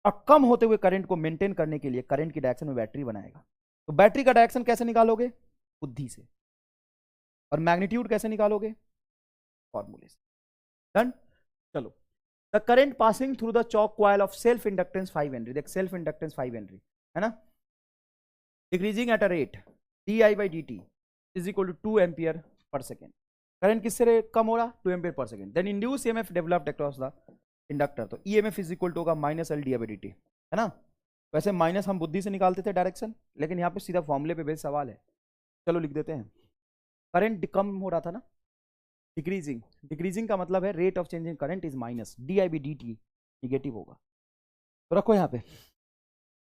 Speaker 1: और कम होते हुए करंट को मेंटेन करने के लिए करंट की डायरेक्शन में बैटरी बनाएगा। तो बैटरी का डायरेक्शन कैसे निकालोगे, बुद्धि से। और मैग्नीट्यूड कैसे निकालोगे, फॉर्मूले से। डन। चलो, the current passing through the choke coil of self inductance 5 henry, देख सेल्फ इंडक्टेंस 5 हेनरी है ना, decreasing at a rate D I by D T is equal to 2 ampere per second. करंट किससे कम हो रहा, 2 ampere per second. Then induce EMF developed across the inductor, तो EMF is equal to होगा minus L D I by D T, है ना। वैसे माइनस हम बुद्धि से निकालते थे डायरेक्शन, लेकिन यहाँ पे सीधा फॉर्मूले पे बेस सवाल है, चलो लिख देते हैं। करंट कम हो रहा था ना, डिक्रीजिंग, डिक्रीजिंग का मतलब है rate of changing current is minus D I by D T, negative होगा। तो रखो यहाँ पे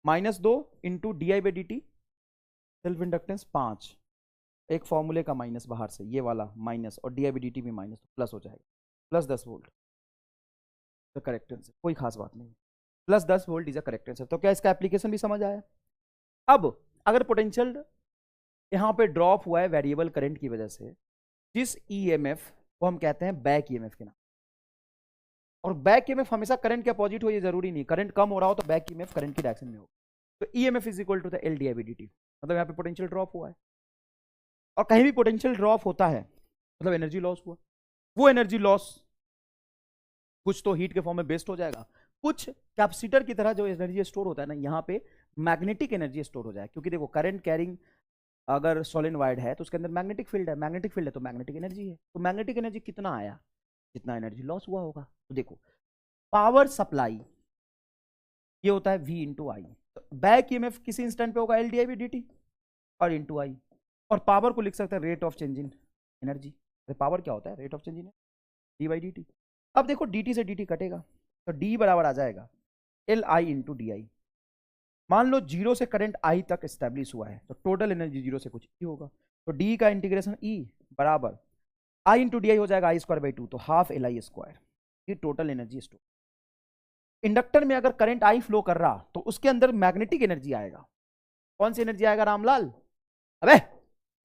Speaker 1: -2 into D I by D T, self inductance 5, एक फॉर्मूले का माइनस बाहर से, ये वाला माइनस, और D I by D T भी माइनस, तो प्लस हो जाएगा, प्लस 10 वोल्ट। तो करेक्ट आंसर, कोई खास बात नहीं, plus 10 volt is a correct answer. तो क्या इसका एप्लीकेशन भी समझ आया। अब अगर पोटेंशियल यहाँ पे ड्रॉप हुआ है वेरिएबल करंट की वजह से, जिस ईएमएफ को हम कहते हैं बैक ईएमएफ के नाम, और बैक ईएमएफ हमेशा करंट के अपोजिट हो ये जरूरी नहीं, करंट कम हो रहा हो तो बैक ईएमएफ करंट की डायरेक्शन में हो। तो EMF is equal to the L D I by D T, मतलब यहाँ पे पोटेंशियल ड्रॉप हुआ है। और कहीं भी पोटेंशियल ड्रॉप होता है मतलब एनर्जी लॉस हुआ, वो एनर्जी लॉस कुछ तो हीट के फॉर्म में बेस्ट हो जाएगा, कुछ कैपेसिटर की तरह जो एनर्जी स्टोर होता है ना, यहाँ पे मैग्नेटिक एनर्जी स्टोर हो जाए। क्योंकि देखो करंट कैरिंग अगर सोलेनॉइड है तो उसके अंदर मैग्नेटिक फील्ड है, मैग्नेटिक फील्ड है तो मैग्नेटिक एनर्जी है। तो मैग्नेटिक एनर्जी कितना आया, जितना एनर्जी लॉस हुआ होगा। तो देखो पावर सप्लाई ये होता है V इंटू आई, तो बैक ईएमएफ किसी इंस्टेंट पे होगा L D I by D T और इंटू आई। और पावर को लिख सकते हैं rate of change in energy. Power क्या होता है, rate of change in D by D T. अब देखो डी टी से डी टी कटेगा तो डी बराबर आ जाएगा एल आई इंटू डी आई। मान लो जीरो से करंट आई तक एस्टेब्लिश हुआ है तो टोटल एनर्जी जीरो से कुछ ई होगा, तो डी का इंटीग्रेशन ई बराबर आई इंटू डी आई हो जाएगा आई स्क्वायर बाई 2, तो हाफ एल आई स्क्वायर, ये टोटल एनर्जी स्टोर। इंडक्टर में अगर करंट आई फ्लो कर रहा तो उसके अंदर मैग्नेटिक एनर्जी आएगा। कौन सी एनर्जी आएगा रामलाल, अबे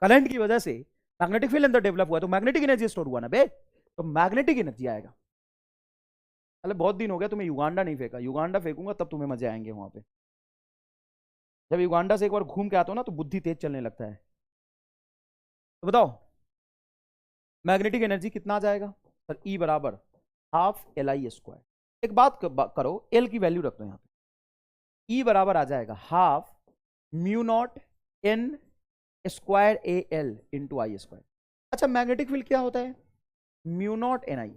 Speaker 1: करंट की वजह से मैग्नेटिक फील्ड अंदर डेवलप हुआ तो मैग्नेटिक एनर्जी स्टोर हुआ ना बे, तो मैग्नेटिक एनर्जी आएगा। अरे बहुत दिन हो गया तुम्हें युगांडा नहीं फेंका, युगांडा फेंकूंगा तब तुम्हें मजे आएंगे वहां पे। जब युगांडा से एक बार घूम के आता हो ना तो बुद्धि तेज चलने लगता है। तो बताओ मैग्नेटिक एनर्जी कितना आ जाएगा सर, ई बराबर हाफ एल आई स्क्वायर। एक बात करो, एल की वैल्यू रख दो यहाँ पे, ई बराबर आ जाएगा half mu naught N square A L into I square. अच्छा मैग्नेटिक फील्ड क्या होता है, म्यू नॉट एन आई।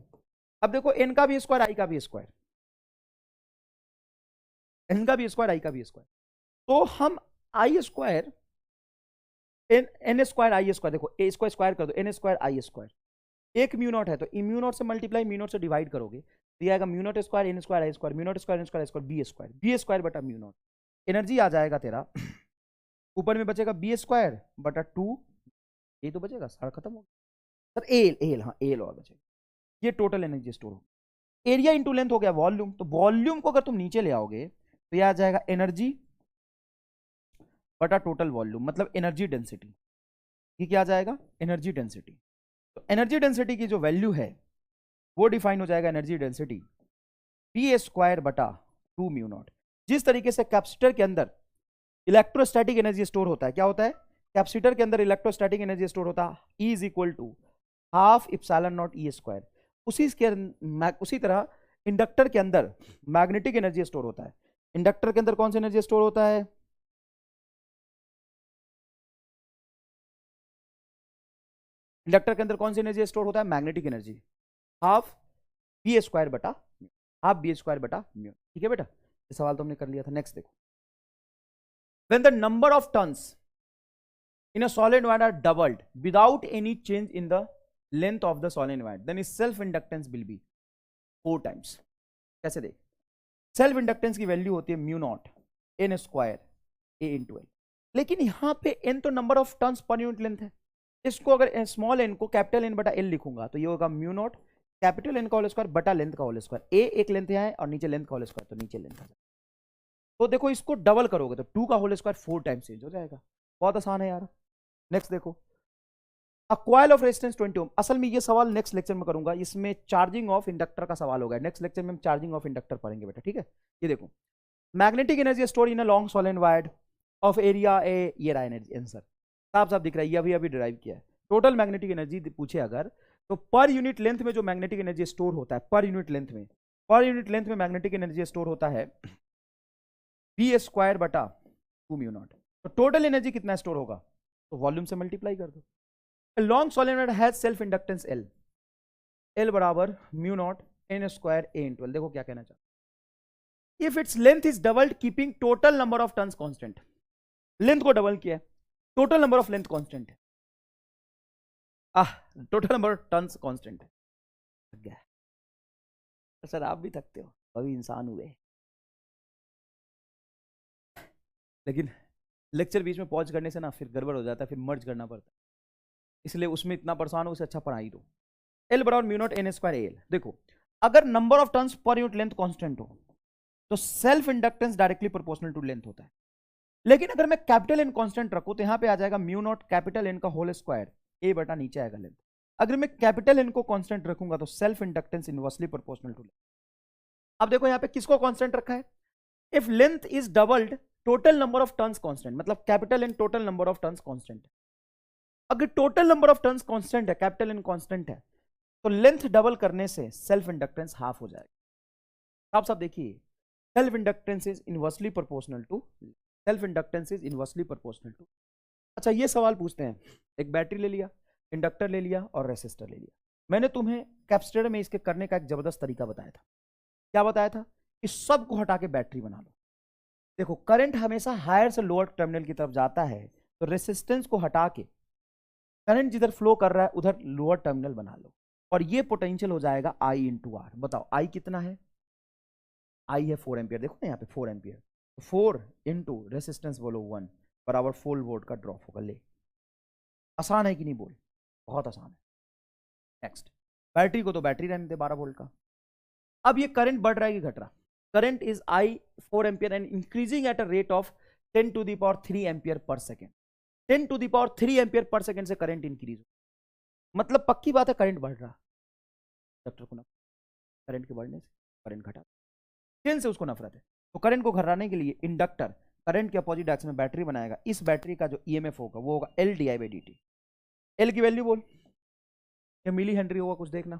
Speaker 1: अब देखो एन का भी स्क्वायर आई का भी स्क्वायर, एन का भी स्क्वायर आई का भी स्क्वायर, तो हम I square N square I square, देखो ए स्क्वायर स्क्वायर कर दो, एन स्क्वायर आई स्क्वायर, एक म्यू नॉट है तो म्यू नॉट से मल्टीप्लाई म्यू नॉट से डिवाइड करोगे तो ये आएगा mu naught square N square I square, mu naught square N square I square B square बटा म्यू नॉट। एनर्जी आ जाएगा तेरा ऊपर में बचेगा बी स्क्वायर बटा 2, ये तो बचेगा, सारा खत्म हो गया सर, एल हाँ एल और बचेगा, ये टोटल एनर्जी स्टोर हो। एरिया इंटू लेंथ हो गया वॉल्यूम, तो वॉल्यूम को अगर तुम नीचे ले आओगे तो ये आ जाएगा एनर्जी बटा टोटल वॉल्यूम, मतलब एनर्जी डेंसिटी। ये क्या आ जाएगा, एनर्जी डेंसिटी। तो एनर्जी डेंसिटी की जो वैल्यू है वो डिफाइन हो जाएगा एनर्जी डेंसिटी बी स्क्वायर बटा 2 म्यू नॉट। जिस तरीके से कैपेसिटर के अंदर इलेक्ट्रोस्टैटिक एनर्जी स्टोर होता है, क्या होता है कैपेसिटर के अंदर इलेक्ट्रोस्टैटिक एनर्जी स्टोर होता है, E is equal to half epsilon naught E square. उसी तरह इंडक्टर के अंदर मैग्नेटिक एनर्जी स्टोर होता है। इंडक्टर के अंदर कौन सी एनर्जी स्टोर होता है, इंडक्टर के अंदर कौन सी एनर्जी स्टोर होता है, magnetic energy, half B square बटा म्यू। ठीक है बेटा, ये सवाल तो हमने कर लिया था। नेक्स्ट देखो, when the number of tons in a solenoid are doubled without any change in the length of the solenoid, then its self inductance will be 4 times। कैसे देख, सेल्फ इंडक्टेंस की वैल्यू होती है mu naught N square A into L, लेकिन यहां पे N तो number of turns per unit length है। इसको अगर स्मॉल एन को कैपिटल एन बटा एल लिखूंगा तो ये होगा म्यू नॉट कैपिटल एन का होल स्क्वायर बटा लेंथ का होल स्क्वायर। ए एक लेंथ यहाँ है और नीचे लेंथ का होल स्क्वायर, तो नीचे लेंथ आ जाएगा। तो देखो इसको डबल करोगे तो 2 का होल स्क्वायर 4 टाइम्स चेंज हो जाएगा। बहुत आसान है यार। नेक्स्ट देखो, अ कॉइल ऑफ रेजिस्टेंस 20 ओम। असल में ये सवाल नेक्स्ट लेक्चर में करूंगा, इसमें चार्जिंग ऑफ इंडक्टर का सवाल होगा। नेक्स्ट लेक्चर में हम चार्जिंग ऑफ इंडक्टर पढ़ेंगे बेटा, ठीक है। ये देखो, magnetic energy store in a long solenoid of area A, ये रहा एनर्जी आंसर साफ साफ दिख रहा है, ये अभी डिराइव किया है। टोटल मैग्नेटिक एनर्जी पूछे अगर, तो पर यूनिट लेंथ में जो मैग्नेटिक एनर्जी स्टोर होता है, पर यूनिट लेंथ में मैग्नेटिक एनर्जी स्टोर होता है बी स्क्वायर बटा 2 म्यू नॉट। तो टोटल एनर्जी कितना स्टोर होगा, तो वॉल्यूम से मल्टीप्लाई कर दो। Long solenoid has self inductance L बराबर mu naught N square A into L. देखो क्या कहना चाहता, if its length is doubled keeping total number of turns constant. Length को डबल किया है, total number of length constant है, total number of turns constant है। सर आप भी थकते हो, अभी इंसान हुए, लेकिन लेक्चर बीच में पॉज करने से ना फिर गड़बड़ हो जाता है, फिर मर्ज करना पड़ता है, इसलिए उसमें इतना परेशान हो, उसे अच्छा पढ़ाई दो। एल बराबर mu naught N square L. देखो अगर number of turns per unit length constant हो तो self inductance directly proportional to length होता है। लेकिन अगर मैं कैपिटल एन कांस्टेंट रखूं तो यहां पे आ जाएगा म्यू नॉट कैपिटल एन का होल स्क्वायर ए बटा नीचे आएगा लेंथ। अगर मैं कैपिटल एन को कांस्टेंट रखूंगा तो self inductance inversely proportional to length. अब देखो यहां पे किसको कांस्टेंट रखा है, if length is doubled total number of turns constant, मतलब capital N total number of turns constant है। अगर total number of turns constant है, कैपिटल एन कांस्टेंट है, तो लेंथ डबल करने से सेल्फ इंडक्टेंस हाफ हो जाएगा। आप सब देखिए, self inductance is inversely proportional to अच्छा ये सवाल पूछते हैं, एक बैटरी ले लिया, इंडक्टर ले लिया और रेसिस्टर ले लिया। मैंने तुम्हें कैपेसिटर में इसके करने का एक जबरदस्त तरीका बताया था। क्या बताया था, इस सब को हटा के बैटरी बना लो। देखो करंट हमेशा हायर से लोअर टर्मिनल की तरफ जाता है, तो रेसिस्टेंस को हटा के करंट जिधर फ्लो कर रहा है उधर लोअर टर्मिनल बना लो, और ये पोटेंशियल हो जाएगा आई इंटू आर। बताओ आई कितना है, आई है 4 एम्पियर। देखो ना यहाँ पे 4 एम्पियर, 4 इंटू रेसिस्टेंस बोलो 1 बराबर 4 वोल्ट का ड्रॉप होगा। ले आसान है कि नहीं बोल, बहुत आसान है। नेक्स्ट, बैटरी को तो बैटरी रहने दे 12 वोल्ट का। अब ये करंट बढ़ रहा है कि घट रहा, current is I 4 ampere and increasing at a rate of 10 to the power 3 ampere per second. 10 to the power 3 ampere per second से करंट इंक्रीज, मतलब पक्की बात है करंट बढ़ रहा। इंडक्टर को करंट के बढ़ने से करंट घटा, चेन से उसको नफरत है, तो करंट को घटाने के लिए इंडक्टर करंट के अपोजिट डायरेक्शन में बैटरी बनाएगा। इस बैटरी का जो ईएमएफ होगा वो होगा L D I by D T. L की वैल्यू बोल, या मिली हेनरी होगा कुछ देखना,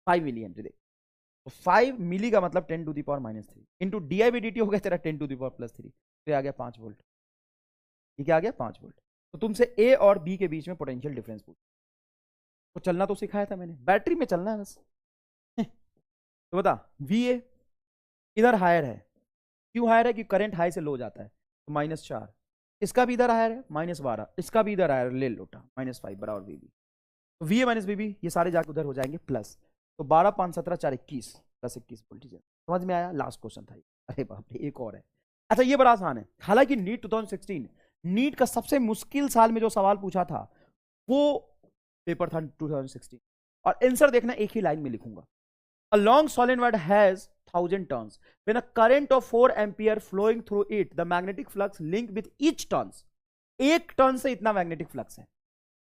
Speaker 1: 5 मिली हेनरी। देख तो 5 मिली का मतलब 10 to the power -3 into D I by D T हो गया तेरा 10 टू द पावर +3, तो आ गया 5 वोल्ट। ये क्या आ गया 5 वोल्ट। तो तुमसे ए और बी के बीच में पोटेंशियल डिफरेंस पूछ, तो चलना तो सिखाया था मैंने, बैटरी में चलना है बस। तो बता वी ए इधर हायर है, क्यों हायर है कि करंट हाई से लो जाता है, तो -4। इसका भी इधर हायर है -12, इसका भी इधर हायर ले लोटा -5 बराबर वी बी। तो V A minus V B ये सारे जाकर उधर हो जाएंगे प्लस, तो 12 5 17 4 21 प्लस 21 वोल्टेज। समझ में आया, लास्ट क्वेश्चन था। अरे बाप रे एक और है। अच्छा ये बड़ा आसान है, हालांकि नीट 2016 नीट का सबसे मुश्किल साल में जो सवाल पूछा था वो पेपर था 2016, और आंसर देखना एक ही लाइन में लिखूंगा। A long solenoid has 1000 turns. When a current of 4 ampere flowing through it, the magnetic flux linked with each turns. एक टर्न से इतना मैग्नेटिक फ्लक्स है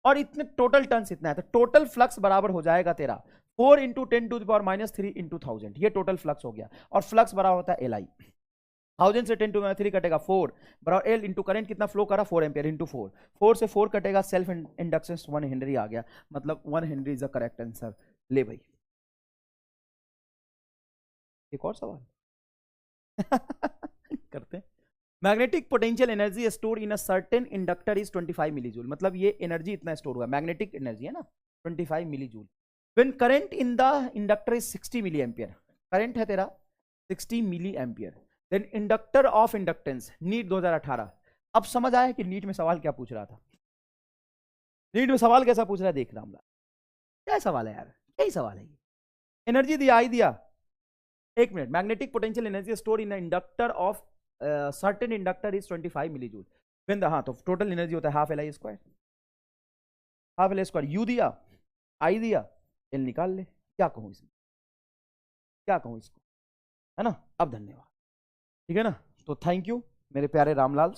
Speaker 1: और इतने टोटल टर्न्स इतना है, तो टोटल फ्लक्स बराबर हो जाएगा तेरा 4 इंटू 10⁻³ इंटू 1000, ये टोटल फ्लक्स हो गया। और फ्लक्स बड़ा होता है LI, 1000 से 10⁻³ कटेगा 4 बराबर L इंटू करंट कितना फ्लो करा 4 एम्पियर इंटू 4 से 4 कटेगा, सेल्फ इंडक्टेंस 1 हेनरी आ गया, मतलब 1 henry is the correct answer. ले भाई एक और सवाल करते हैं। Magnetic potential energy store in a certain inductor is 25 milli joule, मतलब ये एनर्जी इतना स्टोर हुआ, मैग्नेटिक एनर्जी है ना 25 milli joule. When current in the inductor is 60 milli ampere, current है तेरा 60 milli ampere, then inductor of inductance, NEET 2018। अब समझ आया कि नीट में सवाल क्या पूछ रहा था, नीट में सवाल कैसा पूछ रहा है, देख रामलाल क्या सवाल है यार, क्या ही सवाल है ये। एनर्जी दिया, आई दिया, एक minute, magnetic potential energy store in inductor of certain inductor is 25 milli joule, when the, हाँ तो टोटल एनर्जी होता है half LI square, half LI square, U दिया, आई दिया, एल निकाल ले, क्या कहूं इसमें, क्या कहूं इसको, है ना। अब धन्यवाद, ठीक है ना। तो थैंक यू मेरे प्यारे रामलाल,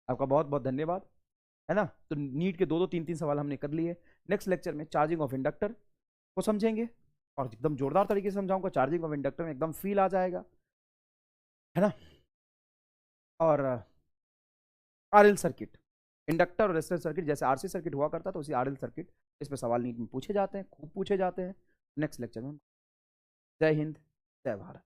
Speaker 1: आपका बहुत बहुत धन्यवाद, है ना। तो नीट के 2-2 3-3 सवाल हमने कर लिए। नेक्स्ट लेक्चर में चार्जिंग ऑफ इंडक्टर को समझेंगे और एकदम जोरदार तरीके से समझाऊंगा, चार्जिंग ऑफ इंडक्टर में एकदम फील आ जाएगा, है ना। और RL सर्किट, इंडक्टर और रेजिस्टर सर्किट, जैसे RC सर्किट हुआ करता तो उसी RL सर्किट, इस पे सवाल नीट में पूछे जाते हैं, खूब पूछे जाते हैं। नेक्स्ट लेक्चर में, जय हिंद, जय भारत।